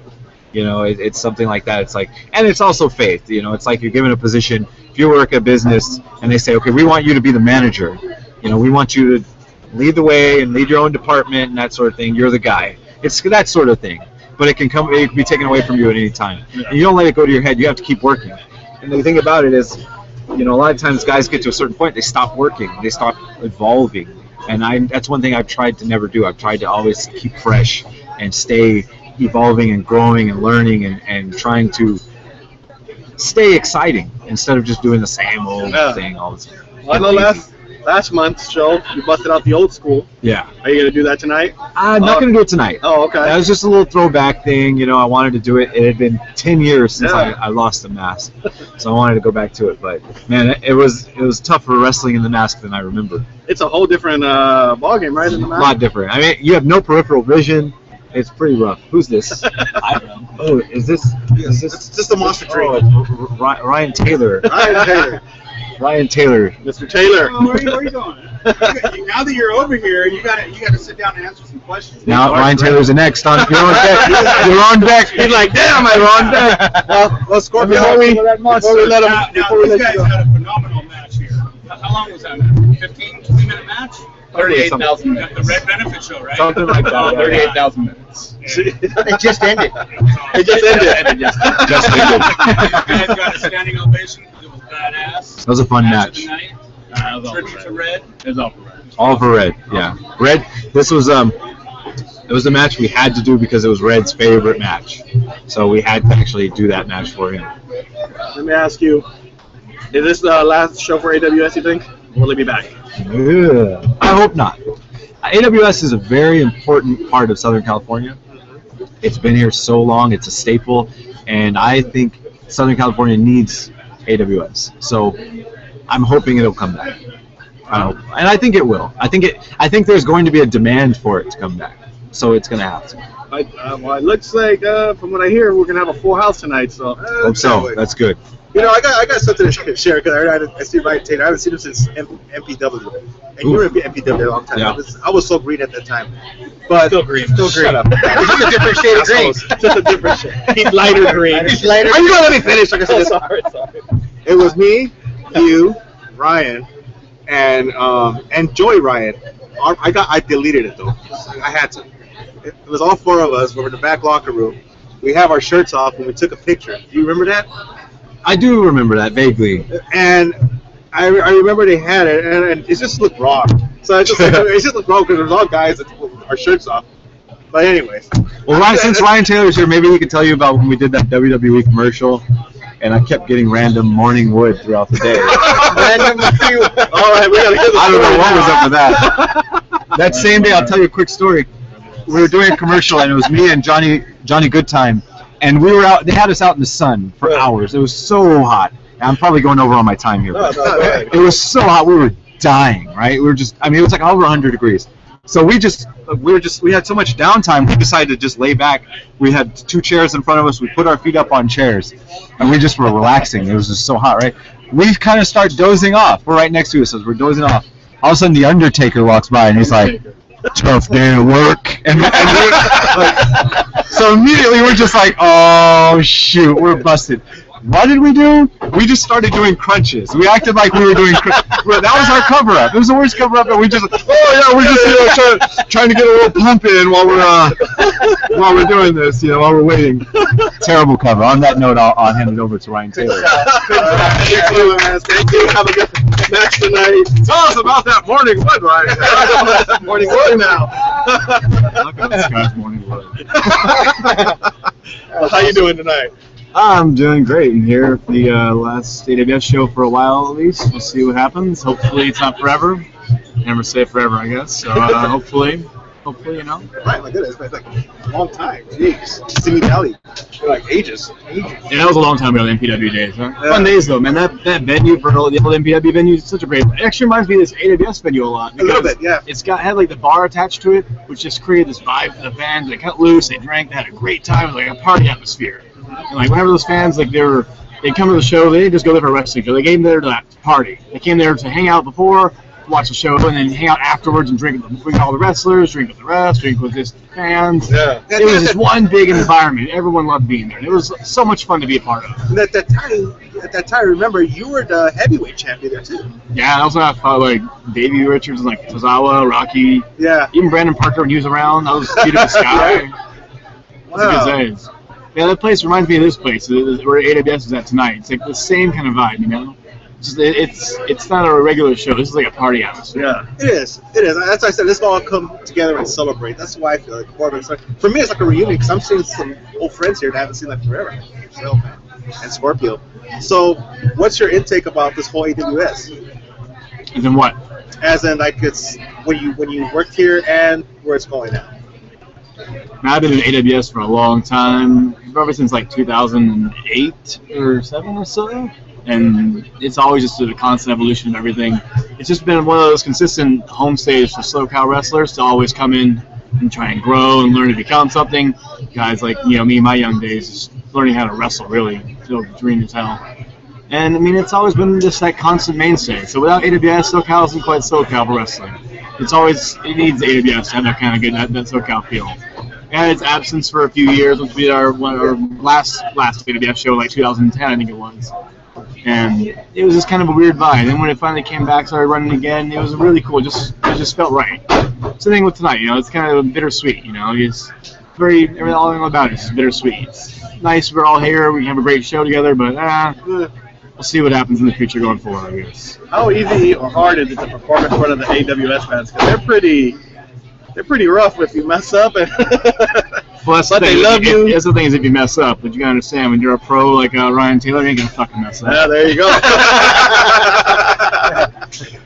Speaker 14: It's something like that. It's like, and it's also faith. It's like you're given a position. If you work a business and they say, okay, we want you to be the manager. We want you to lead the way and lead your own department and that sort of thing. You're the guy. It's that sort of thing. But it can be taken away from you at any time. And you don't let it go to your head. You have to keep working. And the thing about it is, a lot of times guys get to a certain point, they stop working, they stop evolving. And that's one thing I've tried to never do. I've tried to always keep fresh and stay evolving and growing and learning and trying to stay exciting instead of just doing the same old thing all the time.
Speaker 1: Well, I know last month's show, you busted out the old school.
Speaker 14: Yeah.
Speaker 1: Are you going to do that tonight?
Speaker 14: I'm not going to do it tonight.
Speaker 1: Oh, okay.
Speaker 14: That was just a little throwback thing. I wanted to do it. It had been 10 years since I lost the mask. So I wanted to go back to it. But, man, it was tougher wrestling in the mask than I remember.
Speaker 1: It's a whole different ballgame, right? In the mask?
Speaker 14: A lot different. I mean, you have no peripheral vision. It's pretty rough. Who's this? I don't know. Oh, is this?
Speaker 2: It's just a monster drink.
Speaker 14: Oh, Ryan Taylor. Ryan Taylor.
Speaker 1: Mr. Taylor.
Speaker 6: Where are you going? Now that you're over here, you got to sit down and answer some questions.
Speaker 14: Now Ryan Taylor's the next on. You're on deck. You're on deck. He's like, damn, I'm on deck.
Speaker 2: Well, Scorpio,
Speaker 1: before we let him.
Speaker 6: Now these guys had a phenomenal match here. How long was that match? 15, 20-minute match?
Speaker 13: 38,000 minutes.
Speaker 6: The Red Benefit Show, right?
Speaker 14: Something like that.
Speaker 13: 38,000 minutes.
Speaker 11: It just ended.
Speaker 1: It just ended.
Speaker 14: Just ended.
Speaker 6: You guys got a standing ovation. It was badass.
Speaker 14: That was a fun match.
Speaker 6: Of the night. Tribute to Red.
Speaker 13: It was all for Red.
Speaker 14: All for Red. Yeah. Red. This was it was a match we had to do because it was Red's favorite match. So we had to actually do that match for him.
Speaker 1: Let me ask you, is this the last show for AWS, you think? Or will it be back?
Speaker 14: Yeah. I hope not. AWS is a very important part of Southern California. It's been here so long, it's a staple, and I think Southern California needs AWS. So I'm hoping it'll come back. I hope, and I think it will. I think there's going to be a demand for it to come back. So it's going to have to.
Speaker 1: Well, it looks like, from what I hear, we're going to have a full house tonight. So
Speaker 14: Hope so. That's good.
Speaker 2: I got something to share because I see Ryan Taylor. I haven't seen him since MPW, and you were in MPW a long time.
Speaker 14: Yeah.
Speaker 2: I was so green at that time, but
Speaker 13: Still green.
Speaker 2: Shut up.
Speaker 11: It's just a different shade of green.
Speaker 2: Just a different shade.
Speaker 1: he's lighter green.
Speaker 11: It's lighter.
Speaker 2: Are you gonna let me finish? Like I said,
Speaker 1: Sorry.
Speaker 2: it was me, you, Ryan, and Joey Ryan. I deleted it though. I had to. It was all four of us. We were in the back locker room. We have our shirts off and we took a picture. Do you remember that?
Speaker 14: I do remember that vaguely.
Speaker 2: And I remember they had it, and it just looked wrong. So it just looked wrong because there was all guys with our shirts off. But anyways.
Speaker 14: Well, since Ryan Taylor's here, maybe he could tell you about when we did that WWE commercial, and I kept getting random morning wood throughout the day.
Speaker 11: Random wood.
Speaker 1: All right, we got to hear the
Speaker 14: I don't know
Speaker 1: story
Speaker 14: what was
Speaker 1: now.
Speaker 14: up with that. That same day, I'll tell you a quick story. We were doing a commercial, and it was me and Johnny Goodtime, and we were out. They had us out in the sun for hours. It was so hot. And I'm probably going over on my time here. But it was so hot. We were dying, right? We were just. I mean, it was like over 100 degrees. So we had so much downtime. We decided to just lay back. We had two chairs in front of us. We put our feet up on chairs, and we just were relaxing. It was just so hot, right? We kind of start dozing off. We're right next to us, so we're dozing off. All of a sudden, the Undertaker walks by, and he's like, "Tough day at work." And so immediately we're just like, "Oh shoot, we're busted." What did we do? We just started doing crunches. We acted like we were doing that was our cover-up. It was the worst cover-up, and we just, we're just trying to get a little pump in while we're doing this, while we're waiting. Terrible cover. On that note, I'll hand it over to Ryan Taylor.
Speaker 1: Thank you. Have a good match tonight. Tell us about that morning wood, Ryan. Morning wood now.
Speaker 14: Look at this guy's morning wood.
Speaker 1: How you doing tonight?
Speaker 16: I'm doing great. I'm here at the last AWS show for a while at least. We'll see what happens. Hopefully it's not forever. Never say forever, I guess. So hopefully Hopefully, you know.
Speaker 2: Right, my goodness, it's like a long time. Jeez, Simi Valley, like ages.
Speaker 16: Yeah, that was a long time ago, the MPW days. Huh?
Speaker 2: Yeah.
Speaker 16: Fun days though, man. That venue for the old MPW venue is such a great. It actually reminds me of this AWS venue a lot.
Speaker 2: A little bit, yeah.
Speaker 16: It's had like the bar attached to it, which just created this vibe for the fans. They cut loose, they drank, they had a great time. It was like a party atmosphere. And like whenever those fans they come to the show, they didn't just go there for a wrestling show. They came there to that party. They came there to hang out before, watch the show, and then hang out afterwards and drink with all the wrestlers, drink with the rest, drink with his fans.
Speaker 2: Yeah.
Speaker 16: It was just one big environment. Everyone loved being there. It was so much fun to be a part of.
Speaker 2: And at that time, remember, you were the heavyweight champion there too.
Speaker 16: Yeah, and also I fought like Davey Richards and like Tozawa, Rocky.
Speaker 2: Yeah.
Speaker 16: Even Brandon Parker when he was around. I was beating the sky. That's a good days. Yeah, that place reminds me of this place where AWS is at tonight. It's like the same kind of vibe, you know? It's not a regular show. This is like a party atmosphere.
Speaker 2: Yeah. It is. That's why I said let's all come together and celebrate. That's why I feel like for me, it's like a reunion because I'm seeing some old friends here that I haven't seen like forever. Yourself and Scorpio. So, what's your intake about this whole AWS?
Speaker 16: And then what?
Speaker 2: As in, like it's when you worked here and where it's going now.
Speaker 16: I've been in AWS for a long time, probably since like 2008 or 7 or so, and it's always just a constant evolution of everything. It's just been one of those consistent home stays for SoCal wrestlers to always come in and try and grow and learn to become something. Guys like me in my young days, just learning how to wrestle really, still dream as hell. And I mean, it's always been just that constant mainstay. So without AWS, SoCal isn't quite SoCal for wrestling. It needs AWS to have that kind of good that SoCal feel. And its absence for a few years, which we did our last AWS show, like 2010, I think it was. And it was just kind of a weird vibe. And then when it finally came back, started running again, it was really cool. It just felt right. Same thing with tonight, it's kind of bittersweet, It's all about it is bittersweet. It's nice we're all here, we can have a great show together, but we'll see what happens in the future going forward, I guess.
Speaker 1: How easy or hard is it to perform in front of the AWS fans? Because they're pretty rough if you mess up. And
Speaker 16: well, that's
Speaker 1: but
Speaker 16: the thing.
Speaker 1: They love you.
Speaker 16: That's the thing is if you mess up, but you gotta understand when you're a pro like Ryan Taylor, you ain't gonna fucking mess up.
Speaker 1: Yeah, there you go.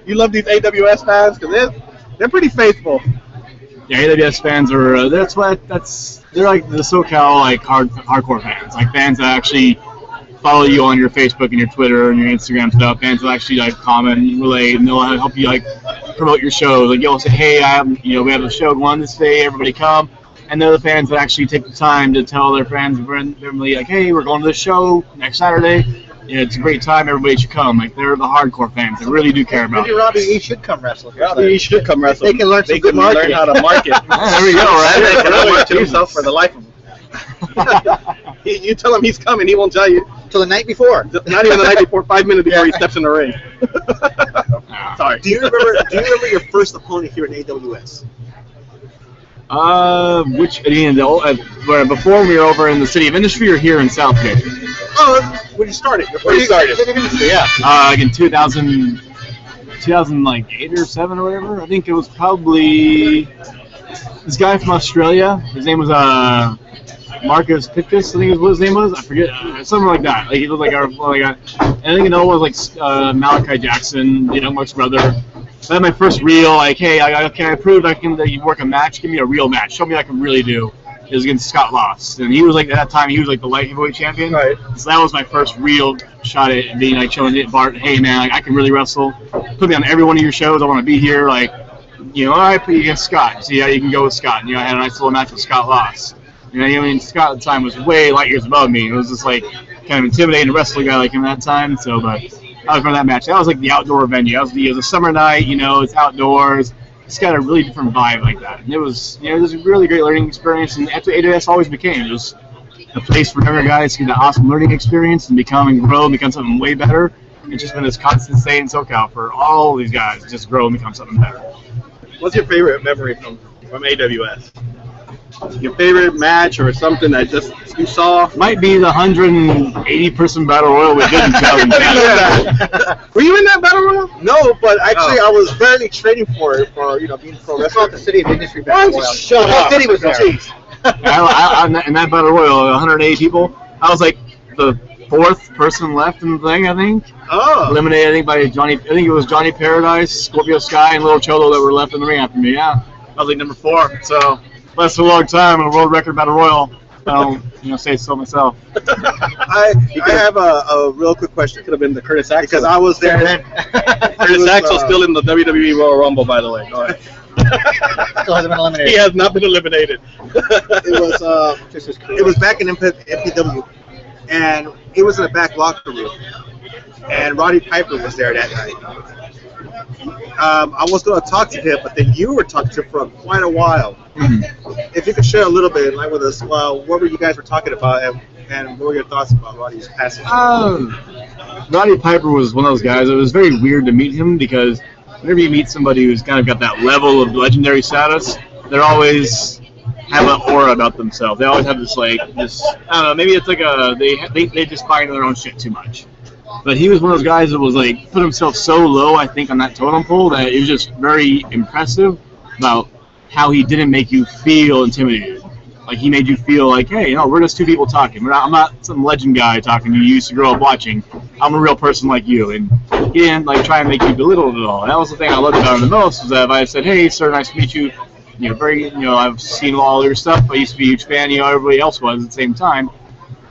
Speaker 1: You love these AWS fans because they're pretty faithful.
Speaker 16: Yeah, AWS fans are. They're like the SoCal like hardcore fans, like fans that actually follow you on your Facebook and your Twitter and your Instagram stuff. Fans will actually like comment and relate, and they'll help you like promote your show. Like you'll say, hey, we have a show going on this day, everybody come. And they're the fans that actually take the time to tell their friends and family, like, hey, we're going to this show next Saturday. It's a great time, everybody should come. Like they're the hardcore fans. They really do care about
Speaker 11: Maybe
Speaker 16: it.
Speaker 11: Robbie E should come wrestle.
Speaker 1: Robbie E should come wrestle.
Speaker 11: They can learn some good marketing.
Speaker 1: Learn how to market.
Speaker 16: Yeah, there we go, right?
Speaker 1: They can market himself for the life of him. You tell him he's coming, he won't tell you.
Speaker 11: Till the night before.
Speaker 1: Not even the night before, 5 minutes before he steps in the ring. Sorry.
Speaker 2: Do you remember your first opponent here in AWS?
Speaker 16: Before we were over in the City of Industry or here in Southgate?
Speaker 2: Oh, when you started. Before you started.
Speaker 16: Yeah. Like in 2008 or 7 or whatever. I think it was probably this guy from Australia. His name was Marcus Pictus, I think is what his name was. I forget, something like that. Like he was like our, and I think another one was like Malachi Jackson, Young Buck's brother. That my first real, like, hey, I proved that you work a match. Give me a real match. Show me what I can really do. It was against Scott Lost, and he was like at that time he was like the light heavyweight champion. Right. So that was my first real shot at being like showing Bart, hey man, like, I can really wrestle. Put me on every one of your shows. I want to be here. Like, I put you against Scott. See how you can go with Scott. And, I had a nice little match with Scott Lost. Scott at the time was way light years above me. It was just like kind of intimidating to wrestle a guy like him at that time. So, but I was from that match. That was like the outdoor venue. It was a summer night. It's outdoors. It's got a really different vibe like that. And it was, it was a really great learning experience. And that's what AWS always became. It was a place for younger guys to get that awesome learning experience and become and grow and become something way better. It's just been this constant stay in SoCal for all these guys to just grow and become something better.
Speaker 1: What's your favorite memory from AWS? Your favorite match or something that just you saw?
Speaker 16: Might be the 180-person battle royal we did in 2010.
Speaker 1: Were you in that battle royal?
Speaker 2: No, but actually I was barely training for it, being pro wrestler.
Speaker 11: The City of Industry battle royal.
Speaker 2: Shut up.
Speaker 11: City was there.
Speaker 16: In that battle royal, 180 people, I was like the 4th person left in the thing, I think.
Speaker 2: Oh.
Speaker 16: Eliminated, I think it was Johnny Paradise, Scorpio Sky, and Little Cholo that were left in the ring after me, yeah. I was like number 4. So that's a long time and a world record battle royal. I don't say so myself.
Speaker 2: I have a real quick question.
Speaker 1: Could have been the Curtis Axel.
Speaker 2: Because I was there.
Speaker 1: Curtis Axel's still in the WWE Royal Rumble, by the way. Go ahead.
Speaker 11: Still hasn't been eliminated.
Speaker 1: He has not been eliminated.
Speaker 2: It was back in MPW, and it was in the back locker room, and Roddy Piper was there that night. I was going to talk to him, but then you were talking to him for quite a while. If you could share a little bit with us, what were you guys were talking about, and what were your thoughts about Roddy's passing?
Speaker 16: Roddy Piper was one of those guys. It was very weird to meet him because whenever you meet somebody who's kind of got that level of legendary status, they always have an aura about themselves. They always have this I don't know, maybe it's like they just buy into their own shit too much. But he was one of those guys that was put himself so low, I think, on that totem pole that it was just very impressive about how he didn't make you feel intimidated. Like, he made you feel like, hey, we're just two people talking. I'm not some legend guy talking you used to grow up watching. I'm a real person like you. And he didn't try and make you belittle it at all. That was the thing I loved about him the most, was that if I said, hey, sir, nice to meet you. I've seen all your stuff. I used to be a huge fan. Everybody else was at the same time.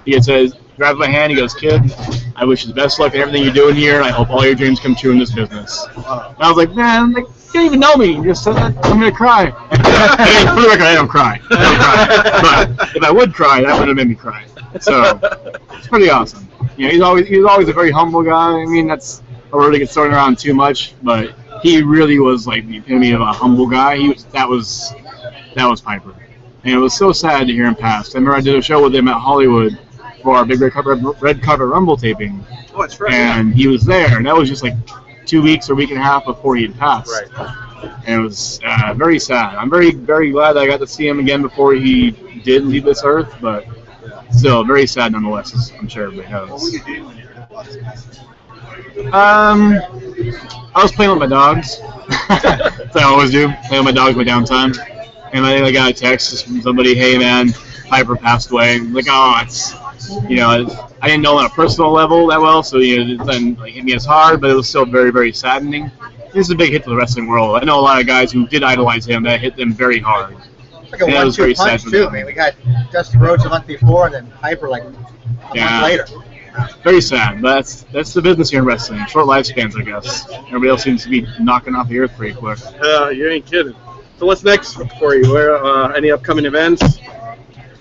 Speaker 16: He says, grabs my hand. He goes, kid, I wish you the best luck in everything you're doing here, and I hope all your dreams come true in this business. And I was like, man, you don't even know me. You just said that, I'm going to cry. For the record, I don't cry. But if I would cry, that would have made me cry. So it's pretty awesome. He's always a very humble guy. I mean, that's a word that gets thrown around too much, but he really was the epitome of a humble guy. That was Piper. And it was so sad to hear him pass. I remember I did a show with him at Hollywood for our big red carpet Rumble taping.
Speaker 2: Oh, that's right.
Speaker 16: And he was there, and that was just 2 weeks or a week and a half before he had passed.
Speaker 2: Right.
Speaker 16: And it was very sad. I'm very, very glad that I got to see him again before he did leave this earth, but still very sad nonetheless, as I'm sure everybody knows.
Speaker 2: What were you doing when you were watching?
Speaker 16: I was playing with my dogs. That's what I always do, play with my dogs in my downtime. And I think I got a text from somebody, hey man, Piper passed away. It's I didn't know on a personal level that well, so it didn't hit me as hard, but it was still very, very saddening. This is a big hit to the wrestling world. I know a lot of guys who did idolize him that hit them very hard.
Speaker 11: Like a 1-2 punch too. I mean, we got Dusty Rhodes a month before, and then Piper a month later.
Speaker 16: Very sad, but that's the business here in wrestling. Short lifespans, I guess. Everybody else seems to be knocking off the earth pretty quick.
Speaker 1: You ain't kidding. So what's next for you? Any upcoming events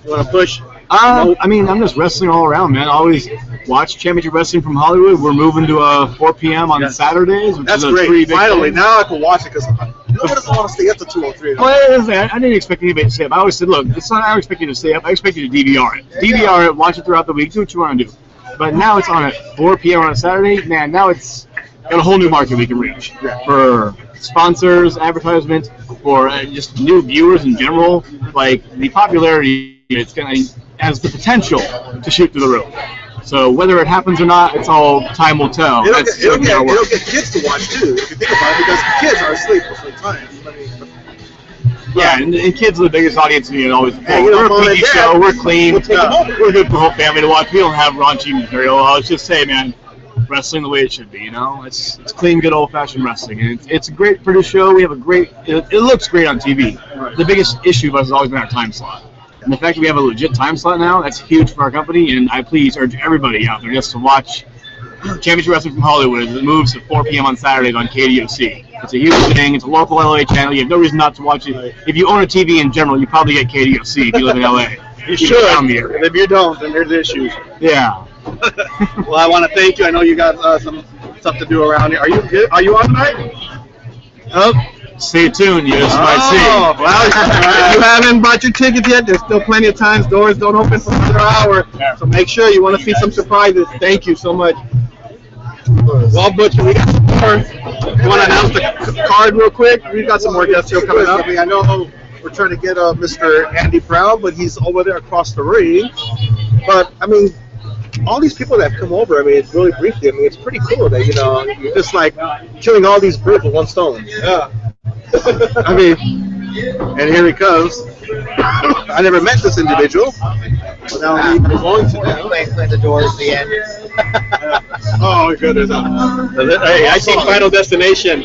Speaker 1: you want to push?
Speaker 16: I mean, I'm just wrestling all around, man. I always watch Championship Wrestling from Hollywood. We're moving to 4 p.m. on Saturdays, which
Speaker 2: That's
Speaker 16: is a
Speaker 2: great.
Speaker 16: pretty big
Speaker 2: Finally,
Speaker 16: thing.
Speaker 2: now I can watch it because nobody doesn't want to stay up to 2 or 3.
Speaker 16: Well, I didn't expect anybody to stay up. I always said, look, it's not I expect you to stay up. I expect you to DVR it. DVR it, watch it throughout the week, do what you want to do. But now it's on at 4 p.m. on a Saturday. Man, now it's got a whole new market we can reach for sponsors, advertisements, for just new viewers in general. The popularity, has the potential to shoot through the roof. So whether it happens or not, it's all time will tell.
Speaker 2: It'll get kids to watch too, if you think about it, because kids are asleep most of the time.
Speaker 16: Yeah, and kids are the biggest audience always.
Speaker 2: Hey,
Speaker 16: we're a PG show, we're clean,
Speaker 2: we'll take them over.
Speaker 16: we're good for the whole family to watch. We don't have raunchy material. I was just saying, man, wrestling the way it should be, It's clean, good old-fashioned wrestling. And it's a great produced show. We have it looks great on TV. The biggest issue of us has always been our time slot. And the fact that we have a legit time slot now, that's huge for our company, and I please urge everybody out there just to watch Championship Wrestling from Hollywood as it moves to 4 p.m. on Saturdays on KDOC. It's a huge thing. It's a local LA channel. You have no reason not to watch it. If you own a TV in general, you probably get KDOC if you live in LA.
Speaker 1: You should. And if you don't, then there's issues.
Speaker 16: Yeah.
Speaker 1: Well, I want to thank you. I know you got some stuff to do around here. Are you on tonight?
Speaker 16: Oh. Stay tuned, you just might see.
Speaker 1: Well, if you haven't bought your tickets yet, there's still plenty of time. Doors don't open for another hour. So make sure you want to see some surprises. Thank you so much. Well, Butcher, we got some more. You want to announce the card real quick? We got some more guests here coming up.
Speaker 2: I know we're trying to get Mr. Andy Brown, but he's over there across the ring. But, I mean, all these people that have come over, I mean, it's really briefly, I mean, it's pretty cool that, you're just killing all these birds with one stone.
Speaker 1: Yeah. I mean, and here he comes.
Speaker 2: I never met this individual. Now we're going to now.
Speaker 11: Play the Doors, The End.
Speaker 1: Oh, goodness. Hey, I see Final Destination.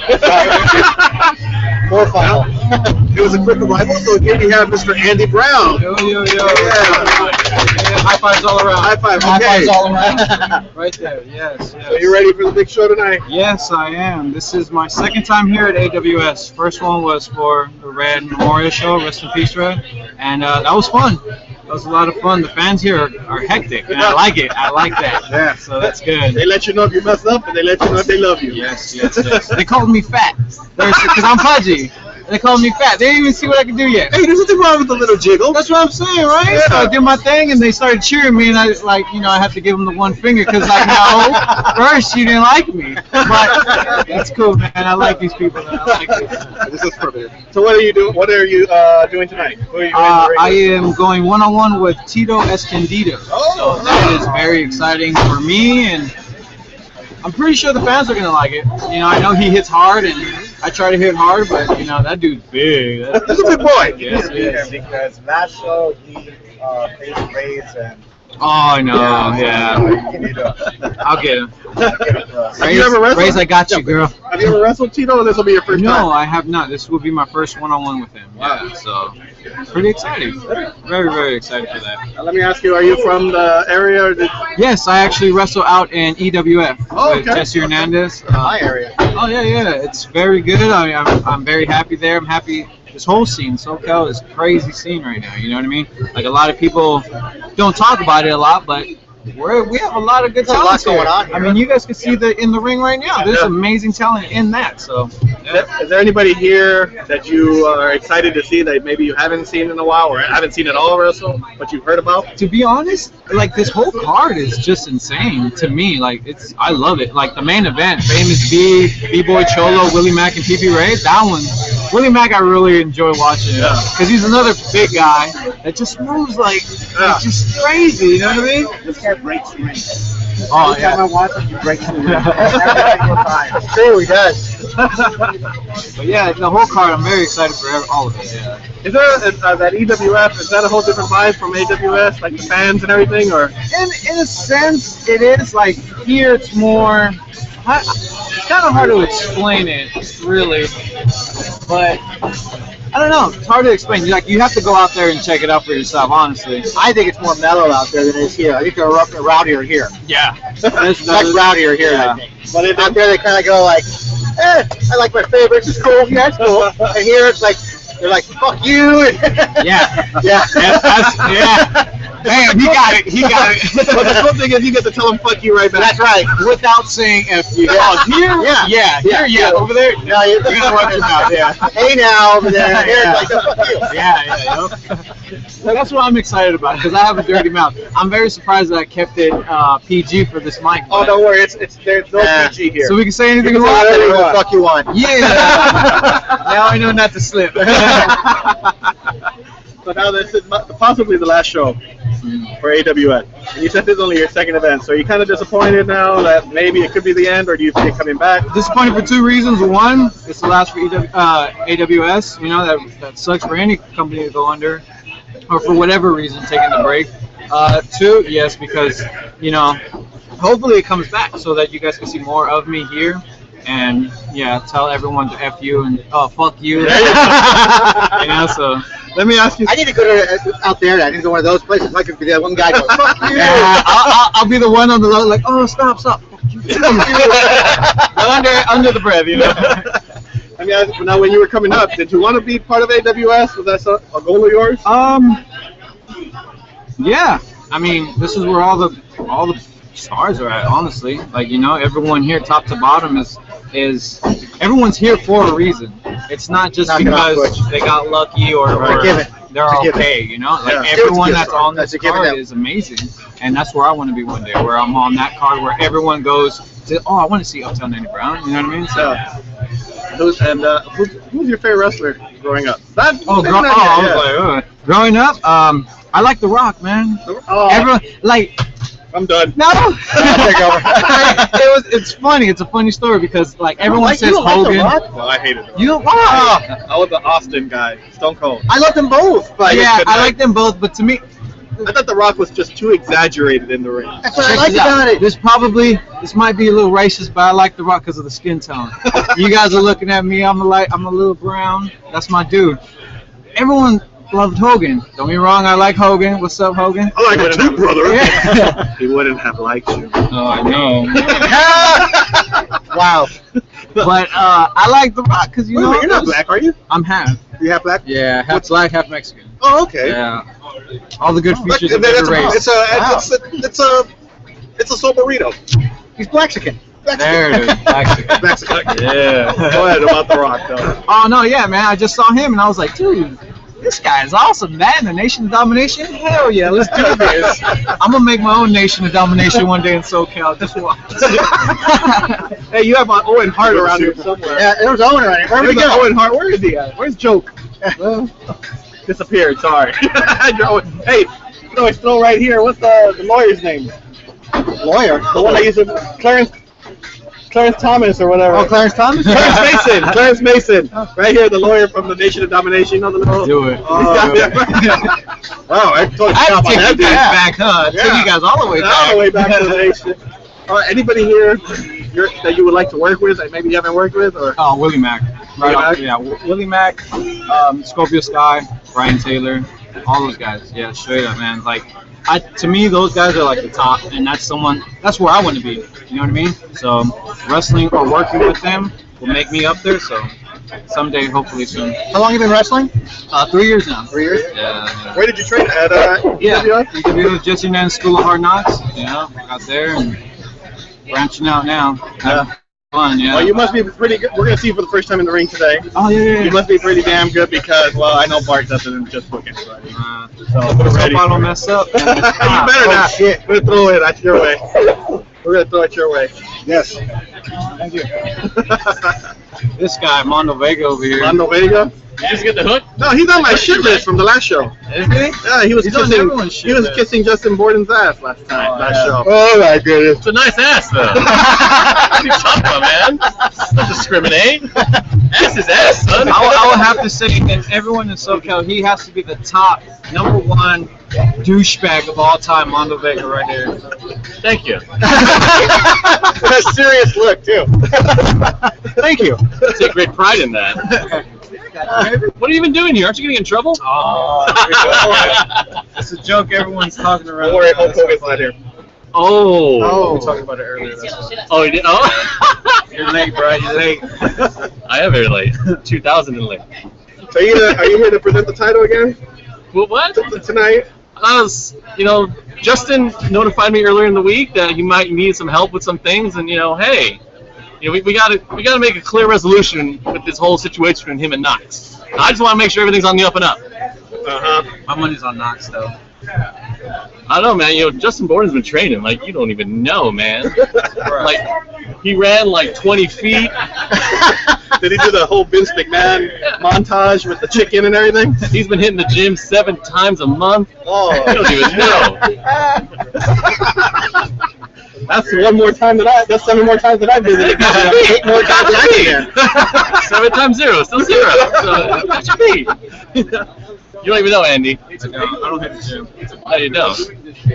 Speaker 11: Quarterfinal.
Speaker 2: It was a quick arrival, so here we have Mr. Andy Brown.
Speaker 16: Yo.
Speaker 2: Yeah.
Speaker 16: High fives all around.
Speaker 2: High five.
Speaker 11: High
Speaker 2: Okay.
Speaker 11: fives all around.
Speaker 16: Right there. Yes.
Speaker 2: So you ready for the big show tonight?
Speaker 16: Yes, I am. This is my second time here at AWS. First one was for the Red Memorial Show, Rest in Peace, Red, and that was fun. That was a lot of fun. The fans here are hectic, and I like it. I like that.
Speaker 2: Yeah.
Speaker 16: So that's good.
Speaker 2: They let you know if you mess up, and they let you know if they love you.
Speaker 16: Yes. They called me fat because I'm pudgy. They called me fat. They didn't even see what I could do yet.
Speaker 2: Hey, there's nothing wrong with the little jiggle.
Speaker 16: That's what I'm saying, right?
Speaker 2: Yeah.
Speaker 16: So I did my thing, and they started cheering me, and I had to give them the one finger because no, first you didn't like me, but that's cool, man. I like these people. I like it.
Speaker 2: This is perfect. So what are you doing? What are you doing tonight? Who are you
Speaker 16: I am going one-on-one with Tito Escondido.
Speaker 2: Oh,
Speaker 16: so that is very exciting for me, and I'm pretty sure the fans are gonna like it. You know, I know he hits hard, and I try to hit hard, but that dude's big.
Speaker 2: He's a big boy.
Speaker 16: Yes, yes.
Speaker 6: Because last show he faced Reyes and.
Speaker 16: Oh, I know. Yeah. I'll get him.
Speaker 2: Have you ever wrestled?
Speaker 16: Raise, I got you, girl.
Speaker 2: Have you ever wrestled Tito, or this will be your first time?
Speaker 16: No, I have not. This will be my first one-on-one with him. Yeah, so pretty excited. Very, very excited for that.
Speaker 2: Let me ask you, are you from the area? Or
Speaker 16: Yes, I actually wrestle out in EWF
Speaker 2: Oh,
Speaker 16: with
Speaker 2: okay.
Speaker 16: Jesse Hernandez.
Speaker 11: My area.
Speaker 16: Oh, yeah. It's very good. I'm very happy there. I'm happy. This whole scene, SoCal, is a crazy scene right now. You know what I mean? Like, a lot of people don't talk about it a lot, but we have a lot of good
Speaker 11: There's a lot
Speaker 16: talent
Speaker 11: going
Speaker 16: here.
Speaker 11: on here.
Speaker 16: I mean, you guys can see in the ring right now. There's
Speaker 2: Yeah.
Speaker 16: amazing talent in that. So,
Speaker 2: Is there anybody here that you are excited to see that maybe you haven't seen in a while, or haven't seen at all wrestle, but you've heard about?
Speaker 16: to be honest, like, this whole card is just insane to me. Like, I love it. Like, the main event, Famous B-Boy Cholo, Willie Mack, and PP Ray, that one, Willie Mack, I really enjoy watching it because he's another big guy that just moves like just crazy. You know what I mean?
Speaker 6: This guy breaks the ring.
Speaker 16: Oh
Speaker 6: Every time I watch him, he breaks the ring. Every single time.
Speaker 11: It's true, he does.
Speaker 16: But yeah, the whole card, I'm very excited for all of it. Yeah.
Speaker 2: Is there that EWF? Is that a whole different vibe from AWS, like the fans and everything, or?
Speaker 16: In a sense, it is. Like, here it's more. It's kind of hard to explain it, really. But I don't know. It's hard to explain. You have to go out there and check it out for yourself, honestly.
Speaker 11: I think it's more mellow out there than it is here. I think they're rowdier here.
Speaker 16: Yeah.
Speaker 11: It's much rowdier here,
Speaker 16: Yeah.
Speaker 11: I think. But out there they kind of go like, I like my favorites. It's cool. Yeah, it's cool. And here it's like, they're like, fuck you.
Speaker 16: Yeah.
Speaker 11: Yeah.
Speaker 16: Yeah. Damn, he got it.
Speaker 2: But the cool thing is you get to tell them "fuck you" right back.
Speaker 11: That's right.
Speaker 16: Without saying F you.
Speaker 11: Yeah.
Speaker 16: Oh, here?
Speaker 11: Yeah.
Speaker 16: Here, over there?
Speaker 11: No, you're
Speaker 16: gonna watch your mouth, yeah.
Speaker 11: Hey now, over there. Here it's like, fuck you.
Speaker 16: Yeah. So that's what I'm excited about because I have a dirty mouth. I'm very surprised that I kept it PG for this mic.
Speaker 2: Oh, don't worry, there's no PG here.
Speaker 16: So we can say anything
Speaker 2: You
Speaker 16: we
Speaker 2: can say
Speaker 16: want.
Speaker 2: whatever you want.
Speaker 11: Fuck you want.
Speaker 16: Yeah. Now I know not to slip.
Speaker 2: So now this is possibly the last show for AWS. And you said this is only your second event, so are you kind of disappointed now that maybe it could be the end, or do you see it coming back?
Speaker 16: Disappointed for two reasons. One, it's the last for AWS. You know, that sucks for any company to go under, or for whatever reason, taking the break. Two, yes, because, hopefully it comes back so that you guys can see more of me here. And, yeah, tell everyone to F you and, fuck you. So...
Speaker 2: Let me ask you.
Speaker 11: I need to go out there. I need to go to one of those places. I could be that one guy going, fuck you.
Speaker 16: Yeah, I'll be the one on the low, like, oh, stop. under the breath,
Speaker 2: I mean, now when you were coming up, did you want to be part of AWS? Was that a goal of yours?
Speaker 16: Yeah. I mean, this is where all the stars are at, honestly. Like, everyone here, top to bottom, is everyone's here for a reason. It's not just because they got lucky or they're okay, Like, everyone that's on this card is amazing, and that's where I want to be one day, where I'm on that card where everyone goes to, I want to see Uptown Andy Brown, you know what I mean? So,
Speaker 2: who's your favorite wrestler growing up?
Speaker 16: Growing up, I like The Rock, man. Everyone, like,
Speaker 2: I'm done.
Speaker 16: No. It's funny. It's a funny story because like everyone says Hogan.
Speaker 2: No, I hated him.
Speaker 16: You why?
Speaker 2: I was the Austin guy, Stone Cold.
Speaker 11: I love them both. But
Speaker 16: yeah, I like them both. But to me,
Speaker 1: I thought The Rock was just too exaggerated in the ring.
Speaker 11: That's what I
Speaker 14: Check
Speaker 11: like
Speaker 14: this out.
Speaker 11: about it.
Speaker 14: This might be a little racist, but I like The Rock because of the skin tone. You guys are looking at me. I'm a little brown. That's my dude. Everyone loved Hogan. Don't get me wrong. I like Hogan. What's up, Hogan?
Speaker 1: I like it too, brother.
Speaker 14: Yeah.
Speaker 1: He wouldn't have liked you.
Speaker 14: Oh, I know.
Speaker 11: Wow.
Speaker 14: But I like The Rock because
Speaker 1: Wait a minute, you're not black, are you?
Speaker 14: I'm half.
Speaker 1: You half black?
Speaker 14: Yeah, half black, half Mexican.
Speaker 1: Oh, okay.
Speaker 14: Yeah. All the good features of
Speaker 1: Then
Speaker 14: every race.
Speaker 1: it's a soberito.
Speaker 11: He's Blaxican.
Speaker 14: There it is. Mexican.
Speaker 1: Mexican.
Speaker 14: Yeah.
Speaker 1: Go ahead about The Rock, though.
Speaker 14: Oh no, yeah, man. I just saw him and I was like, dude, this guy is awesome, man. The Nation of Domination? Hell yeah, let's do this. I'm gonna make my own Nation of Domination one day in SoCal. Just watch.
Speaker 1: Hey, you have Owen Hart around here somewhere.
Speaker 11: Yeah, there was Owen around here. Where did he
Speaker 1: There's
Speaker 11: go?
Speaker 1: Owen Hart. Where is he at? Where's Joke? Well, disappeared. Sorry. Hey, throw right here. What's the lawyer's name?
Speaker 11: Lawyer.
Speaker 1: The one that used to Clarence Thomas or whatever.
Speaker 11: Oh, Clarence Thomas?
Speaker 1: Clarence Mason. Clarence Mason. Right here, the lawyer from the Nation of Domination. You know the little.
Speaker 14: Do it.
Speaker 1: Wow, I told you
Speaker 14: I
Speaker 1: about
Speaker 14: take
Speaker 1: that.
Speaker 14: you guys back, huh?
Speaker 1: Yeah.
Speaker 14: Take you guys all the way back.
Speaker 1: All the way back to the Nation. Anybody here that you would like to work with that maybe you haven't worked with? Or?
Speaker 14: Oh, Willie Mack.
Speaker 1: Willie Mack?
Speaker 14: Yeah, Willie Mack, Scorpio Sky, Brian Taylor, all those guys. Yeah, straight up, man. Like, to me, those guys are like the top, and that's where I want to be. You know what I mean? So, wrestling or working with them will make me up there. So, someday, hopefully soon.
Speaker 11: How long you been wrestling?
Speaker 14: 3 years now.
Speaker 11: 3 years?
Speaker 14: Yeah.
Speaker 1: Where did you train at?
Speaker 14: Yeah, EWS Jesse Nance School of Hard Knocks. You know, got there and branching out now.
Speaker 1: Yeah.
Speaker 14: Fun, yeah.
Speaker 1: Well, you must be pretty good. We're gonna see you for the first time in the ring today.
Speaker 14: Oh yeah.
Speaker 1: You must be pretty damn good because, well, I know Bart doesn't just book anybody. So
Speaker 14: Hope I don't mess up.
Speaker 1: you better not.
Speaker 11: Shit.
Speaker 1: We're gonna throw it at your way. We're gonna throw it your way.
Speaker 11: Yes.
Speaker 14: Thank you. This guy, Mondo Vega over here.
Speaker 1: Mondo Vega.
Speaker 5: You just get the hook?
Speaker 1: No, he's on my shit list from the last show.
Speaker 14: Is he?
Speaker 1: Yeah, he was
Speaker 14: He's on
Speaker 1: kissing.
Speaker 14: everyone's shit
Speaker 1: He was
Speaker 14: list.
Speaker 1: kissing Justin Borden's ass last show.
Speaker 11: Oh my goodness.
Speaker 5: It's a nice ass, though. What are you talking about, man? Don't discriminate. Ass is ass, son.
Speaker 14: I will have to say that everyone in SoCal, he has to be the top #1 douchebag of all time, Mondo Vega right here.
Speaker 5: Thank you.
Speaker 1: A serious look too.
Speaker 14: Thank you.
Speaker 5: I take great pride in that. What are you even doing here? Aren't you getting in trouble?
Speaker 14: Oh, it's a joke everyone's talking around.
Speaker 1: Don't worry, Hulk Hogan's not here.
Speaker 5: Oh.
Speaker 14: We were talking about it earlier. That's why.
Speaker 5: Oh, you did? Oh.
Speaker 14: You're late, bro. You're late.
Speaker 5: I am very late. 2000 and late.
Speaker 1: So are you here to present the title again
Speaker 5: What?
Speaker 1: tonight?
Speaker 5: Justin notified me earlier in the week that he might need some help with some things, and hey, we gotta make a clear resolution with this whole situation between him and Knox. I just want to make sure everything's on the up and up.
Speaker 14: My money's on Knox, though.
Speaker 5: I don't know, man. Justin Borden's been training like you don't even know, man. Like he ran like 20 feet.
Speaker 1: Did he do the whole Vince McMahon montage with the chicken and everything?
Speaker 5: He's been hitting the gym 7 times a month.
Speaker 1: Oh,
Speaker 5: You don't even know.
Speaker 1: That's 7 more times that I visited. 8 more times that I did.
Speaker 5: 7 times 0, still 0. So that should be. You don't even know Andy.
Speaker 14: I don't hit the gym.
Speaker 5: No, you don't.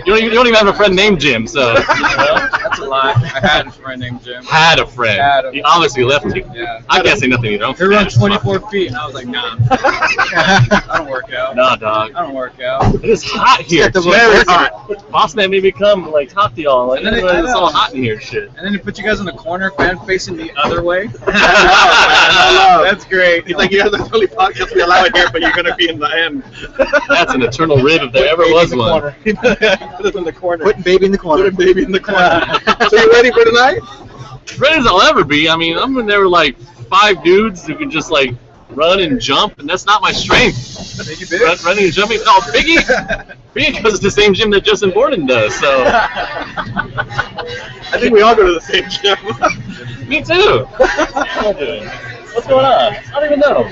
Speaker 5: You don't even have a friend named Jim, so.
Speaker 14: That's a lie. I had a friend named Jim.
Speaker 5: Had a friend. He obviously left you.
Speaker 14: Yeah.
Speaker 5: I can't say nothing you don't.
Speaker 14: He runs 24 feet, and I was like, nah. I don't work out.
Speaker 5: Nah, dog.
Speaker 14: I don't work out.
Speaker 5: It is hot here.
Speaker 1: It's very hot.
Speaker 5: Boss man made me come talk to y'all. Like,
Speaker 14: And then
Speaker 5: it's all hot in here, and shit.
Speaker 14: And then they put you guys in the corner, fan facing the other way.
Speaker 1: That's great. He's like, you guys are the only podcast we allow it here, but you're gonna be in the end.
Speaker 5: That's an eternal rib if there ever was one.
Speaker 1: He put us in the corner.
Speaker 11: Putting baby in the corner.
Speaker 1: Putting baby in the corner. So you ready for tonight?
Speaker 5: As ready as I'll ever be. I mean, I'm in there with like 5 dudes who can just run and jump, and that's not my strength. Running and jumping. No, Biggie goes to the same gym that Justin Borden does. So
Speaker 1: I think we all go to the same gym.
Speaker 5: me too. What's going on? I don't even know.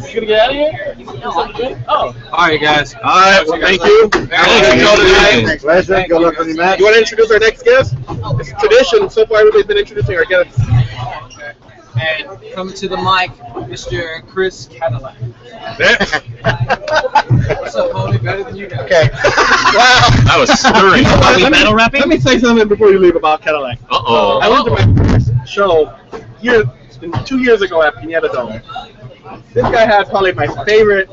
Speaker 5: You gonna get out of here? Oh.
Speaker 14: All right, guys.
Speaker 1: All right, well, thank you.
Speaker 11: Thanks, Leslie. Good luck on your match.
Speaker 1: You want to introduce our next guest? It's tradition. So far, everybody's been introducing our guests.
Speaker 17: And coming to the mic, Mr. Chris Cadillac. What's up, homie? Better than you guys.
Speaker 11: Okay.
Speaker 1: Wow.
Speaker 5: That was stirring.
Speaker 1: Let me say something before you leave about Cadillac.
Speaker 5: Uh-oh.
Speaker 1: I went to my first show 2 years ago at Pinata Dome. This guy had probably my favorite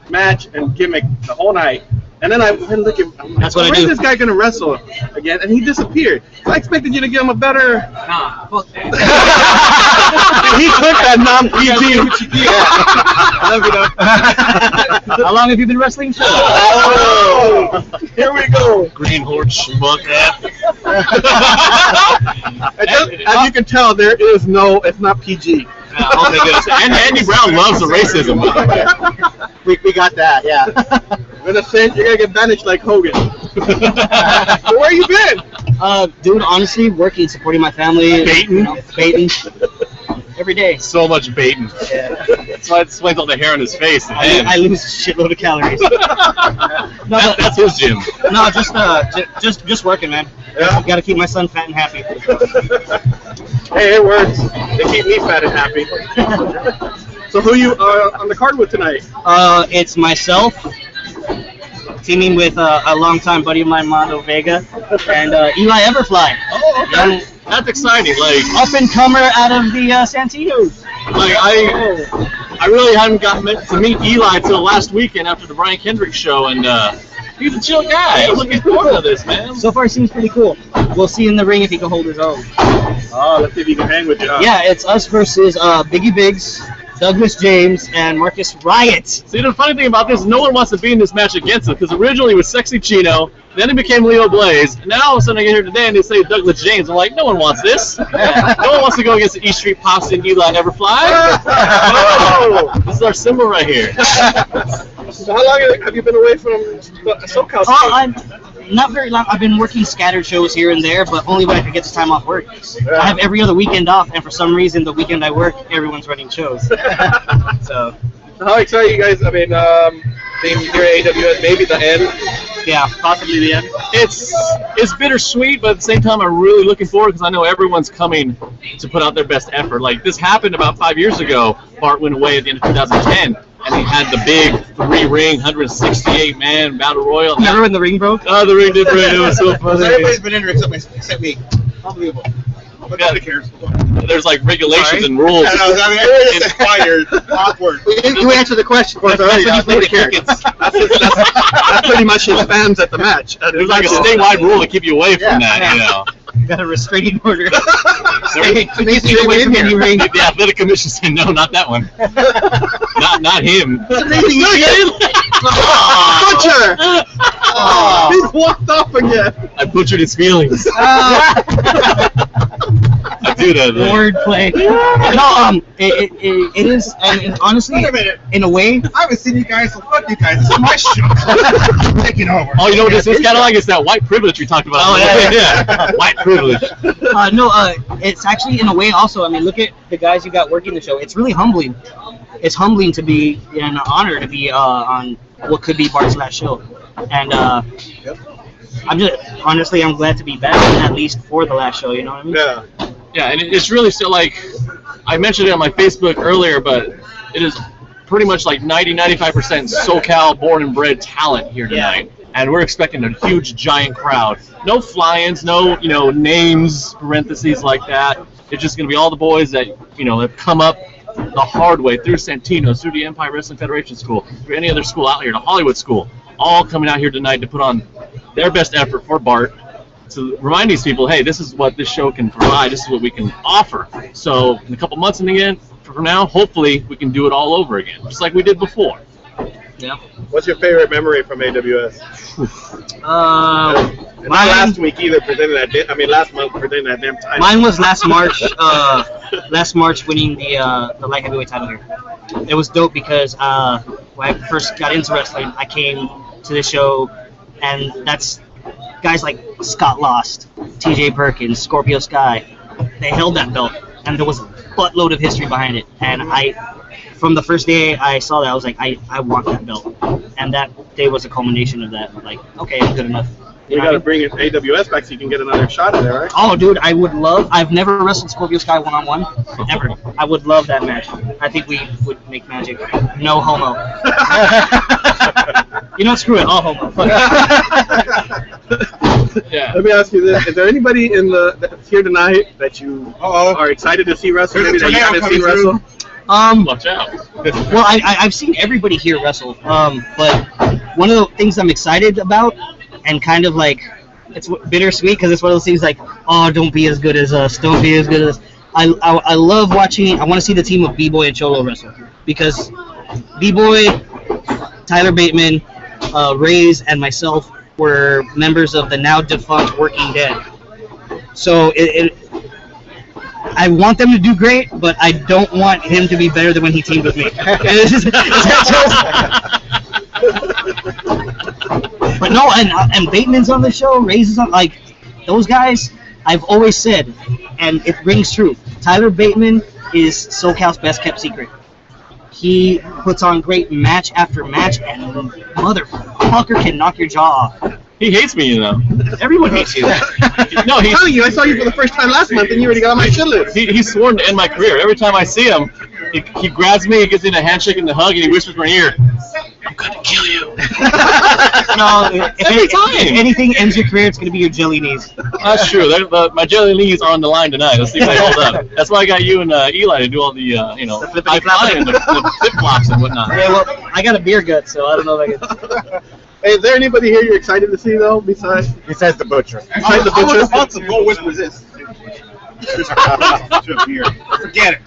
Speaker 1: match and gimmick the whole night. And then I went looking.
Speaker 11: That's what I
Speaker 1: where's
Speaker 11: do.
Speaker 1: this guy gonna wrestle again? And he disappeared. So I expected you to give him a better.
Speaker 17: Nah, fuck that.
Speaker 1: He took that non-PG.
Speaker 11: How long have you been wrestling for?
Speaker 1: Oh, here we go.
Speaker 5: Green Horde schmuck.
Speaker 1: As you can tell, it's not PG.
Speaker 5: Oh my goodness. And Andy Brown loves the racism. By the way.
Speaker 11: We got that, yeah.
Speaker 1: You're gonna get banished like Hogan. So where you been?
Speaker 11: Dude, honestly, working, supporting my family.
Speaker 5: Baiting?
Speaker 11: Baiting. Every day.
Speaker 5: So much baiting.
Speaker 11: Yeah.
Speaker 5: That's why it explains all the hair on his face.
Speaker 11: I lose a shitload of calories.
Speaker 5: That's his gym.
Speaker 11: No, just working, man.
Speaker 1: Yeah.
Speaker 11: Got to keep my son fat and happy.
Speaker 1: Hey, it works. They keep me fat and happy. So who you on the card with tonight?
Speaker 11: It's myself, teaming with a longtime buddy of mine, Mondo Vega, and Eli Everfly.
Speaker 5: Oh, okay. That's exciting. Like
Speaker 11: Up and comer out of the Santinos.
Speaker 5: Like I really hadn't gotten to meet Eli till last weekend after the Brian Kendrick show, and he's a chill guy. I'm looking forward to this, man.
Speaker 11: So far, it seems pretty cool. We'll see in the ring if he can hold his own.
Speaker 1: Oh, let's see if he can hang with you.
Speaker 11: Yeah, it's us versus Biggie Biggs, Douglas James, and Marcus Riot.
Speaker 5: See, the funny thing about this, no one wants to be in this match against him, because originally it was Sexy Chino, then it became Leo Blaze, and now all of a sudden I get here today and they say Douglas James. I'm like, no one wants this. No one wants to go against the E Street Pops and Eli Everfly. Oh, this is our symbol right here.
Speaker 1: So how long have you been away from SoCal?
Speaker 11: I'm not very long. I've been working scattered shows here and there, but only when I can get the time off work. I have every other weekend off, and for some reason, the weekend I work, everyone's running shows. So
Speaker 1: how excited you guys? I mean, being here at AWS, maybe the end.
Speaker 11: Yeah,
Speaker 1: possibly the end.
Speaker 5: It's bittersweet, but at the same time, I'm really looking forward because I know everyone's coming to put out their best effort. Like this happened about 5 years ago. Bart went away at the end of 2010. And he had the big 3-ring, 168-man battle royal.
Speaker 11: Remember when the ring broke?
Speaker 5: Oh, the ring did break. It was so funny.
Speaker 10: Everybody's been in there except me. Unbelievable. But nobody cares.
Speaker 5: There's like regulations and rules.
Speaker 10: I know, I mean, everybody's inspired. Awkward.
Speaker 11: You answered the question for us already.
Speaker 5: That's
Speaker 1: pretty much his fans at the match.
Speaker 5: There's like a statewide rule to keep you away from that, you know.
Speaker 11: Got a restraining order.
Speaker 5: Stay away from any ring. The athletic commission said no, not that one. not him.
Speaker 1: Butcher! He walked off again.
Speaker 5: I butchered his feelings. I do that.
Speaker 11: Wordplay. No, it is, and honestly,
Speaker 10: Wait a minute.
Speaker 11: in a way,
Speaker 10: I haven't seen you guys, so fuck you guys. This is my show. Taking over.
Speaker 5: Oh, you know what this is kind of like? It's that white privilege we talked about.
Speaker 11: Oh, yeah.
Speaker 5: White privilege.
Speaker 11: it's actually in a way also. I mean, look at the guys you got working the show. It's really humbling. It's humbling to be, and an honor to be on what could be Bart's last show. And I'm glad to be back, at least for the last show. You know what I mean?
Speaker 1: Yeah.
Speaker 5: Yeah, and it's really still like, I mentioned it on my Facebook earlier, but it is pretty much like 90-95% SoCal born and bred talent here tonight. And we're expecting a huge, giant crowd. No fly-ins, no, names, parentheses like that. It's just going to be all the boys that, have come up the hard way through Santino's, through the Empire Wrestling Federation School, through any other school out here, to Hollywood School, all coming out here tonight to put on their best effort for Bart, to remind these people, hey, this is what this show can provide, this is what we can offer. So in a couple months from now, hopefully we can do it all over again, just like we did before.
Speaker 11: Yeah.
Speaker 1: What's your favorite memory from AWS? Not last week either, last month presenting that damn title.
Speaker 11: Mine was last March. Last March, winning the light heavyweight title here. It was dope because when I first got into wrestling, I came to the show, and that's guys like Scott Lost, T.J. Perkins, Scorpio Sky. They held that belt, and there was a buttload of history behind it. And from the first day I saw that, I was like, I want that belt. And that day was a culmination of that. Like, okay, I'm good enough.
Speaker 1: You got to bring it AWS back so you can get another shot at it, right?
Speaker 11: Oh, dude, I would love. I've never wrestled Scorpio Sky one-on-one, ever. I would love that match. I think we would make magic. No homo. You know, screw it, all homo.
Speaker 1: Yeah. Let me ask you this: is there anybody that's here tonight that you are excited to see wrestle? Maybe that you haven't seen wrestle?
Speaker 5: Watch out.
Speaker 11: Well, I've seen everybody here wrestle. But one of the things I'm excited about, and kind of like, it's bittersweet because it's one of those things like, oh, don't be as good as us, don't be as good as us. I love watching. I want to see the team of B-Boy and Cholo wrestle because B-Boy, Tyler Bateman, Ray's, and myself were members of the now defunct Working Dead. So I want them to do great, but I don't want him to be better than when he teamed with me. But no, and Bateman's on the show, Ray's is on, like, those guys, I've always said, and it rings true, Tyler Bateman is SoCal's best kept secret. He puts on great match after match, and motherfucker can knock your jaw off.
Speaker 18: He hates me, you know.
Speaker 11: Everyone hates you.
Speaker 18: No,
Speaker 1: I saw you for the first time last month, and you already got on my shit list.
Speaker 18: He's sworn to end my career. Every time I see him, he grabs me, he gives me a handshake and a hug, and he whispers in my ear, "I'm gonna kill you."
Speaker 11: No, if anything ends your career, it's gonna be your jelly knees.
Speaker 18: That's true. My jelly knees are on the line tonight. Let's see if they hold up. That's why I got you and Eli to do all the high fly and the flip flops and whatnot.
Speaker 11: Yeah, well, I got a beer gut, so I don't know if I can.
Speaker 1: Hey, is there anybody here you're excited to see though? Besides
Speaker 6: the butcher.
Speaker 1: Besides the butcher.
Speaker 6: I was about to go whisper this. Forget it.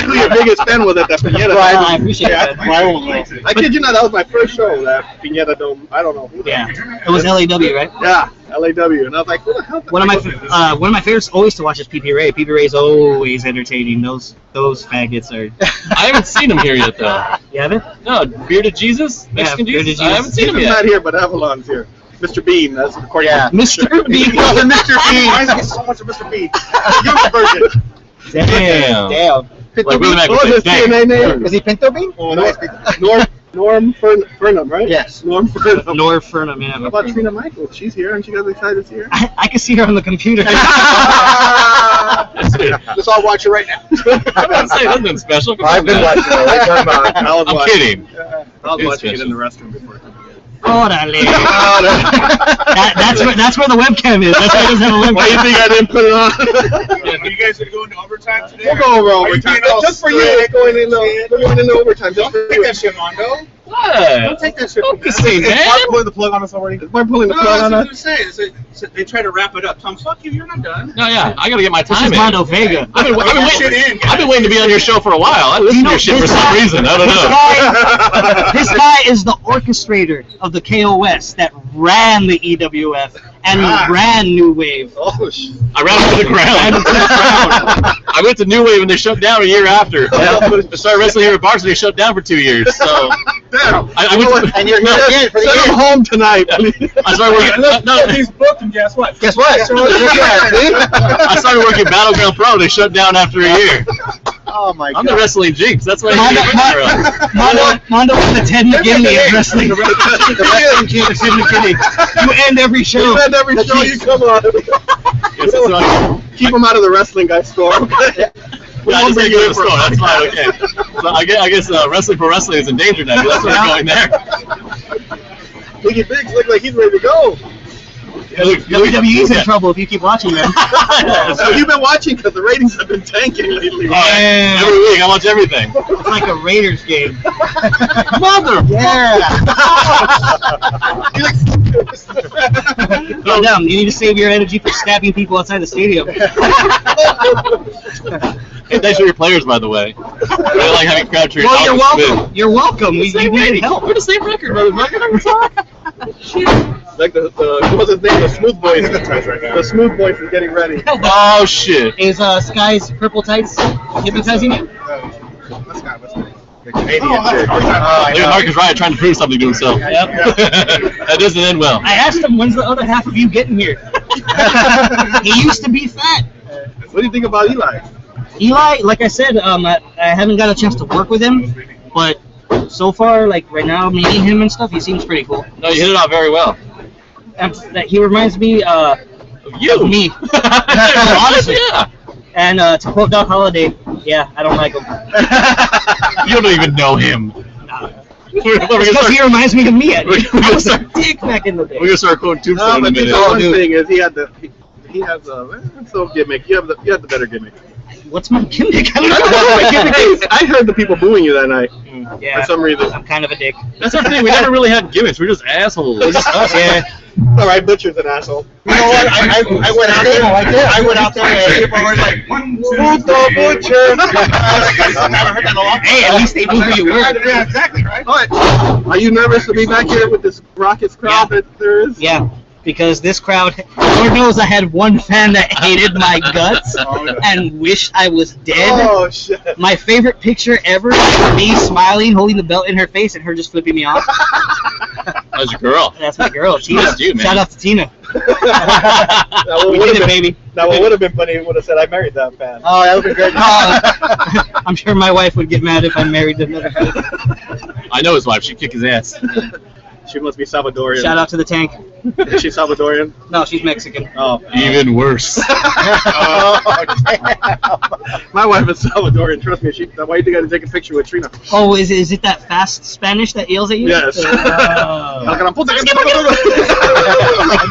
Speaker 1: Who your biggest fan was at that Piñata?
Speaker 11: I appreciate that.
Speaker 1: I kid you not, that was my first show, that Piñata Dome. I don't know.
Speaker 11: Yeah, it was LAW, right?
Speaker 1: Yeah, LAW, and I was like, who the hell?
Speaker 11: One of my favorites always to watch is PP Ray. PP Ray's always entertaining. Those faggots are.
Speaker 18: I haven't seen him here yet, though.
Speaker 11: You haven't?
Speaker 18: No, Bearded Jesus? Mexican
Speaker 11: Bearded
Speaker 18: Jesus? I haven't seen him
Speaker 1: He's
Speaker 18: yet.
Speaker 1: not here, but Avalon's here. Mr. Bean, that's according to
Speaker 11: Mr. Bean.
Speaker 1: Mr. Bean.
Speaker 6: Why is there so much of Mr. Bean? Youth version.
Speaker 18: Damn. Like Willie Mack
Speaker 1: What was
Speaker 18: would
Speaker 1: his
Speaker 18: say,
Speaker 1: TNA name?
Speaker 10: Is he Pinto Bean?
Speaker 1: Oh, no. Norm Furnham, right?
Speaker 10: Yes.
Speaker 1: Norm Furnham.
Speaker 11: Norm Furnham, yeah.
Speaker 1: How about Trina Michaels? She's here. Aren't you guys excited to see her?
Speaker 11: I can see her on the computer.
Speaker 6: Let's all watch it right now.
Speaker 18: I'm not saying nothing special.
Speaker 6: I've been watching it.
Speaker 18: I'm kidding.
Speaker 1: I was watching it in the restroom before.
Speaker 11: Orale. That's where the webcam is. That's why it doesn't have a webcam.
Speaker 1: Why do you think I didn't put it on?
Speaker 6: You guys are going to overtime today?
Speaker 1: We'll go over overtime. Just for you. We're going into overtime. Just for
Speaker 6: Don't take
Speaker 1: you.
Speaker 6: that shit, Mondo.
Speaker 18: What?
Speaker 6: Don't take that shit.
Speaker 18: Focus me, man.
Speaker 6: Is Mark pulling the plug on us already?
Speaker 1: Is Mark pulling the
Speaker 6: No,
Speaker 1: plug on
Speaker 6: that's
Speaker 1: us?
Speaker 6: what I'm saying. They try to wrap it up. Tom, fuck you. You're not done.
Speaker 18: No, yeah, I gotta get my
Speaker 11: This
Speaker 18: time
Speaker 11: is
Speaker 18: in.
Speaker 11: Mondo Vega.
Speaker 18: I've been waiting to be on your show for a while. I listen to your shit for some reason. I don't know.
Speaker 11: This guy is the orchestrator of the KOS that ran the EWF and ran New Wave.
Speaker 1: Oh, shit.
Speaker 18: I ran to the ground. I went to New Wave and they shut down a year after. I started wrestling here at Barks and they shut down for 2 years. So
Speaker 1: Damn.
Speaker 18: I went to,
Speaker 10: And you're here again for the
Speaker 1: Send him
Speaker 10: year.
Speaker 1: home tonight.
Speaker 18: I started working.
Speaker 6: He's booked, and guess what?
Speaker 10: Guess what?
Speaker 18: I started working Battleground Pro. They shut down after a year.
Speaker 10: Oh my
Speaker 18: I'm
Speaker 10: god.
Speaker 18: the wrestling jinx. That's why
Speaker 11: Mondo was the Ted McGinley of wrestling. You end every show.
Speaker 1: You end every show you come on.
Speaker 18: Yes, that's right.
Speaker 1: Keep him out of the wrestling guy store.
Speaker 18: Yeah, I just gotta go to the store. That's fine. Okay. So I guess wrestling for wrestling is in danger now. That's why I'm going there.
Speaker 1: Biggie Biggs look like he's ready to go.
Speaker 11: WWE's in trouble if you keep watching them.
Speaker 1: So you've been watching because the ratings have been tanking lately.
Speaker 18: Every week I watch everything.
Speaker 11: It's like a Raiders game.
Speaker 18: Mother.
Speaker 11: Yeah. Calm down. You need to save your energy for stabbing people outside the stadium.
Speaker 18: Hey, thanks for your players, by the way. I like having Crabtree.
Speaker 11: Well, you're welcome. You're welcome. We needed help.
Speaker 18: We're the same record, motherfucker.
Speaker 1: Like what's his name? The Smooth Boys. The Smooth Boys is getting ready.
Speaker 18: Oh shit.
Speaker 11: Is Sky's purple tights hypnotizing you?
Speaker 6: Let's go.
Speaker 2: The Canadian chick.
Speaker 18: Marcus Ryan trying to prove something to himself.
Speaker 11: Yep.
Speaker 18: That doesn't end well.
Speaker 11: I asked him, when's the other half of you getting here? He used to be fat.
Speaker 1: What do you think about Eli?
Speaker 11: Eli, like I said, I haven't got a chance to work with him, but so far, like right now, meeting him and stuff, he seems pretty cool.
Speaker 18: No, you hit it off very well.
Speaker 11: that he reminds me of me. Honestly,
Speaker 18: Yeah.
Speaker 11: And to quote Doc Holliday, yeah, I don't like him.
Speaker 18: You don't even know him.
Speaker 11: Because he reminds me of me. I was a dick back in the day.
Speaker 18: We're gonna start quoting Tombstone in a minute.
Speaker 1: The one thing is he has a so gimmick. You have the better gimmick.
Speaker 11: What's my gimmick? I don't know.
Speaker 1: My gimmick is, I heard the people booing you that night.
Speaker 11: Yeah,
Speaker 1: for some reason.
Speaker 11: I'm kind of a dick.
Speaker 18: That's our thing. We never really had gimmicks. We're just assholes.
Speaker 11: We're just us, yeah.
Speaker 1: All right, Butcher's an asshole.
Speaker 2: You know what? I went out there. I went out there and people were like, "Who's the Butcher?" I never heard that in a long time.
Speaker 11: Hey, at least they knew who you were.
Speaker 2: Yeah, exactly, right?
Speaker 1: But are you nervous to be back here with this Rockets crowd that there is?
Speaker 11: Yeah, because this crowd, Lord knows I had one fan that hated my guts and wished I was dead.
Speaker 1: Oh, shit.
Speaker 11: My favorite picture ever is me smiling, holding the belt in her face, and her just flipping me off.
Speaker 18: That's your girl.
Speaker 11: That's my girl, Tina.
Speaker 18: That's you, man.
Speaker 11: Shout out to Tina.
Speaker 1: We
Speaker 11: did it, baby.
Speaker 1: Now, what would have been funny, he would have said, I married that fan.
Speaker 11: Oh, that would be great. I'm sure my wife would get mad if I married another fan.
Speaker 18: I know his wife. She'd kick his ass.
Speaker 1: She must be Salvadorian.
Speaker 11: Shout out to the tank.
Speaker 1: Is she Salvadorian?
Speaker 11: No, she's Mexican.
Speaker 1: Oh.
Speaker 18: Even worse.
Speaker 1: My wife is Salvadorian. Trust me. Why do you got to take a picture with Trina?
Speaker 11: Oh, is it that fast Spanish that yells at you?
Speaker 1: Yes.
Speaker 2: And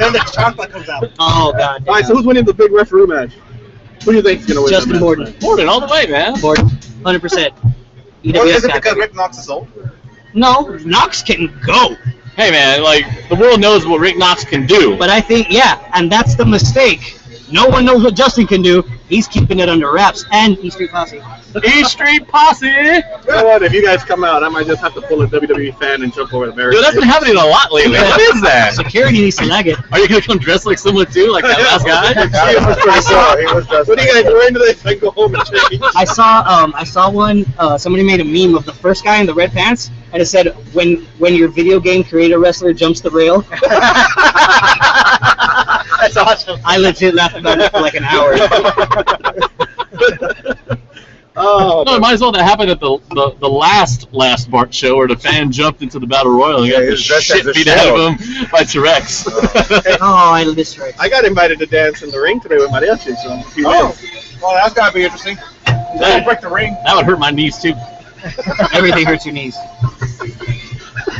Speaker 2: then the chocolate comes out.
Speaker 11: Oh, God.
Speaker 1: All right, so who's winning the big referee match? Who do you think is going to win?
Speaker 11: Justin Borden.
Speaker 18: Borden all the way, man.
Speaker 11: Borden, 100%.
Speaker 2: Or
Speaker 11: EWS
Speaker 2: is it
Speaker 11: guy.
Speaker 2: because Rick Knox is old?
Speaker 11: No, Knox can go.
Speaker 18: Hey, man, like, the world knows what Rick Knox can do.
Speaker 11: But I think, yeah, and that's the mistake. No one knows what Justin can do. He's keeping it under wraps. And East Street Posse.
Speaker 18: East Street Posse!
Speaker 1: You know what? If you guys come out, I might just have to pull a WWE fan and jump over the barricade.
Speaker 18: Dude, that's been happening a lot lately. What is that?
Speaker 11: Security needs to lag it.
Speaker 18: Are you going to come dressed like someone, too? Like that last guy?
Speaker 1: What do you guys do into this? I go home and change.
Speaker 11: I saw one. Somebody made a meme of the first guy in the red pants, and it said, "When your video game creator wrestler jumps the rail."
Speaker 10: That's awesome.
Speaker 11: I legit laughed about it for like an hour.
Speaker 1: Oh,
Speaker 18: no, it might as well that happened at the last Bart show where the fan jumped into the Battle Royal and got the shit beat out of him by T-Rex.
Speaker 11: Oh, I miss Rex.
Speaker 1: I got invited to dance in the ring today with Mariachi, so if you win.
Speaker 2: Well, that's got to be interesting. Then you break the ring.
Speaker 18: That would hurt my knees, too.
Speaker 11: Everything hurts your knees.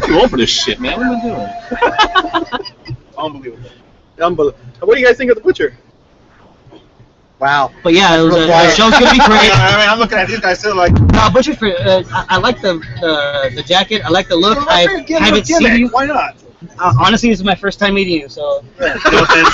Speaker 18: Too old for this shit, man. What am I doing?
Speaker 1: Unbelievable. What do you guys think of the Butcher?
Speaker 10: Wow.
Speaker 11: But yeah, it was the show's gonna be great.
Speaker 2: I mean, I'm looking at these guys still like.
Speaker 11: No, Butcher, I like the jacket. I like the look. I haven't seen you.
Speaker 2: Why not?
Speaker 11: Honestly, this is my first time meeting you, so no offense.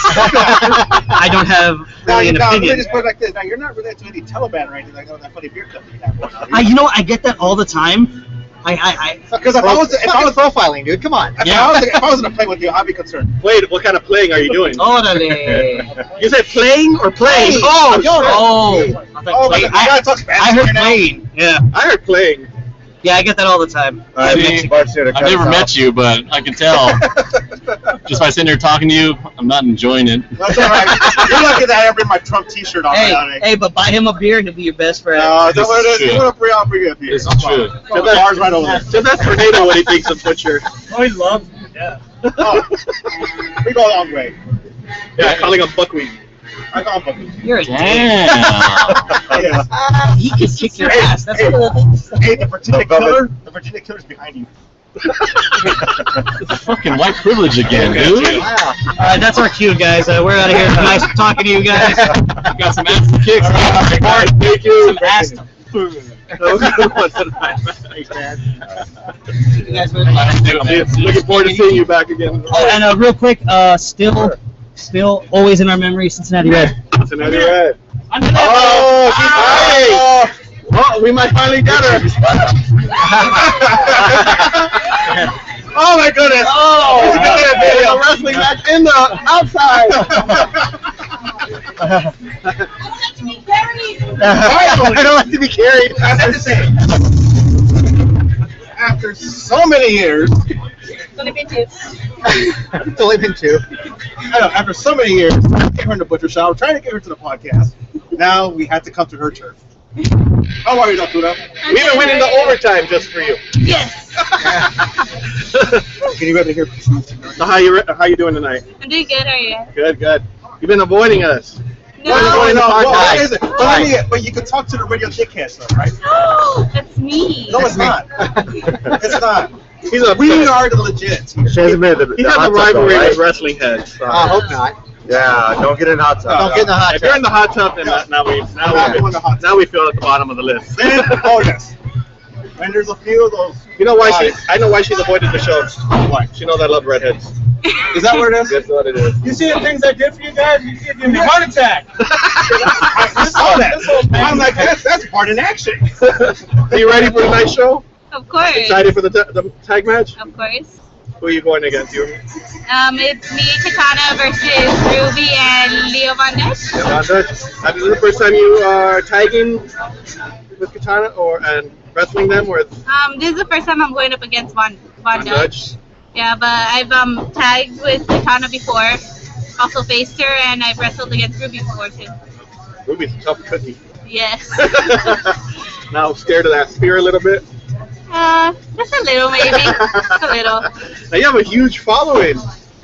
Speaker 11: I don't have really an
Speaker 2: Let me
Speaker 11: opinion.
Speaker 2: just put it like this. Now, you're not really into any Taliban or anything like that, that funny beer cup that you have going on.
Speaker 11: You know, I get that all the time.
Speaker 2: Because if I was
Speaker 10: profiling, dude, come on.
Speaker 2: If I was gonna play with you, I'd be concerned.
Speaker 1: Wait, what kind of playing are you doing?
Speaker 11: Orale.
Speaker 1: You said playing or playing?
Speaker 11: Oh,
Speaker 2: I
Speaker 11: heard playing. Yeah,
Speaker 1: I heard playing.
Speaker 11: Yeah, I get that all the time.
Speaker 18: I've never met you, but I can tell. Just by sitting there talking to you, I'm not enjoying it.
Speaker 2: That's all right. You're lucky that I have my Trump T-shirt on.
Speaker 11: Hey, but buy him a beer and he'll be your best friend.
Speaker 2: Is that what it is? I'll bring you a beer.
Speaker 18: This is true.
Speaker 2: The bar's right over there.
Speaker 1: So that's Tornado what he thinks of Butcher.
Speaker 4: Oh, he loves it. Yeah.
Speaker 2: We go a long way.
Speaker 1: Yeah, calling him buckwheat.
Speaker 2: I call him buckwheat.
Speaker 11: You're a
Speaker 18: Damn.
Speaker 11: He can kick your ass. That's one of the things.
Speaker 2: Hey, the Virginia killer's behind you.
Speaker 18: It's fucking white privilege again, dude.
Speaker 11: That's our cue, guys. We're out of here. Nice talking to you guys.
Speaker 18: Got some ass kicks.
Speaker 1: Thank you.
Speaker 11: Some ass. You guys
Speaker 1: Looking forward to seeing you back again.
Speaker 11: Oh, and real quick, still always in our memory, Cincinnati Red.
Speaker 1: Cincinnati Red. Oh, she's hiding. Well, we might finally get her. Oh my goodness! Oh, a wrestling match in the outside. I don't like to be carried.
Speaker 2: After so many years.
Speaker 8: It's only been 2.
Speaker 10: It's only been 2.
Speaker 2: I know, after so many years, I get her in the butcher shop, trying to get her to the podcast. Now we had to come to her turf. How are you, Natura?
Speaker 1: We even went into overtime just for you.
Speaker 8: Yes.
Speaker 2: Can you rather hear?
Speaker 1: So how you doing tonight?
Speaker 8: I'm doing good. How are you?
Speaker 1: Good, good. You've been avoiding us.
Speaker 8: No.
Speaker 2: What is it? But you can talk to the radio dickheads, though, right?
Speaker 8: That's me.
Speaker 2: No, it's not. It's not.
Speaker 1: He's a
Speaker 2: We are the legit.
Speaker 14: She hasn't been
Speaker 1: He has a rivalry with wrestling heads. So.
Speaker 10: I hope not.
Speaker 14: Yeah, don't get in the hot tub.
Speaker 10: Don't get in the hot
Speaker 1: If you're in
Speaker 10: tub.
Speaker 1: the hot tub, then now we feel at the bottom of the list.
Speaker 2: Then, bonus. And there's a few of those.
Speaker 1: You know why I know why she's avoided the show. Why? She knows I love redheads.
Speaker 2: Is that what it is?
Speaker 1: That's what it is.
Speaker 4: You see the things I did for you guys? You gave me a heart attack.
Speaker 2: I saw that. I'm like, that's part in action.
Speaker 1: Are you ready for tonight's show?
Speaker 8: Of course.
Speaker 1: Excited for the tag match?
Speaker 8: Of course.
Speaker 1: Who are you going against? You?
Speaker 8: It's me, Katana, versus Ruby and Leo Von Dutch.
Speaker 1: Von Dutch. This is the first time you are tagging with Katana and wrestling them, or
Speaker 8: This is the first time I'm going up against Von Dutch.
Speaker 1: Dutch?
Speaker 8: Yeah, but I've tagged with Katana before, also faced her, and I've wrestled against Ruby before too.
Speaker 1: Ruby's a tough cookie.
Speaker 8: Yes.
Speaker 1: Now scared of that spear a little bit.
Speaker 8: Just a little maybe. Just a little.
Speaker 1: Now you have a huge following.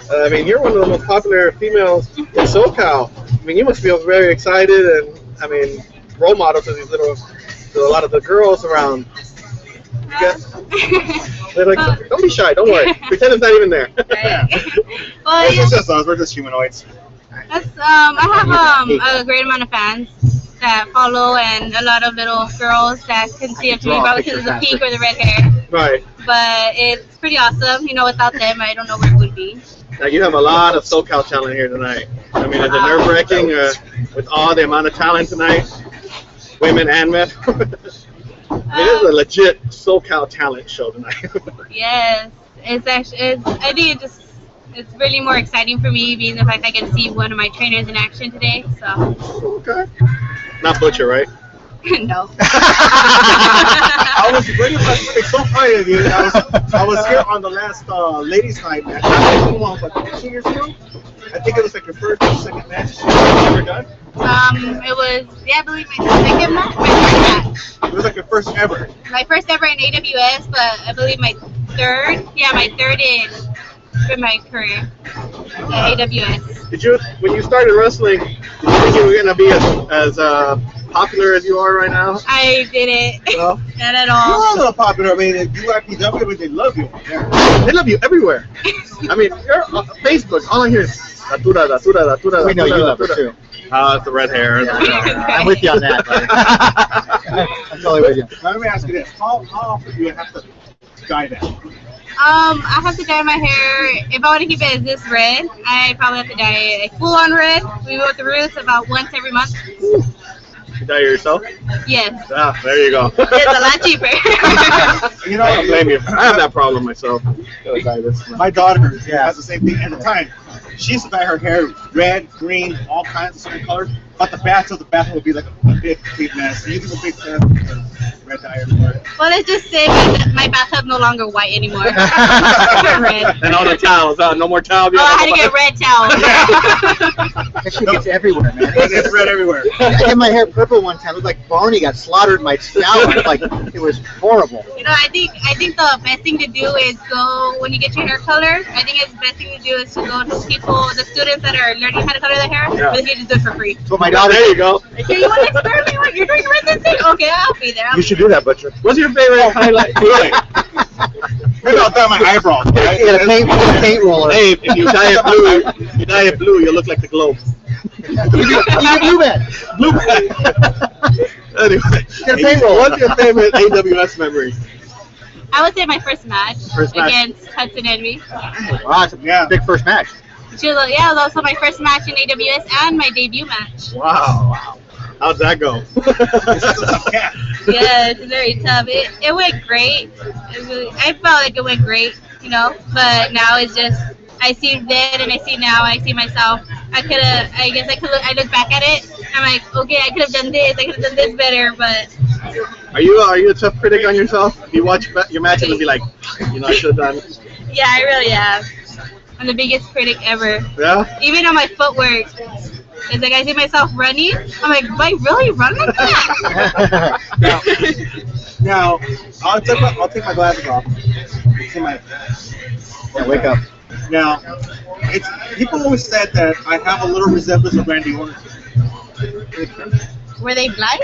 Speaker 1: I mean, you're one of the most popular females in SoCal. I mean, you must feel very excited and, I mean, role model to a lot of the girls around. They're like, don't be shy, don't worry. Pretend it's not even there.
Speaker 8: Well, yeah.
Speaker 2: It's just us. We're just humanoids.
Speaker 8: That's, I have a great amount of fans that follow and a lot of little girls that can see it to me probably because of the pink or the red hair.
Speaker 1: Right.
Speaker 8: But it's pretty awesome. You know, without them, I don't know where it would be.
Speaker 1: Now you have a lot of SoCal talent here tonight. I mean, is it nerve-wracking with all the amount of talent tonight, women and men? It is a legit SoCal talent show tonight.
Speaker 8: Yes, I think it's really more exciting for me being the fact I can see one of my trainers in action today. So.
Speaker 1: Okay. Not Butcher, right?
Speaker 8: No.
Speaker 2: I was really it's so funny of you. I was here on the last ladies' night match. I didn't want, but 2 years ago. I think it was like your first or second match you ever done.
Speaker 8: It was I believe my second match. My first match.
Speaker 2: It was like your first ever.
Speaker 8: My first ever in AWS, but I believe my third. Yeah, my third in my career at AWS.
Speaker 1: Did you, when you started wrestling, did you think you were gonna be as popular as you are right now?
Speaker 8: I didn't.
Speaker 1: No?
Speaker 8: Not at
Speaker 2: You're
Speaker 8: all.
Speaker 2: a little popular. I mean, you at PW, they love you.
Speaker 1: They love you everywhere. I mean, you're on Facebook. All I hear is Datura, Datura, Datura.
Speaker 10: We know you love her too.
Speaker 1: It's the red hair.
Speaker 10: I'm with you on that, buddy. I'm totally with you.
Speaker 2: Now, let me ask you this: How often do you have to dye that?
Speaker 8: I have to dye my hair. If I want to keep it as this red, I probably have to dye it full on red. We go with the roots about once every month.
Speaker 1: You dye it yourself?
Speaker 8: Yes.
Speaker 1: Ah, there you go.
Speaker 8: It's a lot cheaper.
Speaker 2: You know,
Speaker 1: I don't blame you. I have that problem myself. Gotta dye this.
Speaker 2: my daughter has the same thing at the time. She used to dye her hair red, green, all kinds of certain colors. But the bathroom would be like a big mess. You do a big mess because red dye everywhere.
Speaker 8: Well, let's just say my bathtub no longer white anymore. Red.
Speaker 1: And all the towels. No more towels.
Speaker 8: Oh, I had to get red towels.
Speaker 10: That shit gets everywhere, man.
Speaker 2: It's red everywhere.
Speaker 10: I had my hair purple one time. It looked like Barney got slaughtered in my scalp. It was horrible.
Speaker 8: You know, I think the best thing to do is go when you get your hair colored. I think it's the best thing to do is to go to people, the students that are learning how to color their hair.
Speaker 1: Yeah.
Speaker 8: But they just do it for free.
Speaker 10: So my daughter.
Speaker 1: There you go.
Speaker 8: Okay, you want to experiment? What, you're doing residency? Okay, I'll be there.
Speaker 1: You should do that, Butcher. What's your favorite highlight?
Speaker 2: Maybe I'll dye my eyebrows. Right?
Speaker 10: Get a paint roller.
Speaker 1: Hey, if you dye it blue, you'll look like the globe.
Speaker 10: You get blue man.
Speaker 1: Blue man. Anyway,
Speaker 10: Get a paint roller.
Speaker 1: what's your favorite AWS memory?
Speaker 8: I would say my first match
Speaker 1: First match.
Speaker 8: against Hudson Envy.
Speaker 10: Wow, it's a big first match.
Speaker 8: Yeah, it was also my first match in AWS and my debut match.
Speaker 1: Wow. How'd that go?
Speaker 8: Yeah, it's very tough. It went great. I felt like it went great, you know. But now it's just I see then and I see now. I see myself. I look back at it. I'm like, okay, I could have done this. I could have done this better. But
Speaker 1: Are you a tough critic on yourself? If you watch your matches and be like, I should have done.
Speaker 8: yeah, I really am. I'm the biggest critic ever.
Speaker 1: Yeah.
Speaker 8: Even on my footwork.
Speaker 3: It's like I see myself running. I'm like, do I really run like that?
Speaker 2: Now, I'll take my glasses off. See my.
Speaker 10: Yeah, wake up.
Speaker 2: Now, people always said that I have a little resemblance of Randy Orton.
Speaker 3: Were they blind?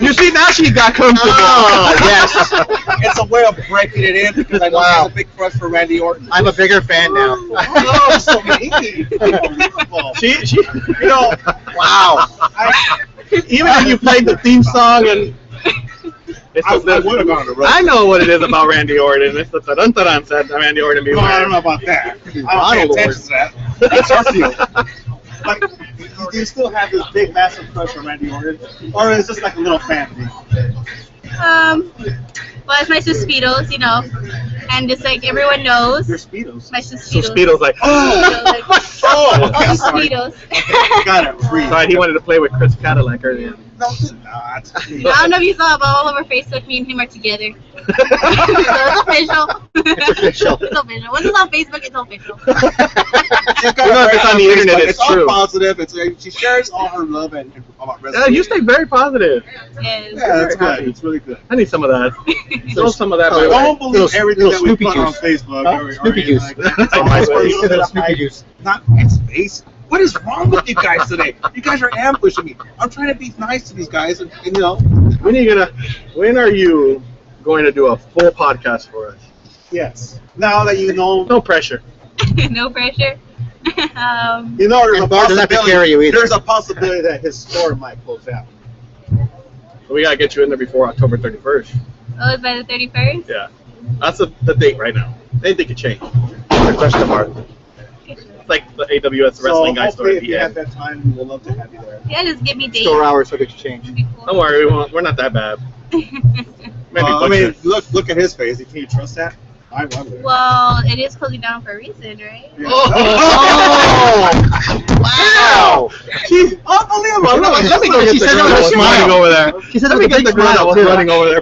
Speaker 1: You see, now she got comfortable.
Speaker 2: Oh, yes. It's a way of breaking it in because I know I'm a big crush for Randy Orton.
Speaker 10: I'm a bigger fan now.
Speaker 2: Oh, so mean. Unbelievable.
Speaker 1: She,
Speaker 2: You know,
Speaker 1: wow. Even when you played the theme song and.
Speaker 2: I would have gone to the road.
Speaker 1: I know what it is about Randy Orton. It's the dun said Randy Orton.
Speaker 2: No, I don't know about that. I don't pay attention to that. That's your field. Like, do you still have this big, massive crush on Randy Orton? Or is this like a little fan thing?
Speaker 3: Well, it's my Suspitos, you know, and just like everyone knows.
Speaker 2: Your Speedos.
Speaker 3: My Suspitos.
Speaker 1: Speedo's like,
Speaker 3: Suspitos.
Speaker 2: Got it. Free.
Speaker 1: Sorry, he wanted to play with Chris Cadillac earlier.
Speaker 2: No, it's not.
Speaker 3: I don't know if you saw it, but all over Facebook, me and him are together. So it's official.
Speaker 10: It's official.
Speaker 3: It's official. Once it's on Facebook, it's official.
Speaker 1: If it's on the internet, it's
Speaker 2: all
Speaker 1: true.
Speaker 2: positive. She shares all her love and about wrestling.
Speaker 1: Yeah, you stay very positive.
Speaker 3: Yes.
Speaker 2: Yeah, that's good. It's really good.
Speaker 1: I need some of that. Throw some of that.
Speaker 2: I don't believe everything that we
Speaker 10: Snoopy
Speaker 2: put on
Speaker 10: juice.
Speaker 2: Facebook.
Speaker 10: Snoopy juice.
Speaker 2: Snoopy juice. Not it's face. What is wrong with you guys today? You guys are ambushing me. I'm trying to be nice to these guys, and you know.
Speaker 1: When are you going to do a full podcast for us?
Speaker 2: Yes. Now that you know.
Speaker 1: No pressure.
Speaker 3: No pressure.
Speaker 2: You know, there's
Speaker 10: And
Speaker 2: a
Speaker 10: Bart doesn't have to
Speaker 2: possibility.
Speaker 10: carry you either.
Speaker 2: There's a possibility that his store might close down.
Speaker 1: We gotta get you in there before October 31st.
Speaker 3: Oh, it's by the 31st?
Speaker 1: Yeah, that's the date right now. Anything could change. The question mark. It's like the AWS wrestling guy
Speaker 2: hopefully,
Speaker 1: story.
Speaker 2: if you have that time, we would love to have you there.
Speaker 3: Yeah, just give me dates.
Speaker 10: Store hours so they can change.
Speaker 1: Don't worry, we're not that bad. Maybe
Speaker 2: I mean, look at his face. Can you trust that? I wonder.
Speaker 3: Well, it is closing down for a reason, right?
Speaker 2: Yeah.
Speaker 1: Oh! Wow! She's unbelievable. Let me go get the girl that was running over there.
Speaker 10: She said
Speaker 1: Let me get the girl that was
Speaker 10: too.
Speaker 1: running over there.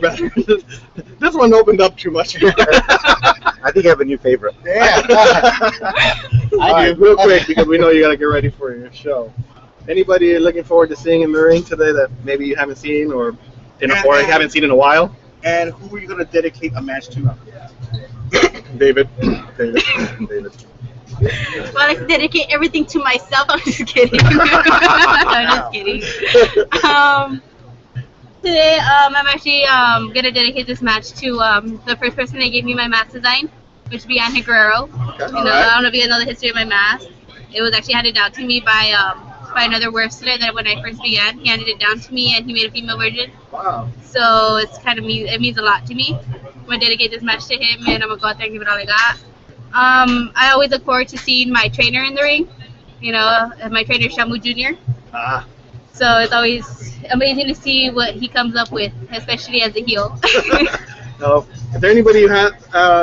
Speaker 1: This one opened up too much.
Speaker 10: I think I have a new favorite.
Speaker 2: Yeah.
Speaker 1: I do. Real quick, because we know you got to get ready for your show. Anybody you're looking forward to seeing in the ring today that maybe you haven't seen or haven't seen in a while?
Speaker 2: And who are you going to dedicate a match to?
Speaker 1: David.
Speaker 3: Well, I dedicate everything to myself. I'm just kidding. I'm just kidding. Today, I'm actually gonna dedicate this match to the first person that gave me my mask design, which began Guerrero.
Speaker 1: Okay.
Speaker 3: I don't know if you guys know the history of my mask. It was actually handed down to me by another wrestler that when I first began, he handed it down to me and he made a female version.
Speaker 1: Wow.
Speaker 3: So it's kind of it means a lot to me. I'm gonna dedicate this match to him and I'm gonna go out there and give it all I got. I always look forward to seeing my trainer in the ring. You know, my trainer Shamu Jr. So it's always amazing to see what he comes up with, especially as a heel.
Speaker 1: So, is there anybody you have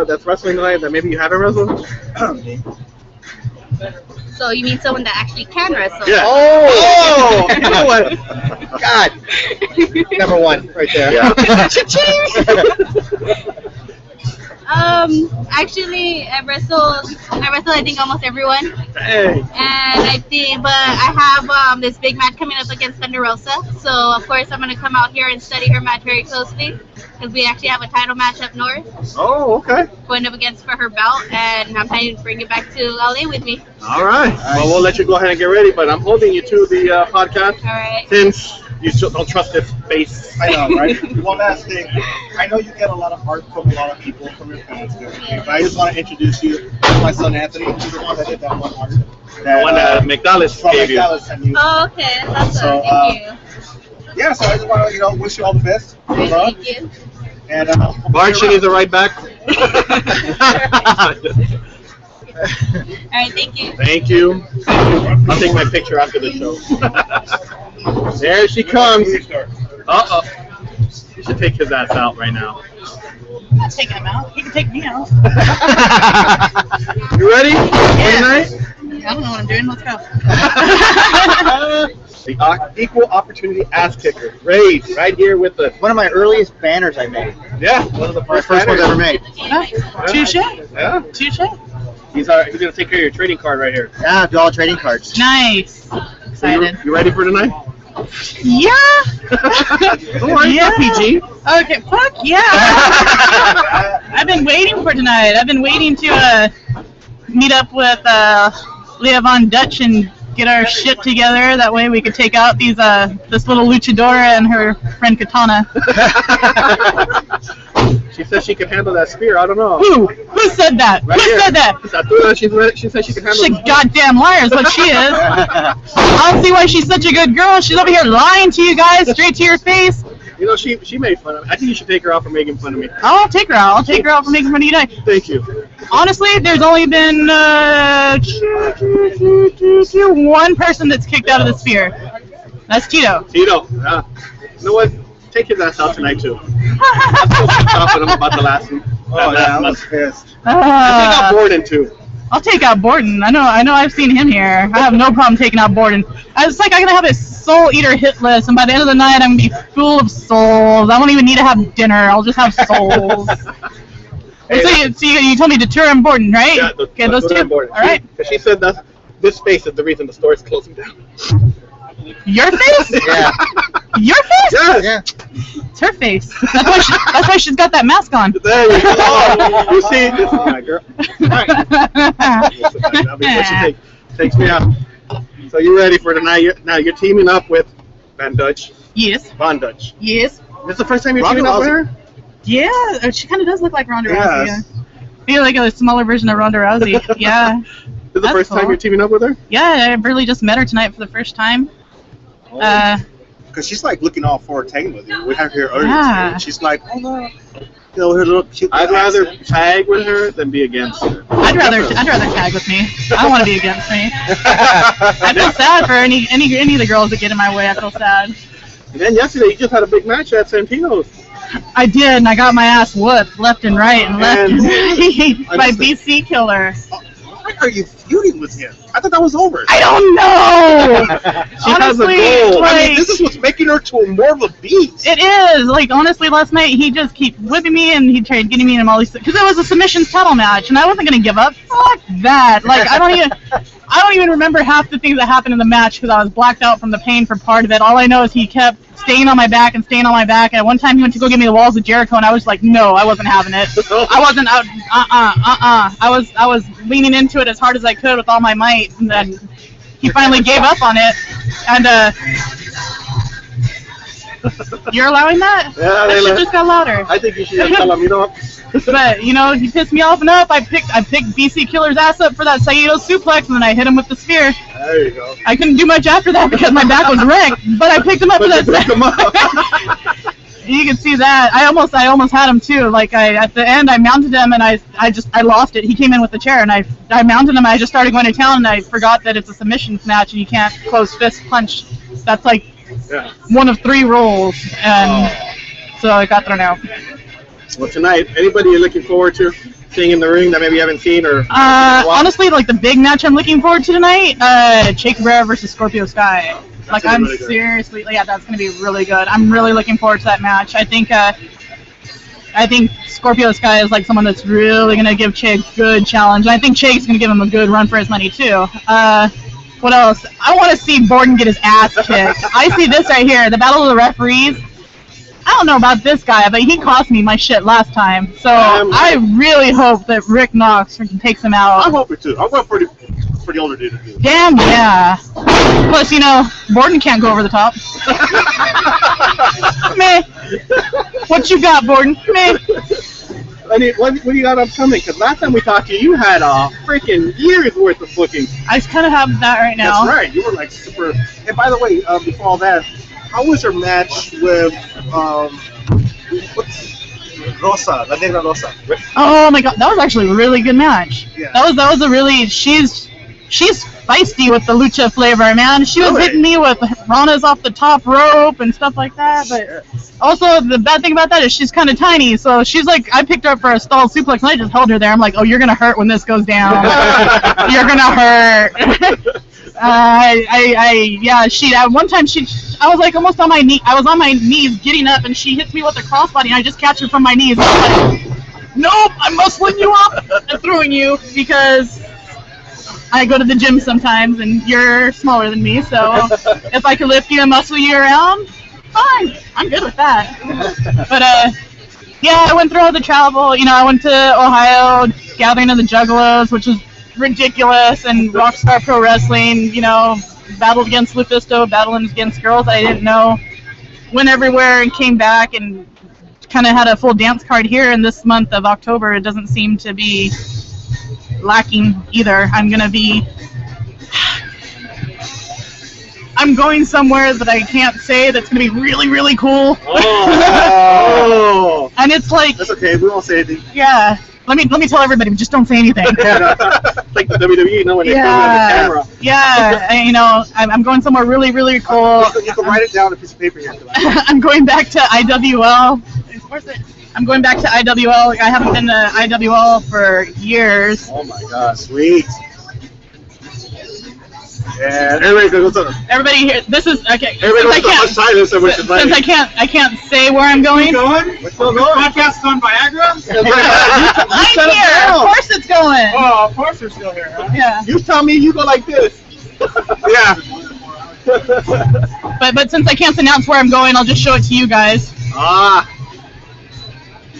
Speaker 1: that's wrestling tonight that maybe you haven't wrestled?
Speaker 3: So you mean someone that actually can wrestle?
Speaker 1: Yeah.
Speaker 10: Oh! You know what? God. Number one, right there.
Speaker 1: Yeah.
Speaker 3: Actually, I wrestle I think almost everyone.
Speaker 1: Hey.
Speaker 3: And but I have this big match coming up against Thunder Rosa. So of course I'm gonna come out here and study her match very closely because we actually have a title match up north.
Speaker 1: Oh, okay.
Speaker 3: Going up against for her belt, and I'm planning to bring it back to LA with me.
Speaker 1: All right. Well, we'll let you go ahead and get ready, but I'm holding you to the podcast.
Speaker 3: All right.
Speaker 1: Since you still don't trust his face.
Speaker 2: I know, right? One last thing. I know you get a lot of art from a lot of people, from your fans and everything, but I just want to introduce you to my son Anthony. He's the one that did that one art.
Speaker 1: The one that McDonald's
Speaker 2: from
Speaker 1: gave you.
Speaker 2: McDonald's sent you.
Speaker 3: Oh, okay. That's
Speaker 2: So,
Speaker 3: Thank you.
Speaker 2: Yeah, so I just want to, wish you all the best.
Speaker 3: Thank you.
Speaker 2: And
Speaker 1: Bart, she needs a ride back.
Speaker 3: All right, thank you.
Speaker 1: Thank you. I'll take my picture after the show. There she comes. Uh-oh. You should take his ass out right now.
Speaker 19: I'm not taking him out. He can take me out.
Speaker 1: You ready?
Speaker 19: Yeah.
Speaker 1: Tonight?
Speaker 19: I don't know what I'm doing. Let's go.
Speaker 1: The equal opportunity ass kicker. Raid, right here with the
Speaker 10: One of my earliest banners I made.
Speaker 1: Yeah, one of the
Speaker 10: My first ones ever made.
Speaker 19: Touche.
Speaker 1: Yeah.
Speaker 19: Touche.
Speaker 1: He's gonna take care of your trading card right here.
Speaker 10: Yeah, do all trading cards.
Speaker 19: Nice. Excited.
Speaker 1: You ready for tonight?
Speaker 19: Yeah.
Speaker 1: Don't worry,
Speaker 19: Yeah.
Speaker 1: PG.
Speaker 19: Okay. Fuck yeah. I've been waiting for tonight. I've been waiting to meet up with Leah Von Dutch and get our shit together. That way we could take out these this little luchadora and her friend Katana.
Speaker 1: She said she can handle that spear. I don't know.
Speaker 19: Who? Who said that?
Speaker 1: Right
Speaker 19: Who
Speaker 1: here.
Speaker 19: said that?
Speaker 1: She said she can handle
Speaker 19: She's a goddamn liar is what she is. I don't see why she's such a good girl. She's over here lying to you guys straight to your face.
Speaker 1: You know, she made fun of me. I think you should take her out for making fun of me.
Speaker 19: I'll take her out. I'll take her out for making fun of you tonight.
Speaker 1: Thank you.
Speaker 19: Honestly, there's only been one person that's kicked out of the sphere. That's Tito.
Speaker 1: Tito. You know what? Take his ass out tonight, too. I'm still talking about the last one.
Speaker 10: Oh, yeah, I was pissed.
Speaker 1: Take out Borden, too.
Speaker 19: I'll take out Borden. I know. I've seen him here. I have no problem taking out Borden. It's like I'm gonna have a soul eater hit list, and by the end of the night, I'm gonna be full of souls. I won't even need to have dinner. I'll just have souls. So you told me Datura and Borden, right?
Speaker 1: Yeah,
Speaker 19: okay, those two. All right.
Speaker 1: She said that this space is the reason the store is closing down.
Speaker 19: Your face?
Speaker 1: Yeah.
Speaker 19: Your face?
Speaker 1: Yeah.
Speaker 19: It's her face. That's why she's got that mask on.
Speaker 1: There you go. You see, this is my girl. All right. She takes me out. So you ready for tonight? Now you're teaming up with Van Dutch.
Speaker 19: Yes.
Speaker 1: Von Dutch.
Speaker 19: Yes.
Speaker 1: This is the first time you're
Speaker 10: Ronda
Speaker 1: teaming up with
Speaker 10: Rousey.
Speaker 1: her?
Speaker 19: Yeah, she kind of does look like Ronda Rousey.
Speaker 1: Yes.
Speaker 19: Yeah. I feel like a smaller version of Ronda Rousey. Yeah.
Speaker 1: This is the
Speaker 19: That's
Speaker 1: first time
Speaker 19: cool.
Speaker 1: you're teaming up with her?
Speaker 19: Yeah, I really just met her tonight for the first time.
Speaker 2: Because she's like looking all for tagging with you. We have her earlier
Speaker 19: Yeah.
Speaker 2: today. She's like, oh no. You know, her little cute
Speaker 1: I'd
Speaker 2: little
Speaker 1: rather
Speaker 2: accent.
Speaker 1: tag with her than be against her.
Speaker 19: I'd rather tag with me. I don't want to be against me. I feel sad for any of the girls that get in my way. I feel sad.
Speaker 1: And then yesterday you just had a big match at Santino's.
Speaker 19: I did, and I got my ass whooped left and right and left and right by BC Killer.
Speaker 2: Why are you feuding with him? I thought that was over.
Speaker 19: I don't know.
Speaker 1: She has a
Speaker 19: Honestly,
Speaker 1: goal.
Speaker 2: I mean,
Speaker 19: like-
Speaker 2: this is what's making her to more of a beast.
Speaker 19: It is. Like, honestly, last night he just kept whipping me and he tried getting me in all these... Because it was a submissions title match, and I wasn't going to give up. Fuck that. Like, I don't even remember half the things that happened in the match because I was blacked out from the pain for part of it. All I know is he kept staying on my back and staying on my back. And one time he went to go give me the walls of Jericho, and I was like, no, I wasn't having it. I wasn't out. I was leaning into it as hard as I could with all my might, and then he finally gave up on it. And you're allowing that?
Speaker 1: Yeah,
Speaker 19: That
Speaker 1: they
Speaker 19: shit
Speaker 1: let-
Speaker 19: just got louder.
Speaker 1: I think you should just tell him, you know what?
Speaker 19: But you know, he pissed me off enough. I picked BC Killer's ass up for that Saito suplex, and then I hit him with the spear.
Speaker 1: There you go.
Speaker 19: I couldn't do much after that because my back was wrecked. But I picked him up for that.
Speaker 1: Pick him up.
Speaker 19: You can see that. I almost had him too. Like at the end, I mounted him and I lost it. He came in with the chair and I mounted him. And I just started going to town and I forgot that it's a submissions match and you can't close fist punch. That's like one of 3 rules, and so I got thrown out.
Speaker 1: Well, tonight, anybody you're looking forward to seeing in the ring that maybe you haven't seen or?
Speaker 19: Honestly, like the big match I'm looking forward to tonight, Jake Cabrera versus Scorpio Sky. Like
Speaker 1: gonna
Speaker 19: I'm
Speaker 1: be really good.
Speaker 19: seriously, yeah, that's gonna be really good. I'm really looking forward to that match. I think Scorpio Sky is like someone that's really gonna give Chig a good challenge. And I think Chig's gonna give him a good run for his money too. What else? I want to see Borden get his ass kicked. I see this right here, the battle of the referees. I don't know about this guy, but he cost me my shit last time. So I really hope that Rick Knox freaking takes him out.
Speaker 2: I'm hoping too. I'm going for the older dude to do.
Speaker 19: Damn, yeah. Plus, you know, Borden can't go over the top. Meh. What you got, Borden? Meh.
Speaker 1: What do you got upcoming? Because last time we talked to you, you had a freaking year's worth of bookings.
Speaker 19: I kind of have that right now.
Speaker 2: That's right. You were like super. And by the way, before all that, how was your match with what's Rosa, La Negra Rosa?
Speaker 19: Oh my god, that was actually a really good match.
Speaker 2: Yeah.
Speaker 19: That was a really she's feisty with the lucha flavor, man. She was
Speaker 2: Really?
Speaker 19: hitting me with Rana's off the top rope and stuff like that. But also the bad thing about that is she's kind of tiny, so she's like I picked her up for a stalled suplex and I just held her there. I'm like, oh, you're gonna hurt when this goes down. You're gonna hurt. One time I was like almost on my knee. I was on my knees getting up, and she hits me with a crossbody, and I just catch her from my knees. And I'm like, nope, I'm muscling you up and throwing you because I go to the gym sometimes, and you're smaller than me, so if I can lift you and muscle you around, fine. I'm good with that. But, yeah, I went through all the travel. You know, I went to Ohio, Gathering of the Juggalos, which is ridiculous, and Rockstar Pro Wrestling, you know, battled against Lufisto, battling against girls I didn't know. Went everywhere and came back and kind of had a full dance card here in this month of October. It doesn't seem to be lacking either. I'm going somewhere that I can't say that's going to be really, really cool.
Speaker 2: Oh.
Speaker 19: And it's like...
Speaker 2: That's okay, we won't say anything.
Speaker 19: Yeah. Let me tell everybody, just don't say anything.
Speaker 2: Like the WWE, you know, when they film it on the camera.
Speaker 19: Yeah, you know, I'm going somewhere really, really cool.
Speaker 2: You can write it down on a piece of paper here.
Speaker 19: I'm going back to IWL. Where's it? I'm going back to IWL. I haven't been to IWL for years.
Speaker 2: Oh my God, sweet. Yeah, everybody goes to
Speaker 19: Everybody here. This is okay.
Speaker 2: Everybody goes to silence, which is
Speaker 19: Since I can't say where I'm going.
Speaker 2: We're still going.
Speaker 4: Podcast on Viagra?
Speaker 19: I'm here. Of course it's going.
Speaker 4: Oh, of course they're still here, huh?
Speaker 19: Yeah.
Speaker 2: You tell me you go like this. Yeah.
Speaker 19: But since I can't announce where I'm going, I'll just show it to you guys.
Speaker 2: Ah.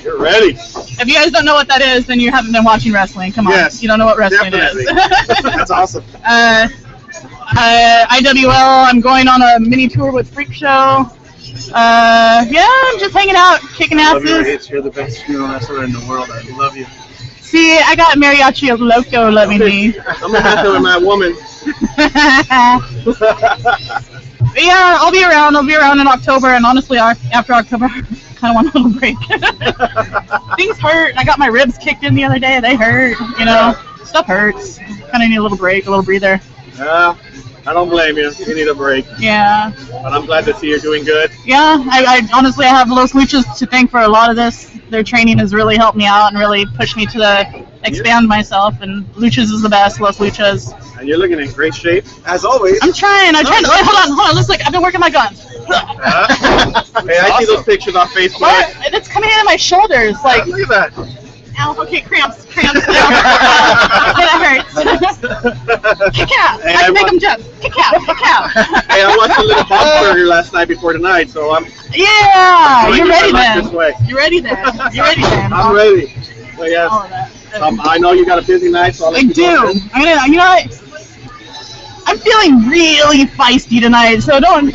Speaker 2: You're ready.
Speaker 19: If you guys don't know what that is, then you haven't been watching wrestling. Come on.
Speaker 2: Yes.
Speaker 19: You don't know what wrestling
Speaker 2: Definitely.
Speaker 19: is.
Speaker 2: That's awesome.
Speaker 19: IWL, I'm going on a mini tour with Freak Show. Yeah, I'm just hanging out, kicking
Speaker 2: I love your
Speaker 19: asses.
Speaker 2: hits. You're the best female wrestler in the world. I love you.
Speaker 19: See, I got Mariachi Loco loving me.
Speaker 2: I'm gonna have to with my woman.
Speaker 19: But yeah, I'll be around in October, and honestly, after October, I kind of want a little break. Things hurt. I got my ribs kicked in the other day. They hurt. You know, stuff hurts. Kind of need a little break, a little breather.
Speaker 2: Yeah, I don't blame you. You need a break.
Speaker 19: Yeah.
Speaker 2: But I'm glad to see you're doing good.
Speaker 19: Yeah, I honestly I have Los Luchas to thank for a lot of this. Their training has really helped me out and really pushed me to expand myself. And Luchas is the best. Los Luchas.
Speaker 2: And you're looking in great shape, as always.
Speaker 19: I'm trying. Wait, hold on. Looks like I've been working my guns.
Speaker 2: Hey, I see those pictures on Facebook.
Speaker 19: What? It's coming into my shoulders. Like,
Speaker 2: look at that.
Speaker 19: Ow, okay, cramps. That hurts. Kick out.
Speaker 2: Hey,
Speaker 19: I can make them jump. Kick out.
Speaker 2: Hey, I watched a little Bob's Burger last night before tonight, so I'm.
Speaker 19: Yeah, you're ready then.
Speaker 2: This way.
Speaker 19: You're ready then.
Speaker 2: I'm ready. So yes, I know you got a busy night, so I'll let you
Speaker 19: do.
Speaker 2: go.
Speaker 19: You know what? I'm feeling really feisty tonight, so don't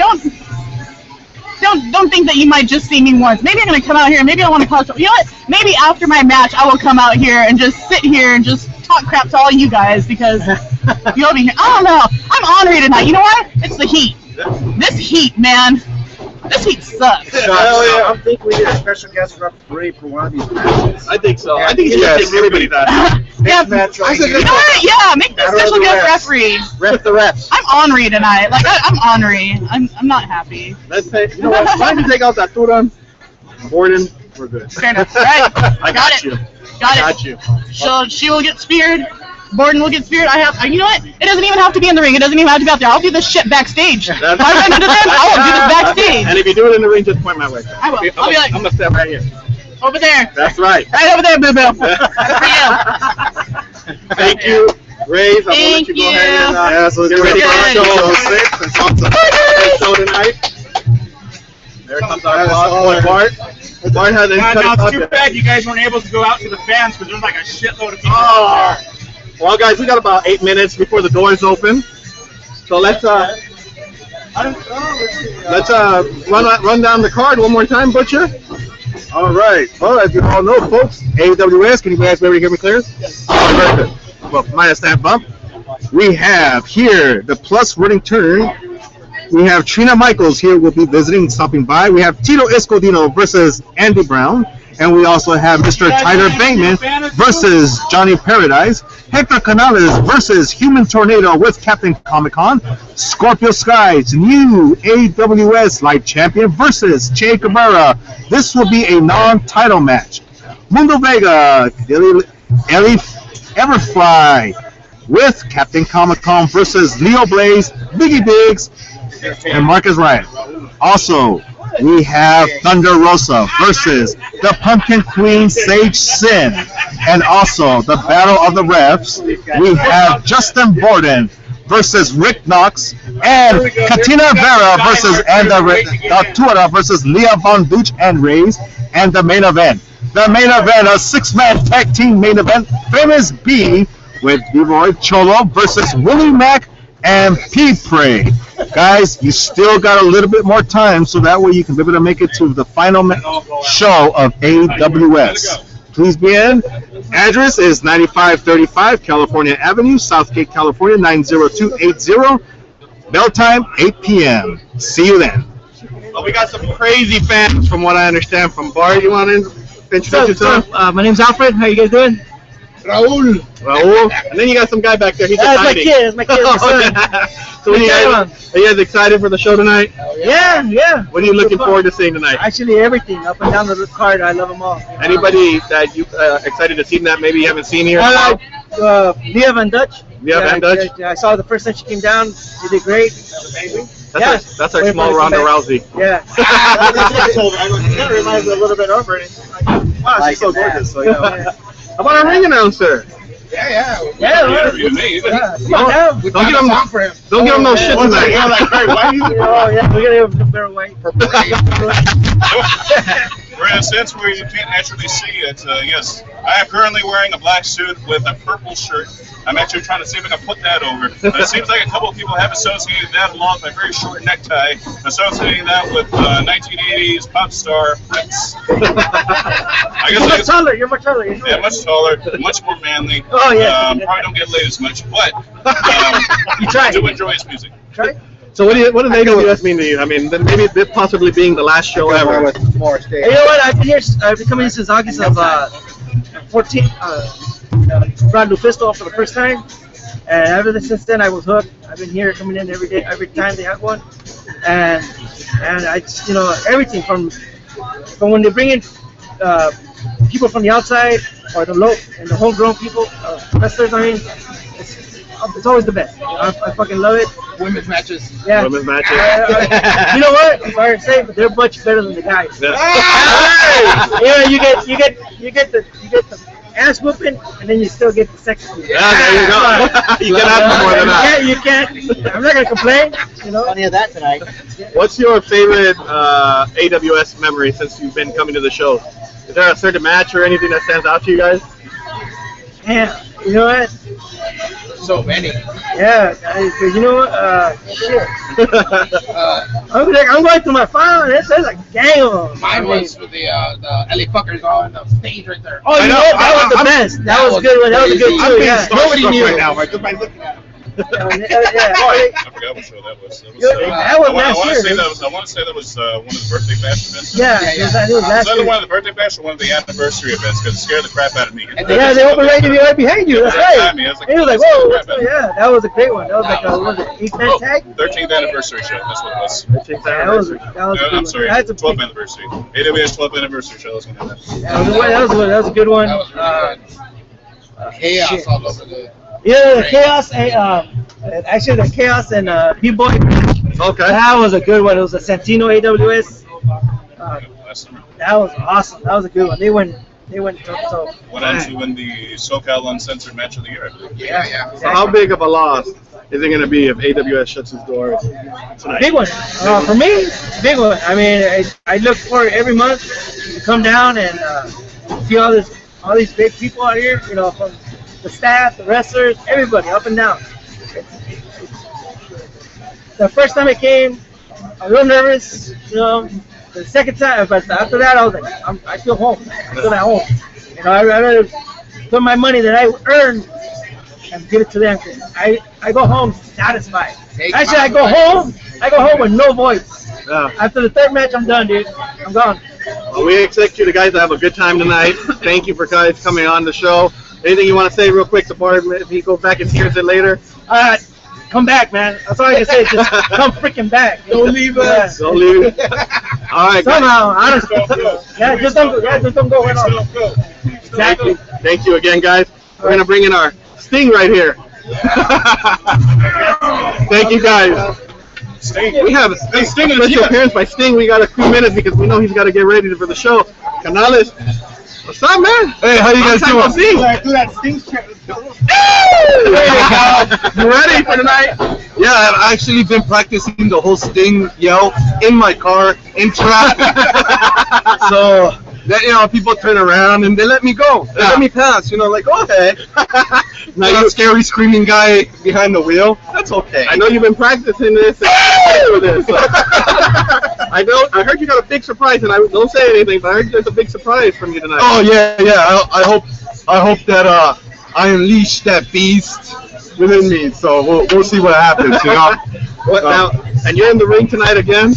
Speaker 19: think that you might just see me once. Maybe I'm gonna come out here. Maybe I want to cause. You know what? Maybe after my match, I will come out here and just sit here and just talk crap to all you guys because you'll be here. I don't know. I'm ornery tonight. You know what? It's the heat. This heat, man. This heat sucks.
Speaker 6: I think we need a special guest referee for one of these matches.
Speaker 2: I think so. I think you should give everybody that.
Speaker 19: Yeah, you know what? Yeah, make me special guest referee.
Speaker 2: Ref the refs.
Speaker 19: I'm ornery tonight. Like I'm ornery. I'm not happy.
Speaker 2: Let's say, you know what? As long as you take out that Turan, Gordon, we're good.
Speaker 19: Fair enough. Right.
Speaker 2: I got you.
Speaker 19: Got you. She will get speared. Borden will get speared. You know what? It doesn't even have to be in the ring. It doesn't even have to be out there. I'll do this shit backstage. If I run into them, I will do this backstage.
Speaker 2: And if you do it in the ring, just point my way.
Speaker 19: I will. I'll be like,
Speaker 2: I'm gonna step right here.
Speaker 19: Over there.
Speaker 2: That's right.
Speaker 19: Right over there, boo-boo.
Speaker 2: Thank you, Rays. I'm gonna let you go ahead and so get ready for show 6. It's awesome. Show tonight. There comes our boy Bart. Bart had his
Speaker 4: Now it's too bad you guys weren't able to go out to the fans because there's like a shitload of people out there.
Speaker 2: Well, guys, we got about 8 minutes before the doors open, so let's run down the card one more time, Butcher. All right. Well, as you all know, folks, AWS. Can you guys maybe hear me clear? Yes. Very good. Well, minus that bump, we have here the plus running turn. We have Trina Michaels here. Will be visiting, stopping by. We have Tito Escudino versus Andy Brown. And we also have Mr. Tyler Bateman versus Johnny Paradise. Hector Canales versus Human Tornado with Captain Comic-Con. Scorpio Skies, new AWS Light Champion versus Che Cabrera. This will be a non-title match. Mundo Vega, Ellie Everfly with Captain Comic-Con versus Leo Blaze, Biggie Biggs, and Marcus Ryan. Also, we have Thunder Rosa versus the Pumpkin Queen Sage Sin. And also, the Battle of the Refs, we have Justin Borden versus Rick Knox, and Katina Vera versus Tuara versus Leah Von Dutch and Reyes, and the main event. The main event, a six-man tag team main event, Famous B with B-Boy Cholo versus Willie Mack and P-Prey. Guys, you still got a little bit more time, so that way you can be able to make it to the final show of AWS. Please be in. Address is 9535 California Avenue, Southgate, California, 90280. Bell time, 8 p.m. See you then.
Speaker 1: Well, we got some crazy fans from what I understand from Bart. You want to introduce yourself?
Speaker 20: My name's Alfred. How you guys doing?
Speaker 1: Raul. And then you got some guy back there. He's
Speaker 20: That's my
Speaker 1: excited.
Speaker 20: kid. That's my kid. My son.
Speaker 1: So are you guys excited for the show tonight?
Speaker 20: Yeah.
Speaker 1: What are you looking forward to seeing tonight?
Speaker 20: Actually, everything up and down the card. I love them all.
Speaker 1: Anybody that you excited to see that maybe you haven't seen here?
Speaker 20: I like Leah Van Dutch.
Speaker 1: Leah Van Dutch?
Speaker 20: Yeah, I saw the first time she came down. She did great. Amazing.
Speaker 1: That's our small Ronda Rousey.
Speaker 20: Yeah. That reminds me a little bit of her.
Speaker 1: Wow, she's so gorgeous. So, How about our ring announcer?
Speaker 20: Yeah.
Speaker 1: Don't give him no shit tonight.
Speaker 20: Oh, yeah. We're going to give him better white.
Speaker 5: For in a sense where you can't actually see it, yes, I am currently wearing a black suit with a purple shirt. I'm actually trying to see if I can put that over. But it seems like a couple of people have associated that along with my very short necktie, associating that with 1980s pop star Prince.
Speaker 20: You're much taller. You're much taller.
Speaker 5: Yeah, much taller, much more manly.
Speaker 20: Oh, yeah.
Speaker 5: Probably don't get laid as much, but
Speaker 20: you try.
Speaker 5: I do enjoy his music.
Speaker 20: Try.
Speaker 1: So what does AWS mean to you? I mean, maybe this possibly being the last show ever.
Speaker 20: Hey, you know what? I've been here. I've been coming since August of 14. Brought Lufisto for the first time, and ever since then I was hooked. I've been here, coming in every day, every time they have one, and I just, everything from when they bring in people from the outside or the homegrown people, wrestlers. I mean, it's always the best. I fucking love it.
Speaker 17: Women's matches.
Speaker 20: Yeah.
Speaker 1: Women's matches.
Speaker 20: You know what? I'm sorry to say, but they're much better than the guys.
Speaker 1: Yeah.
Speaker 20: You get the ass whooping, and then you still get the sex.
Speaker 1: Yeah, there you go. You can ask for more than that.
Speaker 20: You can't. I'm not gonna complain. Plenty of that tonight.
Speaker 1: What's your favorite AWS memory since you've been coming to the show? Is there a certain match or anything that stands out to you guys?
Speaker 20: Yeah, you know what?
Speaker 17: So many.
Speaker 20: Yeah, because you know what? Shit. I'm going through my phone. There's like a gang of them.
Speaker 17: Mine was with the LA fuckers all on the stage right there.
Speaker 20: Oh, you know what? That was the best. That was a good one. That was a good too. Yeah.
Speaker 17: Nobody knew
Speaker 1: right now,
Speaker 17: just by looking at them.
Speaker 5: I forgot what show that was.
Speaker 20: That was last year.
Speaker 5: I want to say that was one of the birthday bash events.
Speaker 20: Yeah, it was last
Speaker 5: Was that
Speaker 20: year.
Speaker 5: one of the birthday bash or one of the anniversary events? Because it scared the crap out of me.
Speaker 20: Yeah, they opened right behind you. That's right.
Speaker 5: I was like,
Speaker 20: He was like, whoa, what's going on? Yeah, that was a great one. That was like a, what was it, 8-man tag?
Speaker 5: 13th anniversary show. That's what it was.
Speaker 20: Yeah, that was a good
Speaker 5: I'm
Speaker 20: one.
Speaker 5: sorry,
Speaker 20: That's a
Speaker 5: 12th anniversary. AWS 12th anniversary show. That's what it was.
Speaker 20: that was a good one.
Speaker 17: Chaos
Speaker 20: shit.
Speaker 17: all over the.
Speaker 20: Yeah, the Chaos, actually the Chaos and B-Boy.
Speaker 1: Okay.
Speaker 20: That was a good one. It was a Santino AWS. That was awesome. That was a good one. They went so.
Speaker 5: Went on to win the SoCal Uncensored Match of the Year, I believe.
Speaker 17: Yeah.
Speaker 1: So how big of a loss is it going to be if AWS shuts its doors tonight?
Speaker 20: Big one. For me, big one. I mean, I look for every month to come down and see all these big people out here. From the staff, the wrestlers, everybody, up and down. The first time I came, I was a little nervous. The second time, but after that, I was like, I feel home. I feel at home. I'd rather put my money that I earned and give it to them. I go home satisfied. Actually, I go home with no voice.
Speaker 1: Yeah.
Speaker 20: After the third match, I'm done, dude. I'm gone.
Speaker 1: Well, we expect you guys to have a good time tonight. Thank you for guys coming on the show. Anything you want to say real quick before if he goes back and hears it later?
Speaker 20: Come back, man. That's all I can say. Just come freaking back.
Speaker 1: Don't leave us. Don't leave. All right.
Speaker 20: Somehow, honestly. Yeah, just don't go right on. Exactly.
Speaker 1: Thank you again, guys. We're gonna bring in our Sting right here. Thank you, guys. We have a special appearance by Sting. We got a few minutes because we know he's got to get ready for the show. Canales, what's up, man?
Speaker 21: Hey, how you guys doing?
Speaker 1: Do that Sting check. You ready for tonight?
Speaker 21: Yeah, I've actually been practicing the whole Sting yell in my car, in traffic. So that, people turn around and they let me go. They let me pass, like, okay. Now you're a scary screaming guy behind the wheel. That's okay.
Speaker 1: I know you've been practicing this. For this. So. I heard you got a big surprise, and I don't say anything, but I heard there's a big surprise from you tonight.
Speaker 21: Oh yeah. I hope that I unleash that beast within me. So we'll see what happens.
Speaker 1: Now, and you're in the ring tonight again?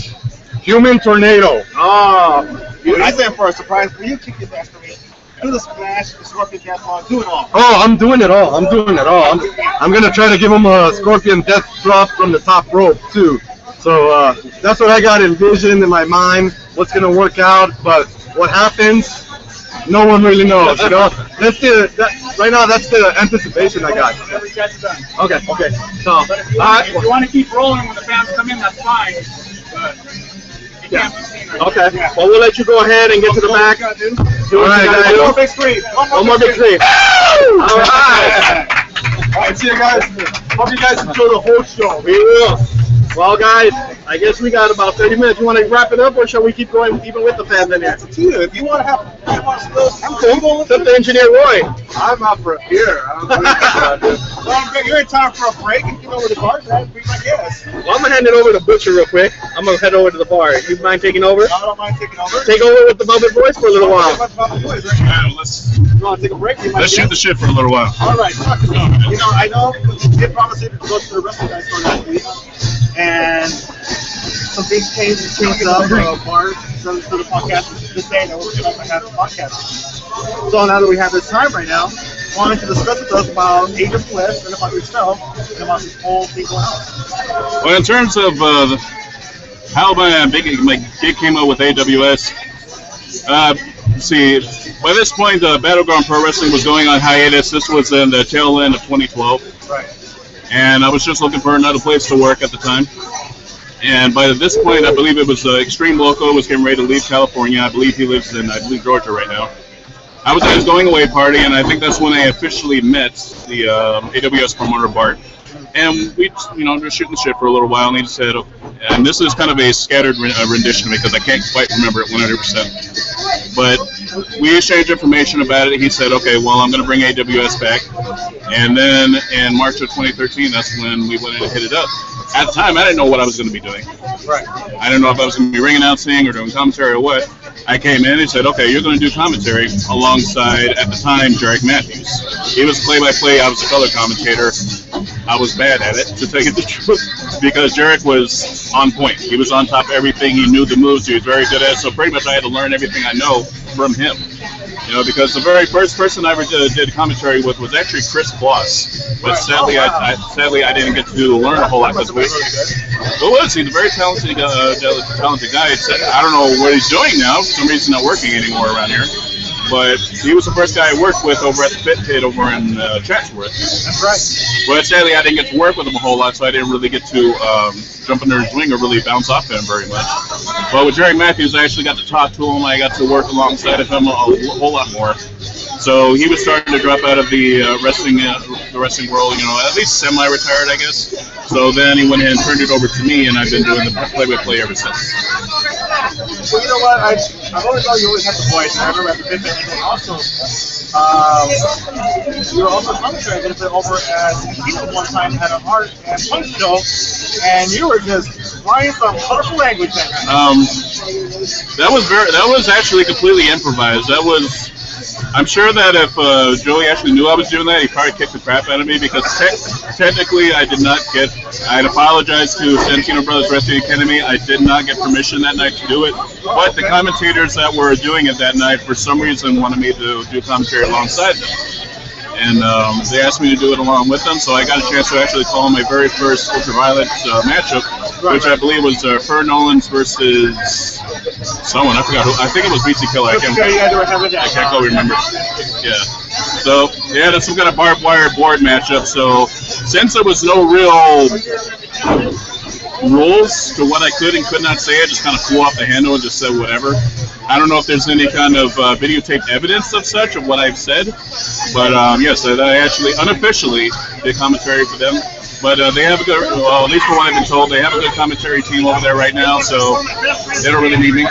Speaker 21: Human Tornado.
Speaker 1: Oh.
Speaker 6: I said for a surprise for you, kick his ass for me. Do the splash, the scorpion death ball, do it all.
Speaker 21: Oh, I'm doing it all. I'm gonna try to give him a scorpion death drop from the top rope too. So that's what I got envisioned in my mind. What's gonna work out, but what happens, no one really knows. Right now, that's the anticipation I got.
Speaker 4: Whatever you guys are done.
Speaker 21: Okay. So,
Speaker 4: But if you want to keep rolling when the fans come in, that's fine. But you can't be seen right
Speaker 1: Okay.
Speaker 4: now.
Speaker 1: Well, we'll let you go ahead and get to the back. Do what you gotta do.
Speaker 6: One more big screen.
Speaker 1: One more big screen. All right.
Speaker 6: All right, see you guys. Hope you guys enjoy the whole show.
Speaker 1: We will. Well, guys, I guess we got about 30 minutes. You want to wrap it up, or shall we keep going even with the fans in here?
Speaker 6: It's up to you. If you want to have, I'm
Speaker 1: cool. It's up to Engineer Roy.
Speaker 6: I'm out for a beer. You're in time for a break. You can go over the bar. That'd be my guess.
Speaker 1: Well, I'm going to hand it over to Butcher real quick. I'm going to head over to the bar. You mind taking over?
Speaker 6: I don't mind taking over.
Speaker 1: Take over with the Velvet Boys for a little while.
Speaker 5: Let's
Speaker 6: You want to take a break?
Speaker 5: shoot the shit for a little while.
Speaker 6: All right, talk to me. I know you did promise to go to the wrestling guys store last week, and some things changed up. Bars, so the podcast this day that we're going to have a podcast. So now that we have this time right now, wanted to discuss with us about AWS and about yourself and about this whole thing going on.
Speaker 5: Well, in terms of how my gig came out with AWS, see, by this point, Battleground Pro Wrestling was going on hiatus. This was in the tail end of 2012.
Speaker 6: Right.
Speaker 5: And I was just looking for another place to work at the time. And by this point, I believe it was Extreme Loco was getting ready to leave California. I believe he lives in, Georgia right now. I was at his going away party, and I think that's when I officially met the AWS promoter, Bart. And we, just shooting the shit for a little while, and he said, and this is kind of a scattered rendition because I can't quite remember it 100%. But we exchanged information about it. He said, okay, well, I'm going to bring AWS back. And then in March of 2013, that's when we went in and hit it up. At the time, I didn't know what I was going to be doing.
Speaker 6: Right.
Speaker 5: I didn't know if I was going to be ring announcing or doing commentary or what. I came in and he said, okay, you're going to do commentary alongside, at the time, Jarek Matthews. He was play-by-play, I was the color commentator. I was bad at it, to tell you the truth, because Jarek was on point. He was on top of everything. He knew the moves. He was very good at it. So pretty much I had to learn everything I know from him. Because the very first person I ever did commentary with was actually Chris Kloss. But sadly, I didn't get to learn a whole lot because he's a very talented guy. I don't know what he's doing now. For some reason, not working anymore around here. But he was the first guy I worked with over at the Fit Pit over in Chatsworth.
Speaker 6: That's right.
Speaker 5: But sadly, I didn't get to work with him a whole lot, so I didn't really get to jump under his wing or really bounce off him very much. But with Jarek Matthews, I actually got to talk to him. I got to work alongside of him a whole lot more. So he was starting to drop out of the wrestling world, at least semi-retired, I guess. So then he went ahead and turned it over to me, and I've been doing the play-by-play ever since.
Speaker 6: Well, you know what? I've always thought you always had the voice. I remember at the Fit Pit, and then also, you were also commentary a little bit over at Casino one time at an art and punch show, and you were just flying some colorful language that night.
Speaker 5: That was actually completely improvised. I'm sure that if Joey actually knew I was doing that, he'd probably kick the crap out of me because technically I did not get. I had apologized to Santino Brothers Wrestling Academy. I did not get permission that night to do it. But the commentators that were doing it that night, for some reason, wanted me to do commentary alongside them. And they asked me to do it along with them, so I got a chance to actually call my very first Ultraviolet matchup, which I believe was Fur Nolans versus someone. I forgot who. I think it was BC Killer. I can't quite remember. Yeah. So, yeah, that's some kind of barbed wire board matchup. So, since there was no real rules to what I could and could not say. I just kind of flew off the handle and just said whatever. I don't know if there's any kind of videotape evidence of such, of what I've said. But yes, I actually unofficially did commentary for them. But they have a good, well, at least from what I've been told, they have a good commentary team over there right now, so they don't really need me,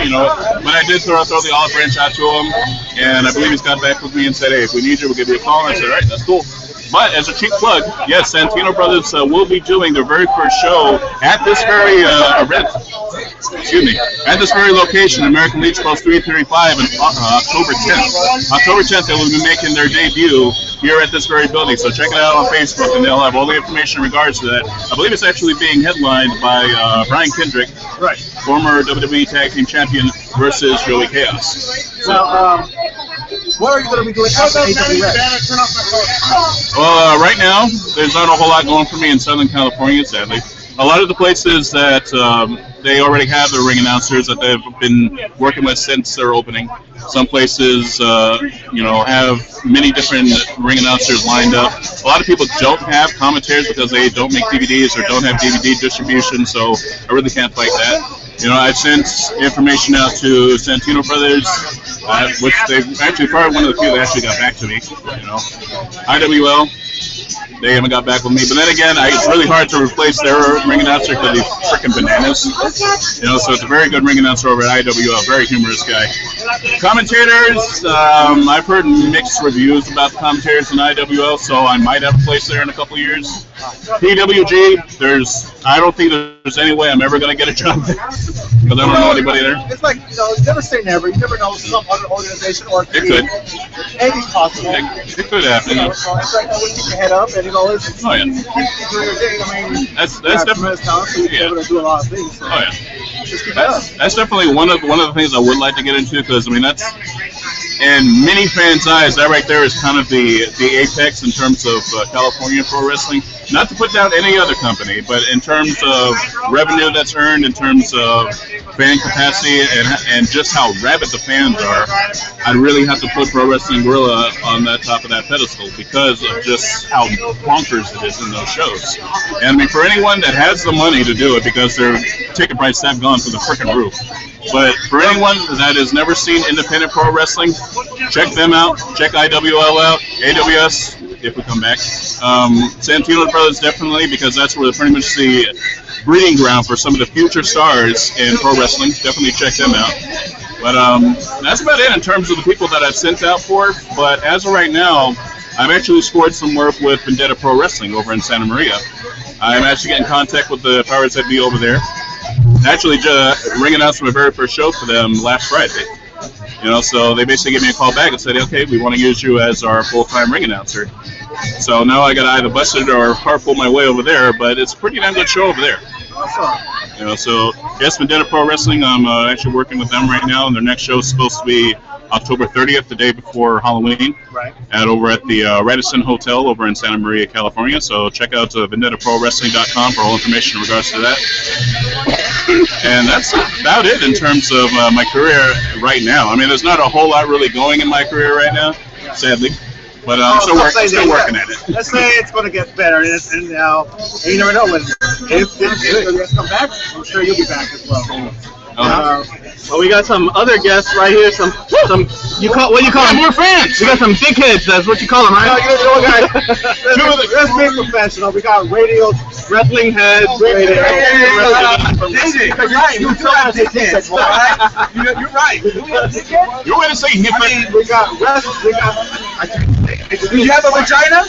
Speaker 5: you know. But I did throw the olive branch out to him, and I believe he's got back with me and said, hey, if we need you, we'll give you a call. And I said, all right, that's cool. But as a cheap plug, yes, Santino Brothers will be doing their very first show at this very event. Excuse me, at this very location, American Legion Post 335, on October 10th. October 10th, they will be making their debut here at this very building. So check it out on Facebook, and they'll have all the information in regards to that. I believe it's actually being headlined by Brian Kendrick, right, former WWE Tag Team Champion, versus Joey Chaos.
Speaker 6: Now, what are you going to be doing after AWS?
Speaker 5: Well, right now, there's not a whole lot going for me in Southern California, sadly. A lot of the places that they already have their ring announcers that they've been working with since their opening. Some places, you know, have many different ring announcers lined up. A lot of people don't have commentators because they don't make DVDs or don't have DVD distribution, so I really can't fight that. You know, I've sent information out to Santino Brothers, which they've actually probably one of the few that actually got back to me. You know, IWL, they haven't got back with me. But then again, it's really hard to replace their ring announcer because he's freaking bananas. You know, so it's a very good ring announcer over at IWL, very humorous guy. Commentators, I've heard mixed reviews about the commentators in IWL, so I might have a place there in a couple of years. PWG, I don't think there's any way I'm ever going to get a job there because I don't know anybody there.
Speaker 6: It's like, you know, never say never. You never know some other organization or
Speaker 5: it could.
Speaker 6: Anything's possible.
Speaker 5: It could happen.
Speaker 6: You know, so it's like, always keep your head up, and you know, it's
Speaker 5: oh, yeah.
Speaker 6: keep doing your thing. I mean,
Speaker 5: that's
Speaker 6: definitely talent, so you're able to do a lot of things. So.
Speaker 5: Oh yeah.
Speaker 6: Just keep it up.
Speaker 5: That's definitely one of the things I would like to get into because I mean that's in many fans' eyes that right there is kind of the apex in terms of California pro wrestling. Not to put down any other company, but in terms of revenue that's earned, in terms of fan capacity, and just how rabid the fans are, I'd really have to put Pro Wrestling Guerrilla on that top of that pedestal because of just how bonkers it is in those shows. And I mean, for anyone that has the money to do it, because their ticket prices have gone through the frickin' roof. But for anyone that has never seen independent pro wrestling, check them out. Check IWL out, AWS, if we come back. Santino Brothers definitely, because that's where pretty much the breeding ground for some of the future stars in pro wrestling. Definitely check them out. But that's about it in terms of the people that I've sent out for. But as of right now, I've actually scored some work with Vendetta Pro Wrestling over in Santa Maria. I'm actually getting in contact with the powers that be over there. Actually, ring announced my very first show for them last Friday. You know, so they basically gave me a call back and said, okay, we want to use you as our full-time ring announcer. So now I got to either bust it or carpool my way over there, but it's a pretty damn good show over there. You know, so yes, Vendetta Pro Wrestling, I'm actually working with them right now, and their next show is supposed to be October 30th, the day before Halloween, over at the Radisson Hotel over in Santa Maria, California. So check out vendettaprowrestling.com for all information in regards to that. And that's about it in terms of my career right now. I mean, there's not a whole lot really going in my career right now, sadly. But I'm still working at it.
Speaker 6: Let's say it's going to get better, and you never know when. If guys come back, I'm sure you'll be back as well.
Speaker 1: Well, we got some other guests right here. Some what do you call them?
Speaker 5: More fans.
Speaker 1: We got some dickheads. That's what you call them, right?
Speaker 6: No, guys. Let's be professional. We got radio
Speaker 1: wrestling heads.
Speaker 6: You're right.
Speaker 5: You're going to say hip.
Speaker 6: We got wrestling. Do you have a vagina?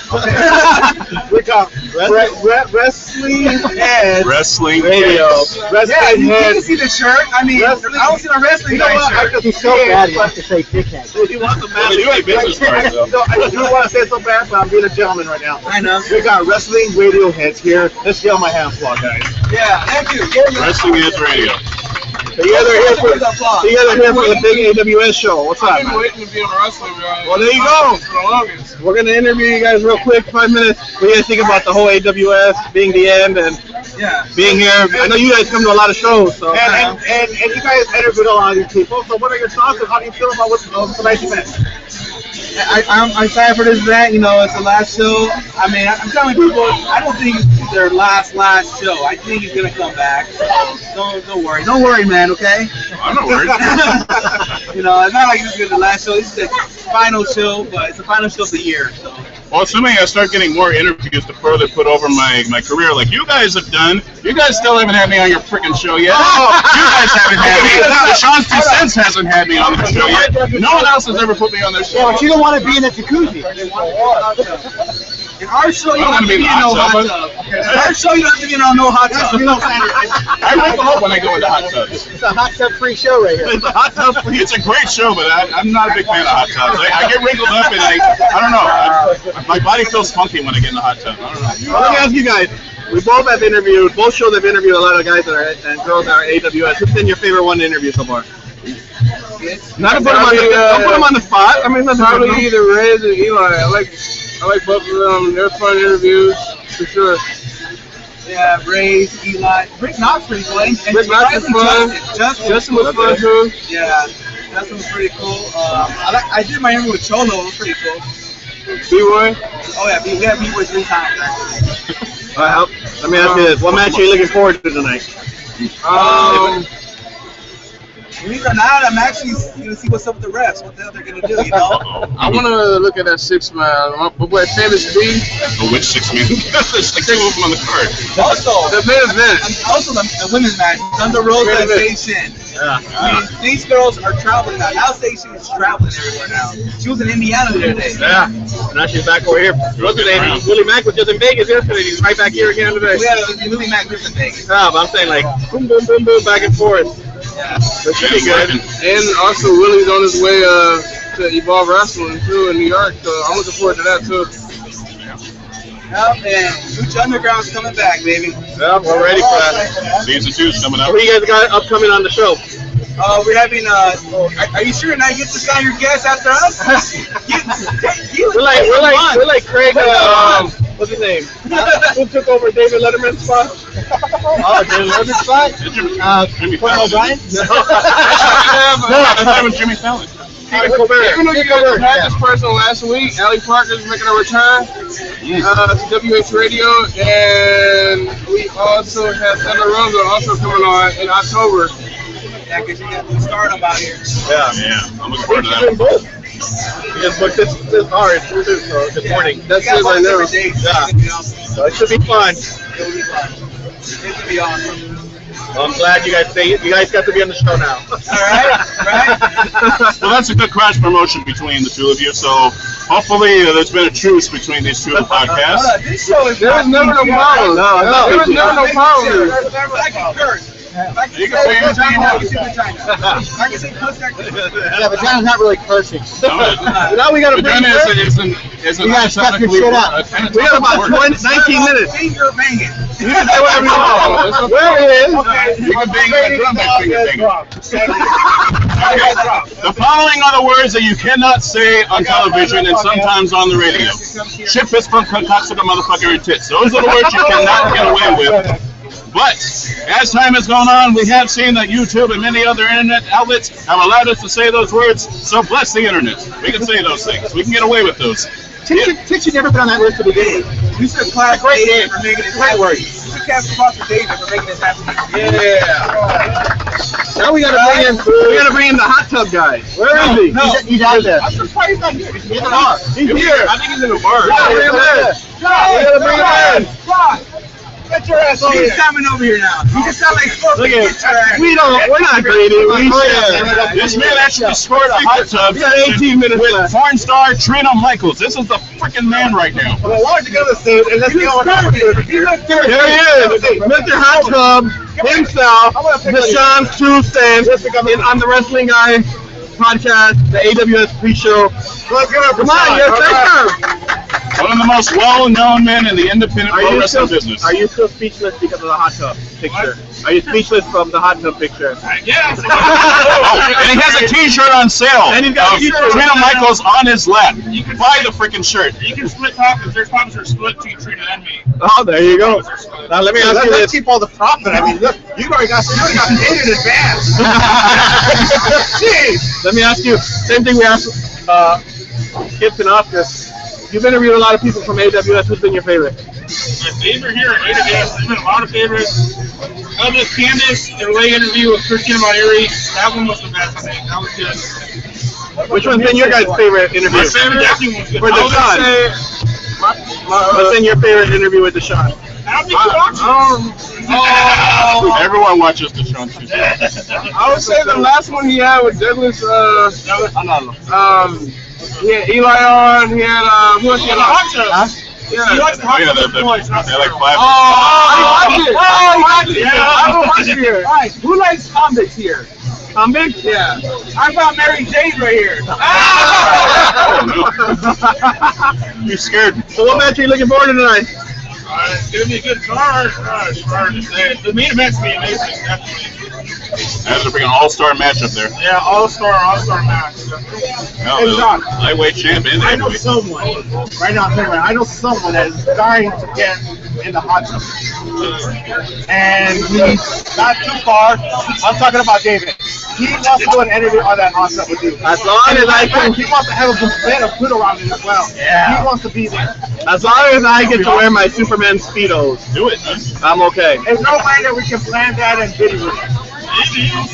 Speaker 6: We got wrestling heads.
Speaker 5: Wrestling
Speaker 6: radio.
Speaker 20: Wrestling heads. You see the shirt? I mean, I was in a wrestling shirt. He's so bad he wants to say dickhead.
Speaker 6: He wants to match. You business cards, though. I do want to say so bad, but I'm being a gentleman right now.
Speaker 20: I know.
Speaker 6: We got wrestling radio heads here. Let's get on my hand flaw, guys.
Speaker 20: Yeah, thank you.
Speaker 5: Wrestling Heads Radio.
Speaker 6: Together here for the big AWS show. What's up?
Speaker 7: I've been waiting to be on a wrestling ride.
Speaker 6: Well, there you go.
Speaker 7: For the longest.
Speaker 1: We're going to interview you guys real quick, 5 minutes. What do you guys think about the whole AWS being the end and being here? I know you guys come to a lot of shows. So.
Speaker 6: And you guys interviewed a lot of these people. So what are your thoughts and how do you feel about tonight's event? I'm excited for this event. You know, it's the last show. I mean, I'm telling people, I don't think it's their last show. I think he's gonna come back. So don't worry. Don't worry, man. Okay.
Speaker 5: I'm not worried.
Speaker 6: You know, it's not like this is the last show. This is the final show, but it's the final show of the year. So.
Speaker 5: Well, assuming I start getting more interviews to further put over my career, like you guys have done, you guys still haven't had me on your freaking show yet. You guys haven't had me. Sean's 2 Cents hasn't had me on the show yet. No one else has ever put me on their show.
Speaker 10: Yeah, but you don't want to be in a jacuzzi.
Speaker 6: In our show, you don't have to be in no hot tub. In our show, you don't have to be in no hot tub.
Speaker 5: I wrinkle up when I go into hot tubs.
Speaker 10: It's a hot tub free show right here.
Speaker 5: It's a hot tub free. It's a great show, but I'm not a big fan of hot tubs. I get wrinkled up and I don't know. My body feels funky when I get in the hot tub. I don't know.
Speaker 1: Well, let me ask you guys. We both have interviewed, both shows have interviewed a lot of guys that are and girls that are AWS. Who's been your favorite one to interview so far? Not to put them on the, don't put them on the spot. I mean, that's
Speaker 7: Probably either Rez or Eli. I like both of them. They're fun interviews for sure.
Speaker 6: Yeah, Ray's, Eli, Rick Knox pretty cool. And
Speaker 7: Rick Knox was fun. Justin was fun too.
Speaker 6: Yeah, Justin was pretty cool. I did my interview with Cholo. It was pretty cool.
Speaker 7: B-Boy?
Speaker 6: Oh yeah, we had B-Boy 3 times actually.
Speaker 1: All right, let me ask you this: what match are you looking forward to tonight?
Speaker 6: Believe it or not, I'm actually gonna see what's up with the refs. What the hell they're gonna do, you know?
Speaker 7: I want to look at that 6-man. My boy Famous B.
Speaker 5: Which 6-man? There's like 2 of them on the card.
Speaker 6: Also,
Speaker 7: the main event.
Speaker 6: Also, the women's match. Thunder Rosa and Station.
Speaker 1: Yeah.
Speaker 6: I mean, these girls are traveling now. Now Station is traveling everywhere now. She was in Indiana the other day.
Speaker 1: Yeah. Now she's back over here. What's her name? Willie Mack was just in Vegas yesterday. He's right back here again today.
Speaker 6: Yeah, Willie Mack lives in Vegas.
Speaker 1: No, but I'm saying like boom, boom, boom, boom, back and forth.
Speaker 6: Yeah.
Speaker 1: That's pretty good.
Speaker 7: And also Willie's on his way to Evolve Wrestling too in New York, so I'm looking forward to that too.
Speaker 6: Yep, and Lucha Underground's coming back, baby.
Speaker 1: Yep, we're ready for that.
Speaker 5: Season 2's coming up.
Speaker 1: What do you guys got upcoming on the show?
Speaker 6: We're having are you sure not get to sign your guest after us?
Speaker 1: We're like Craig. What's his name? Who took over David Letterman's spot?
Speaker 10: Oh, David Letterman's spot?
Speaker 5: Jimmy
Speaker 10: Corbin O'Brien?
Speaker 5: I'm having Jimmy Fallon.
Speaker 7: Even though you guys had this person last week, Allie Parker's making a return to WH Radio, and we also have Thunder Rosa also coming on in October.
Speaker 6: Yeah, because you got to start them out here.
Speaker 5: Yeah, I'm looking forward to that.
Speaker 1: Yes, but this hard this morning.
Speaker 7: That's it right now.
Speaker 1: Yeah. So it should be fun.
Speaker 6: It will be fun. It should be awesome.
Speaker 1: Well, I'm glad you guys got to be on the show now.
Speaker 6: Right.
Speaker 5: Well, that's a good cross promotion between the two of you. So hopefully there's been a truce between these two podcasts.
Speaker 6: This show is
Speaker 7: There was never no problem. There was never no problem.
Speaker 6: I can curse. I can
Speaker 5: You can say anything you want.
Speaker 6: I can say cuss.
Speaker 10: Yeah, but John's not really cursing.
Speaker 1: Now we got to bring
Speaker 10: You gotta step your shit up.
Speaker 1: We got about 19 minutes.
Speaker 6: Finger banging.
Speaker 1: You can say whatever you want. Where it is.
Speaker 5: You can bang the drum and finger The following are the words that you cannot say on television and sometimes on the radio. Shit, fist bump, cocksucker, motherfucker, and tits. Those are the words you cannot get away with. But as time has gone on, we have seen that YouTube and many other internet outlets have allowed us to say those words. So bless the internet. We can say those things. We can get away with those.
Speaker 10: Tits should never been on that list to begin with.
Speaker 6: You should clap
Speaker 10: Great
Speaker 6: David
Speaker 10: name.
Speaker 6: for making this
Speaker 10: Great
Speaker 6: happen.
Speaker 10: word.
Speaker 6: You should clap for David for making this happen.
Speaker 1: Yeah. Now we gotta bring in the hot tub guy. Where is he?
Speaker 10: No. He's out there.
Speaker 6: I'm surprised he's not here.
Speaker 10: He's in the bar.
Speaker 1: He's here.
Speaker 5: I think he's in the bar.
Speaker 1: Yeah, bring him in. We gotta bring him in.
Speaker 6: John, get your ass over here. He's coming over here now. You can sound like Scorpion.
Speaker 1: Look at we're not greedy. We share.
Speaker 5: This man actually scored a hot tub
Speaker 1: We got 18 minutes
Speaker 5: with
Speaker 1: left.
Speaker 5: porn star Trina Michaels. This is the freaking man right now.
Speaker 1: Well, why don't you go to suit and let's see what happens. There he is, Mr. Hot Tub himself, the Sean 2 Cents, on the Wrestling Guy podcast, the AWS pre-show. Come on, yes, sir.
Speaker 5: One of the most well-known men in the independent pro wrestling business.
Speaker 1: Are you still speechless because of the hot tub picture? Are you speechless from the hot tub picture?
Speaker 5: Yes. And he has a T-shirt on sale.
Speaker 1: And he's got a T-shirt
Speaker 5: Trina
Speaker 1: on
Speaker 5: Michaels on his lap. Buy the freaking shirt.
Speaker 4: You can split profits. Their profits are split between Trina and me.
Speaker 1: Oh, there you go. Now let me ask you
Speaker 6: Let's
Speaker 1: this.
Speaker 6: keep all the profit. I mean, look, you already got paid in advance. Jeez.
Speaker 1: Let me ask you, same thing we asked skipped enough because you've interviewed a lot of people from AWS. Who's been your favorite?
Speaker 9: My favorite here at AWS, there's been a lot of favorites. I love this Candace, their late interview with Christian Mairi. That one was the best, I think. That was good.
Speaker 1: Which one's been your guys' favorite interview?
Speaker 9: My favorite definitely was good.
Speaker 1: For Deshaun. What's been your favorite interview with Deshaun?
Speaker 9: I don't think you watched it.
Speaker 5: Everyone watches Deshaun.
Speaker 7: I would say the last one he had with Douglas. He had Eli on. He had who else he had on? Yeah.
Speaker 9: He likes the hot tub boys.
Speaker 5: They're like 5.
Speaker 7: I watched it. I watched it here.
Speaker 6: All right, who likes convicts here?
Speaker 1: Convict?
Speaker 7: Yeah.
Speaker 6: I found Mary Jane right here.
Speaker 5: You're scared.
Speaker 1: So what match are you looking forward to tonight?
Speaker 9: It's going to be a good card. It's hard to say. The main event's going to be amazing, definitely.
Speaker 5: That's a freaking all-star match up there.
Speaker 9: Yeah, all-star match.
Speaker 5: No,
Speaker 6: Hey, John.
Speaker 5: lightweight champ and
Speaker 6: I know
Speaker 5: heavyweight.
Speaker 6: someone, right now I'm telling you, I know someone that is dying to get in the hot tub. And he's not too far. I'm talking about David. He wants to do an interview on that hot tub with you.
Speaker 1: As long as I can,
Speaker 6: He wants to have a buffet of food around it as well.
Speaker 1: Yeah.
Speaker 6: He wants to be there.
Speaker 1: as long as I get to wear my Superman Speedos,
Speaker 5: Do it.
Speaker 1: I'm okay.
Speaker 6: There's no way that we can plan that and video it.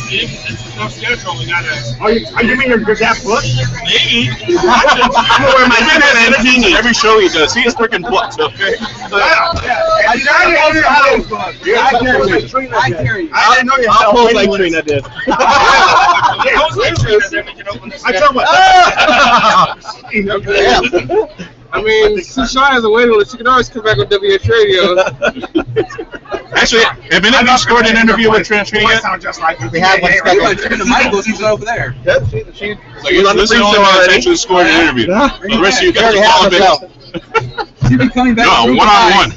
Speaker 9: It's no schedule. We got to.
Speaker 6: Are you mean you're that booked?
Speaker 9: Maybe.
Speaker 1: I'm gonna wear my Superman bikini.
Speaker 5: Every show he does, he is freaking booked, okay?
Speaker 6: I carry you. I didn't know you
Speaker 1: I'll pose like Trina did.
Speaker 6: I tell my.
Speaker 7: I mean, Deshaun has a waiting list. You can always come back on WH Radio.
Speaker 5: Actually, have any of you scored an interview with Trina yet?
Speaker 6: Sound just like
Speaker 20: We have one scheduled. The Michaels, he's over there.
Speaker 1: Yep, she
Speaker 5: Like,
Speaker 1: the
Speaker 5: this is the only one that's actually scored an interview. The rest of you guys are all big.
Speaker 20: She'll be coming back.
Speaker 5: No, one-on-one.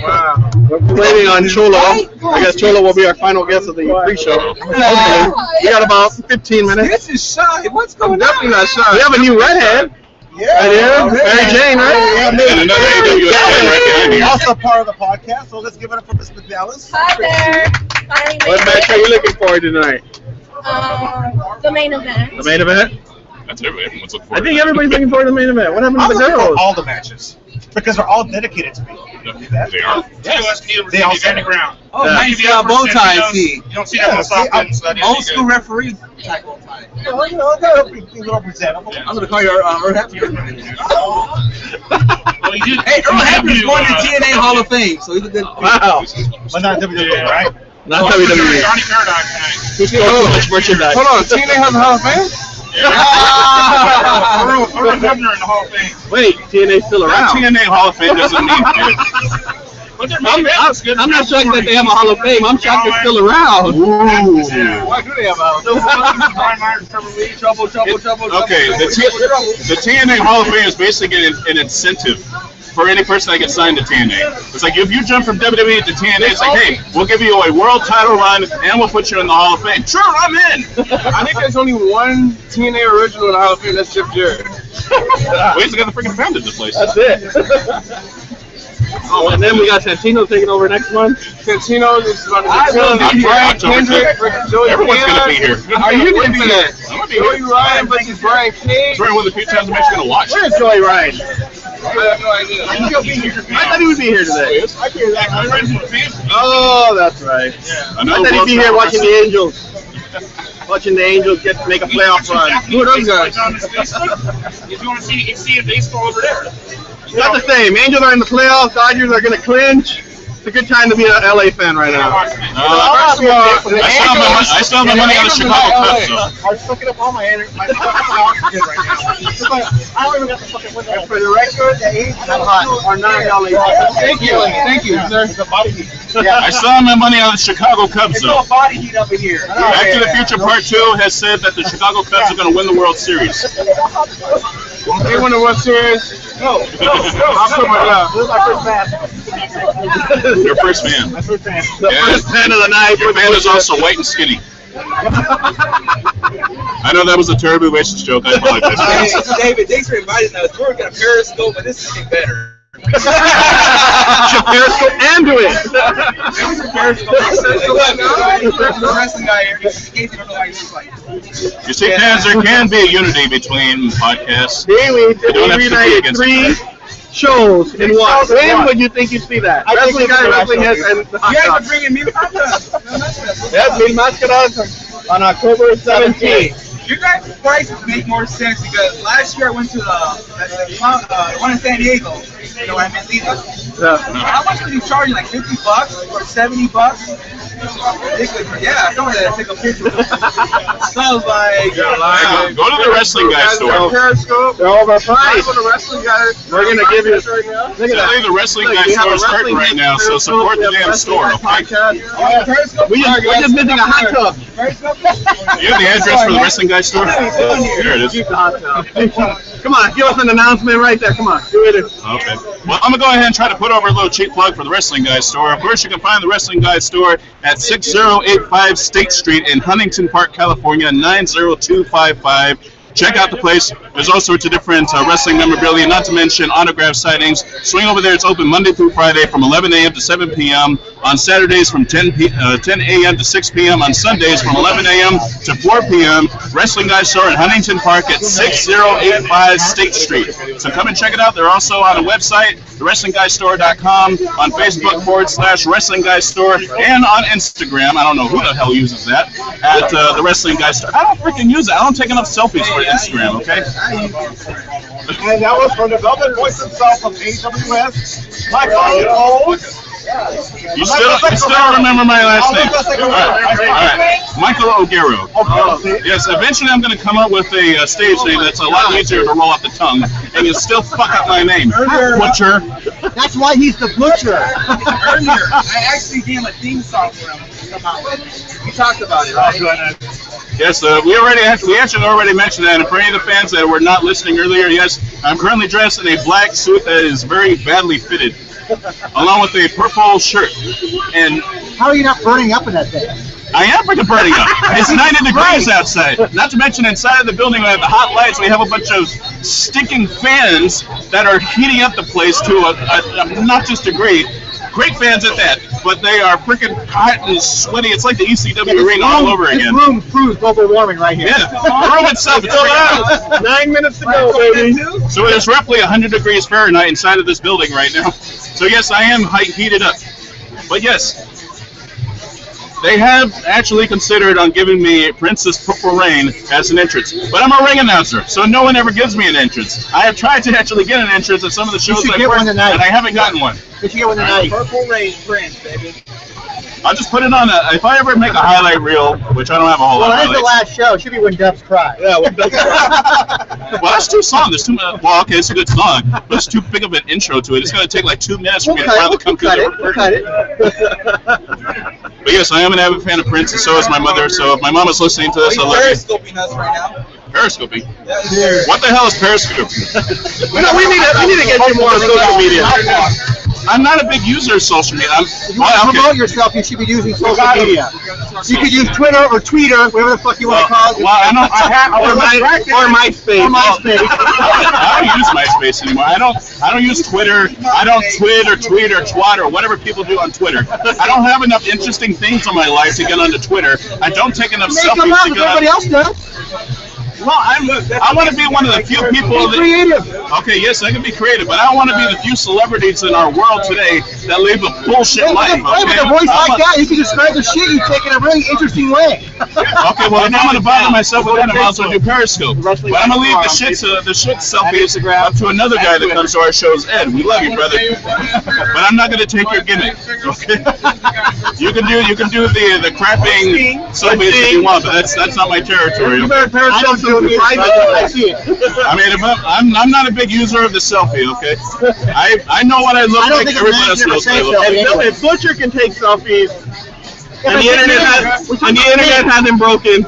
Speaker 1: Wow. We're waiting on Cholo. I guess Cholo will be our final guest of the pre-show. We got about 15 minutes.
Speaker 20: This is shy. What's going
Speaker 1: Definitely
Speaker 20: on?
Speaker 1: not shy. We have a new redhead. Right here. Mary Jane, right?
Speaker 5: And another AWS fan right behind you.
Speaker 6: Also part of the podcast, so let's give it up for Miss McDallas.
Speaker 22: Hi there. Finally
Speaker 1: What
Speaker 22: made
Speaker 1: match are you looking forward to tonight?
Speaker 22: the main event.
Speaker 1: The main event?
Speaker 5: That's everyone's looking for.
Speaker 1: I think everybody's looking forward to the main event. What happened
Speaker 6: I'm
Speaker 1: to the
Speaker 6: looking for
Speaker 1: girls?
Speaker 6: all the matches because they're all dedicated to me.
Speaker 5: They are.
Speaker 6: They all
Speaker 9: stand the ground.
Speaker 20: Oh,
Speaker 1: Yeah.
Speaker 20: nice bow tie, see.
Speaker 9: You don't see that most often, so that is
Speaker 20: Old school
Speaker 9: good.
Speaker 20: referee type bow tie.
Speaker 6: Well, you know, they're a little presentable.
Speaker 20: I'm going to call you Earl Hebner.
Speaker 9: Well, he did.
Speaker 20: Hey, Earl Hebner's going to TNA Hall of Fame, so he's a good.
Speaker 1: Wow.
Speaker 6: But not WWE, right?
Speaker 1: Not WWE.
Speaker 9: Johnny Paradox tonight.
Speaker 1: Who's going to much merchandise?
Speaker 7: Hold on, TNA has a Hall of Fame?
Speaker 9: Earl Hebner in the Hall of Fame.
Speaker 1: Wait, TNA's still around.
Speaker 5: TNA Hall of Fame doesn't mean it.
Speaker 9: But their main event's good.
Speaker 1: I'm not shocked that they have a Hall of Fame. I'm shocked they're still around.
Speaker 6: Why do they have a
Speaker 7: Trouble.
Speaker 5: Okay, the TNA Hall of Fame is basically an incentive for any person that gets signed to TNA. It's like if you jump from WWE to TNA, it's like, hey, we'll give you a world title run and we'll put you in the Hall of Fame. Sure, I'm in.
Speaker 7: I think there's only one TNA original in the Hall of Fame. That's Jeff Jarrett.
Speaker 5: Wait, they got the freaking founded the place.
Speaker 1: That's it. Oh, and then we got Santino taking over next month.
Speaker 7: Santino is about to
Speaker 1: I
Speaker 7: be
Speaker 1: will
Speaker 7: killing
Speaker 1: be here.
Speaker 7: Brian Kendrick, Joey
Speaker 5: Everyone's
Speaker 7: Ryan.
Speaker 5: gonna be here.
Speaker 7: Are you going to be there?
Speaker 5: I'm gonna be
Speaker 7: Joey
Speaker 5: here.
Speaker 7: Ryan versus Brian Cage.
Speaker 5: It's one of the few times I'm actually gonna watch.
Speaker 1: Where is Joey Ryan?
Speaker 7: I have no idea.
Speaker 1: I thought he would be here today.
Speaker 6: I hear that.
Speaker 1: Oh, that's right.
Speaker 5: I
Speaker 1: I thought he'd be here watching the Angels. Watching the Angels make a playoff run.
Speaker 7: Who are those guys?
Speaker 9: If you want to see a baseball over there.
Speaker 1: It's not the same. Angels are in the playoffs. Dodgers are going to clinch. It's a good time to be an LA fan right now.
Speaker 5: I still have my money on the Chicago Cubs, though.
Speaker 6: I'm sucking up all my energy, my oxygen right now. It's like, I don't even got the fucking window. And for the record, the A's are not LA.
Speaker 7: Thank you, sir.
Speaker 6: It's a body heat.
Speaker 5: I still have my money on the Chicago Cubs,
Speaker 6: It's no
Speaker 5: though.
Speaker 6: body heat up in here.
Speaker 5: Back to the Future Part 2 has said that the Chicago Cubs are going to win the World Series.
Speaker 7: They won the World Series.
Speaker 6: No.
Speaker 7: I'll put my
Speaker 6: This is my first match.
Speaker 5: Your first fan.
Speaker 6: My first fan.
Speaker 1: The first fan of the night.
Speaker 5: Your fan is also white and skinny. I know that was a terribly racist joke. I apologize.
Speaker 20: Hey, David, thanks for inviting us. We're going to Periscope, but this is getting better.
Speaker 1: Should Periscope and do it.
Speaker 20: Periscope.
Speaker 9: Daddy Frank, the wrestling guy here. In case you don't know how he looks like.
Speaker 5: You see, fans, there can be a unity between podcasts.
Speaker 1: Daily,
Speaker 5: You don't have to compete
Speaker 1: reunited
Speaker 5: against
Speaker 1: 3
Speaker 5: each other.
Speaker 1: shows in one.
Speaker 6: shows in
Speaker 1: When
Speaker 6: one.
Speaker 1: would you think you see that?
Speaker 6: I think
Speaker 1: Wrestling
Speaker 6: it's
Speaker 1: guy,
Speaker 6: the
Speaker 1: wrestling head,
Speaker 6: wrestling.
Speaker 1: and the
Speaker 9: You
Speaker 1: hot
Speaker 9: guys
Speaker 1: dog.
Speaker 9: are bringing me
Speaker 1: Yes, Mil Máscaras on October 17th.
Speaker 9: You guys' prices make more sense because last year I went to the one in San Diego. You know, I met Lita. How much were you charging? Like $50 or $70? Ridiculous. Yeah, someone had to take a picture. So I was like,
Speaker 5: Hey, go to the wrestling guy store.
Speaker 1: Periscope. They're overpriced.
Speaker 6: Go to wrestling guy.
Speaker 1: We're gonna give you.
Speaker 6: right now.
Speaker 1: Look at
Speaker 5: Tell you
Speaker 1: that.
Speaker 5: the wrestling
Speaker 1: Look,
Speaker 5: guy
Speaker 1: we have
Speaker 5: store
Speaker 1: a
Speaker 5: is starting
Speaker 1: wrestling
Speaker 5: right now, so
Speaker 1: Periscope,
Speaker 5: support
Speaker 1: we
Speaker 5: the
Speaker 1: have
Speaker 5: damn
Speaker 1: wrestling
Speaker 5: store,
Speaker 1: guy
Speaker 5: okay?
Speaker 1: podcast. We're just missing a hot tub.
Speaker 5: You have the address for the wrestling guy store? There it is.
Speaker 1: Come on, give us an announcement right there. Come on, do it.
Speaker 5: Okay. Well, I'm going to go ahead and try to put over a little cheap plug for the Wrestling Guy store. Of course, you can find the Wrestling Guy store at 6085 State Street in Huntington Park, California, 90255. Check out the place. There's all sorts of different wrestling memorabilia, not to mention autograph sightings. Swing over there. It's open Monday through Friday from 11 a.m. to 7 p.m. On Saturdays from 10 a.m. to 6 p.m. On Sundays from 11 a.m. to 4 p.m. Wrestling Guy store in Huntington Park at 6085 State Street. So come and check it out. They're also on the website, thewrestlingguystore.com, on Facebook /Wrestling Guy Store, and on Instagram. I don't know who the hell uses that, at the Wrestling Guy Store. I don't freaking use it. I don't take enough selfies for Instagram, okay?
Speaker 6: And that was from the Velvet Voice himself from AWS. Michael.
Speaker 5: You still don't remember my last name. All right. Michael O'Garo. Yes, eventually I'm going to come up with a stage name that's a lot easier to roll off the tongue, and you still fuck up my name. Butcher.
Speaker 20: That's why he's the butcher.
Speaker 9: Earlier, I actually gave him a theme song for him. Somehow. We talked about it, right?
Speaker 5: Yes, we actually already mentioned that, and for any of the fans that were not listening earlier, yes, I'm currently dressed in a black suit that is very badly fitted, along with a purple shirt. And
Speaker 20: how are you not burning up in that thing?
Speaker 5: I am freaking burning up. It's 90 degrees outside. Not to mention inside of the building we have the hot lights. We have a bunch of stinking fans that are heating up the place to a not just degree. Great fans at that, but they are freaking hot and sweaty. It's like the ECW arena all over again.
Speaker 20: This room proves global warming right here.
Speaker 5: Yeah, the room itself is freaking hot.
Speaker 1: 9 minutes to go, baby.
Speaker 5: So it is roughly 100 degrees Fahrenheit inside of this building right now. So yes, I am heated up. But yes, they have actually considered on giving me Princess Purple Rain as an entrance. But I'm a ring announcer, so no one ever gives me an entrance. I have tried to actually get an entrance at some of the shows I've worked, and I haven't gotten one.
Speaker 20: You should get one tonight.
Speaker 9: Purple Rain Prince, baby.
Speaker 5: I'll just put it on if I ever make a highlight reel, which I don't have a whole lot of
Speaker 20: Well, that's the
Speaker 5: highlights.
Speaker 20: last show. It should be when Dubs cry.
Speaker 1: Yeah, when Dubs cry.
Speaker 5: Well, that's too long. There's too much. Well, okay, it's a good song, but it's too big of an intro to it. It's going to take like 2 minutes for me to finally come through the
Speaker 20: We'll cut it.
Speaker 5: But yes, I am an avid fan of Prince, and so is my mother. So if my mom is listening to this, I love you.
Speaker 9: Periscoping us right now.
Speaker 5: Periscoping? What the hell is Periscope?
Speaker 1: we need to get you more on social media.
Speaker 5: I'm not a big user of social media.
Speaker 20: If you want to promote yourself, you should be using social media. You could use Twitter or Tweeter, whatever the fuck you want to call it.
Speaker 5: Well, I don't.
Speaker 1: Or MySpace.
Speaker 20: Or MySpace.
Speaker 5: I don't use MySpace anymore. I don't use Twitter. I don't tweet or twat or whatever people do on Twitter. I don't have enough interesting things in my life to get onto Twitter. I don't take enough
Speaker 20: Make them
Speaker 5: selfies
Speaker 20: up
Speaker 5: to
Speaker 20: if
Speaker 5: get on.
Speaker 20: everybody else does.
Speaker 5: Well, I want to be one of the few people
Speaker 20: Be creative.
Speaker 5: Okay, yes, I can be creative, but I want to be the few celebrities in our world today that live a bullshit life.
Speaker 20: Hey, with a voice like that, you can describe the shit you take in a really interesting way.
Speaker 5: Okay, well, if I'm going to bother myself with that, I'm also do Periscope. But I'm going to leave the shit selfies up to another guy that comes to our shows, Ed. We love you, brother. But I'm not going to take your gimmick. Okay? You can do the crapping selfies if you want, but that's not my territory.
Speaker 1: You better Periscope doing the private.
Speaker 20: I see it.
Speaker 5: I mean, I'm not a big user of the selfie, okay? I know what I look
Speaker 20: I don't
Speaker 5: like.
Speaker 20: think
Speaker 5: Everybody else knows what I look like.
Speaker 1: If Butcher can take selfies, and the internet hasn't broken,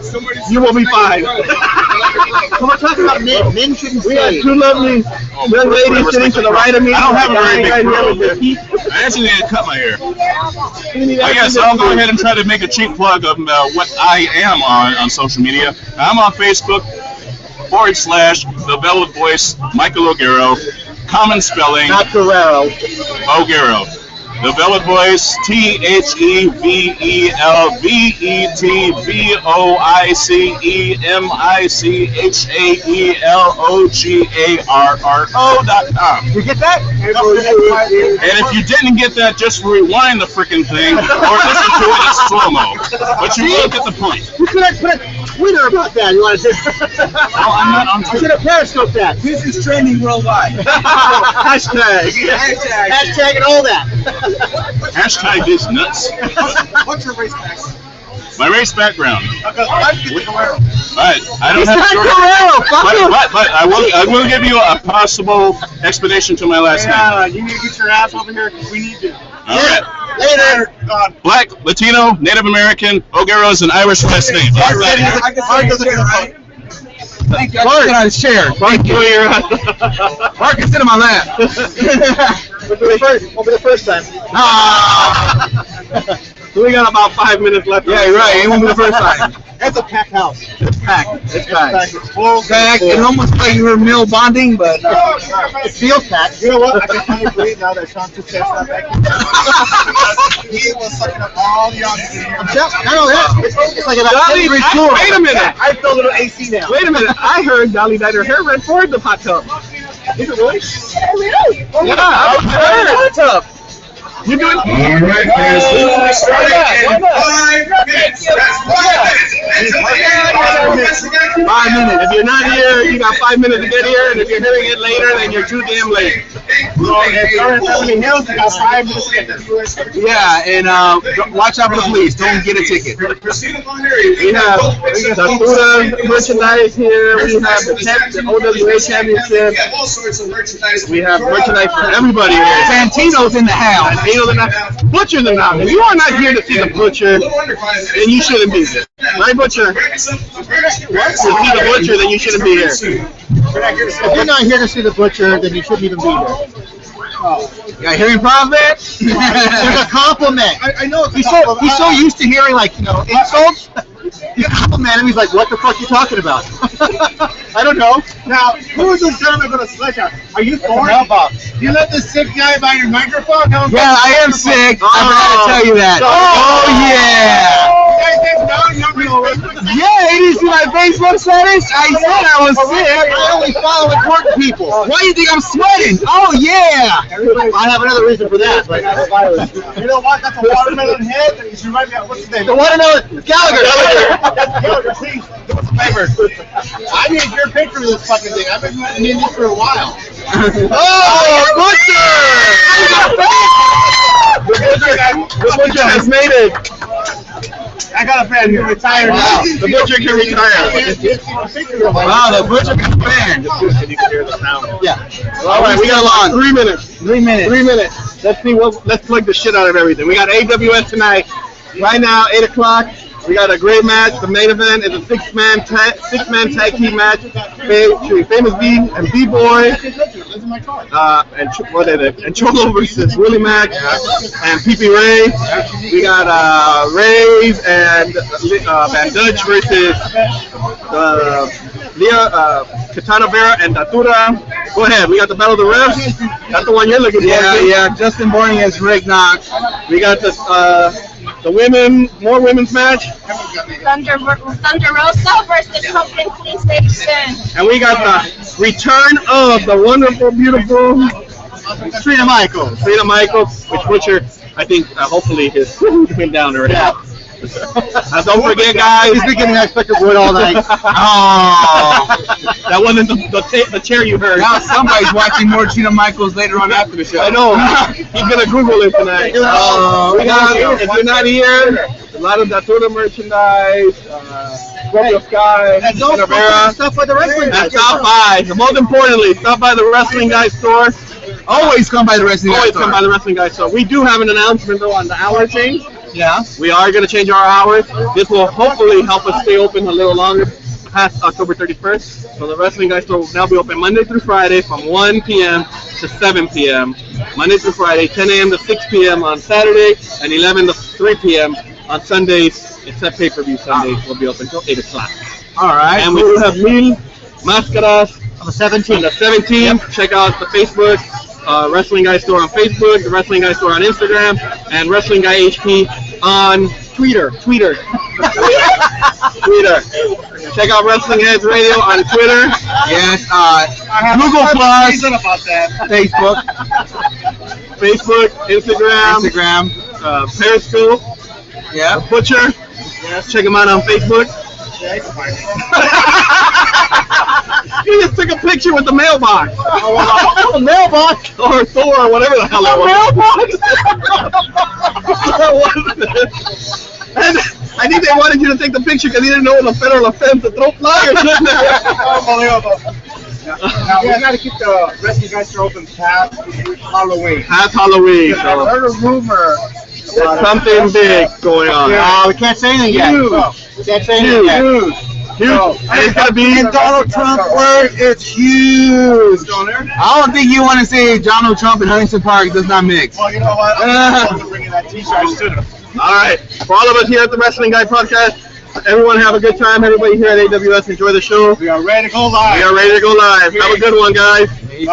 Speaker 1: you will be fine.
Speaker 20: So we're talking about men. Men shouldn't
Speaker 1: We got
Speaker 20: stay.
Speaker 1: two lovely young ladies sitting to the right of me.
Speaker 5: I don't have a very big
Speaker 1: Right here
Speaker 5: fro.
Speaker 1: with their teeth.
Speaker 5: I actually need to cut my hair. I guess I'll go ahead and try to make a cheap plug of what I am on social media. I'm on Facebook /The Velvet Voice, Michael O'Garo, common spelling.
Speaker 20: Not Guerrero.
Speaker 5: O'Garo. The Velvet Boys, ThevelvetBoysTheVetVoiceHaELOGARRO.com.
Speaker 6: You get that?
Speaker 5: And if you didn't get that, just rewind the freaking thing or listen to it in slow-mo. But you will get the point.
Speaker 6: You could have put a Twitter about that. You want to say?
Speaker 5: I'm not on
Speaker 6: I should have periscoped that.
Speaker 9: This is trending worldwide.
Speaker 6: Hashtag. Hashtag and all that.
Speaker 5: Hashtag is nuts.
Speaker 6: What's your race back?
Speaker 5: My race background.
Speaker 6: Because I get the Guerrero.
Speaker 5: Alright, I don't have to. But I will give you a possible explanation to my last name.
Speaker 6: Yeah, you need to get your ass over here because we need you.
Speaker 5: Alright.
Speaker 6: Later.
Speaker 5: Black, Latino, Native American, O'Garo is an Irish last name.
Speaker 9: I can say it, right? Thank you. I can sit on his chair.
Speaker 1: Mark,
Speaker 9: Mark can sit in my lap.
Speaker 6: Won't be the first time.
Speaker 1: We got about 5 minutes left.
Speaker 9: Yeah, you're right. It won't be the first time.
Speaker 6: That's a packed house.
Speaker 9: It's packed. It's packed.
Speaker 6: It's full.
Speaker 9: Packed. It's almost like you were mill bonding, but
Speaker 6: It feels packed. You know what? I can finally breathe now that Sean took that stuff back. He was sucking up all the oxygen here. Not only that, it's like about 10 degrees cooler.
Speaker 1: Wait a minute.
Speaker 6: I feel a little AC now.
Speaker 1: Wait a minute. I heard Dolly dyed her hair red for the hot tub. Is it really?
Speaker 22: Really?
Speaker 1: Yeah, I heard. Hot tub. You doing?
Speaker 12: All right, guys. This will be starting in 5 minutes. That's 5 minutes.
Speaker 1: 5 minutes. If you're not here, you got 5 minutes to get here, and if you're hearing it later, then you're too damn late.
Speaker 9: yeah, and watch out for the police. Don't get a ticket.
Speaker 1: We have Datura merchandise here. We have the OWA Championship. We have merchandise for everybody here.
Speaker 9: Santino's in the house.
Speaker 1: Butcher's in the house. If you are not here to see the Butcher, then you shouldn't be here. My Butcher. If you see the Butcher, then you shouldn't be here.
Speaker 6: If you're not here to see the Butcher, then you shouldn't even be here.
Speaker 9: You got hearing problems, man?
Speaker 6: There's a compliment.
Speaker 9: I know it's
Speaker 6: He's so used to hearing, like, insults. You compliment him, he's like, what the fuck are you talking about? I don't know. Now, who is this gentleman with a sledgehammer? Are you foreign? You let this sick guy by your microphone?
Speaker 9: Yeah, I am sick. I forgot to tell you that. Oh, yeah. Yeah, you didn't see my Facebook status? I said I was sick.
Speaker 6: I only follow important people.
Speaker 9: Why do you think I'm sweating? Oh, yeah.
Speaker 6: I have another reason for that. But you know what? That's a watermelon head. You remind me of, what's his name? The watermelon. Gallagher. Gallagher, please, do us a favor. I need your picture of this fucking thing. I've been needing this for a while.
Speaker 1: Oh, Butcher! The Butcher has made it.
Speaker 6: I got a fan who retired now.
Speaker 1: The Butcher can retire.
Speaker 9: Wow, the Butcher can fan.
Speaker 1: You can hear the sound.
Speaker 6: Yeah.
Speaker 1: All right, we got 3 minutes.
Speaker 9: 3 minutes.
Speaker 1: 3 minutes. Let's plug the shit out of everything. We got AWS tonight. Right now, 8 o'clock. We got a great match. The main event is a six-man tag team match. Famous B and B-Boy. And Cholo versus Willie Mack and PP Ray. We got Rays and Van Dutch versus Katana Vera and Datura. Go ahead. We got the Battle of the Refs. That's the one you're looking for.
Speaker 9: Yeah. Justin Bourne against Rick Knox.
Speaker 1: We got the more women's match.
Speaker 22: Thunder Rosa versus Pumpkin Police Station.
Speaker 1: And we got the return of the wonderful, beautiful
Speaker 6: Frida Michael.
Speaker 1: Frida Michael, which Butcher, I think, hopefully his went down already.
Speaker 6: Yeah.
Speaker 1: Don't forget, guys.
Speaker 6: He's been getting expected wood all night.
Speaker 1: Oh, that wasn't the chair you heard.
Speaker 9: Now somebody's watching more Gina Michaels later on after the show.
Speaker 1: I know. He's gonna Google it tonight. We got, if you're not here, a lot of Datura merchandise, Scorpio Sky,
Speaker 6: And don't
Speaker 1: Rivera.
Speaker 6: stuff by the wrestling guy.
Speaker 1: And stop by. Most importantly, stop by the Wrestling Guy store.
Speaker 9: Always come by the Wrestling Guy
Speaker 1: Always
Speaker 9: store.
Speaker 1: come by the Wrestling Guy store. We do have an announcement though on the hour change.
Speaker 9: Yeah.
Speaker 1: We are going to change our hours. This will hopefully help us stay open a little longer past October 31st. So the Wrestling Guy store will now be open Monday through Friday from 1 p.m. to 7 p.m. Monday through Friday, 10 a.m. to 6 p.m. on Saturday, and 11 to 3 p.m. on Sundays, except pay-per-view Sundays will be open until 8 o'clock.
Speaker 9: All right.
Speaker 1: And we will have Mil Máscaras
Speaker 6: On the 17th.
Speaker 1: on the 17th. Check out the Facebook Wrestling Guy Store on Facebook, the Wrestling Guy Store on Instagram, and Wrestling Guy HP on Twitter. Check out Wrestling Heads Radio on Twitter.
Speaker 14: Yes. Google Plus. Facebook, Instagram, Periscope.
Speaker 1: Yeah. Butcher. Yes. Check him out on Facebook. You just took a picture with the mailbox.
Speaker 14: The mailbox?
Speaker 1: Or Thor, or whatever the hell that was. And I think they wanted you to take the picture because you didn't know it was a federal offense to throw flyers in there.
Speaker 6: Unbelievable. Now, we got to keep the Wrestling Guy Store open past Halloween.
Speaker 1: Past Halloween.
Speaker 6: I heard a rumor.
Speaker 1: There's something big going on.
Speaker 14: We can't say anything yet. We can't say anything yet.
Speaker 1: Huge. And it's going to be
Speaker 6: in Donald Trump word, it's huge.
Speaker 14: I don't think you want to say Donald Trump and Huntington Park does not mix.
Speaker 6: Well, you know what? I'm bringing that t-shirt to them.
Speaker 1: All right. For all of us here at the Wrestling Guy Podcast, everyone have a good time. Everybody here at AWS, enjoy the show.
Speaker 6: We are ready to go live.
Speaker 1: Have a good one, guys.
Speaker 6: Peace.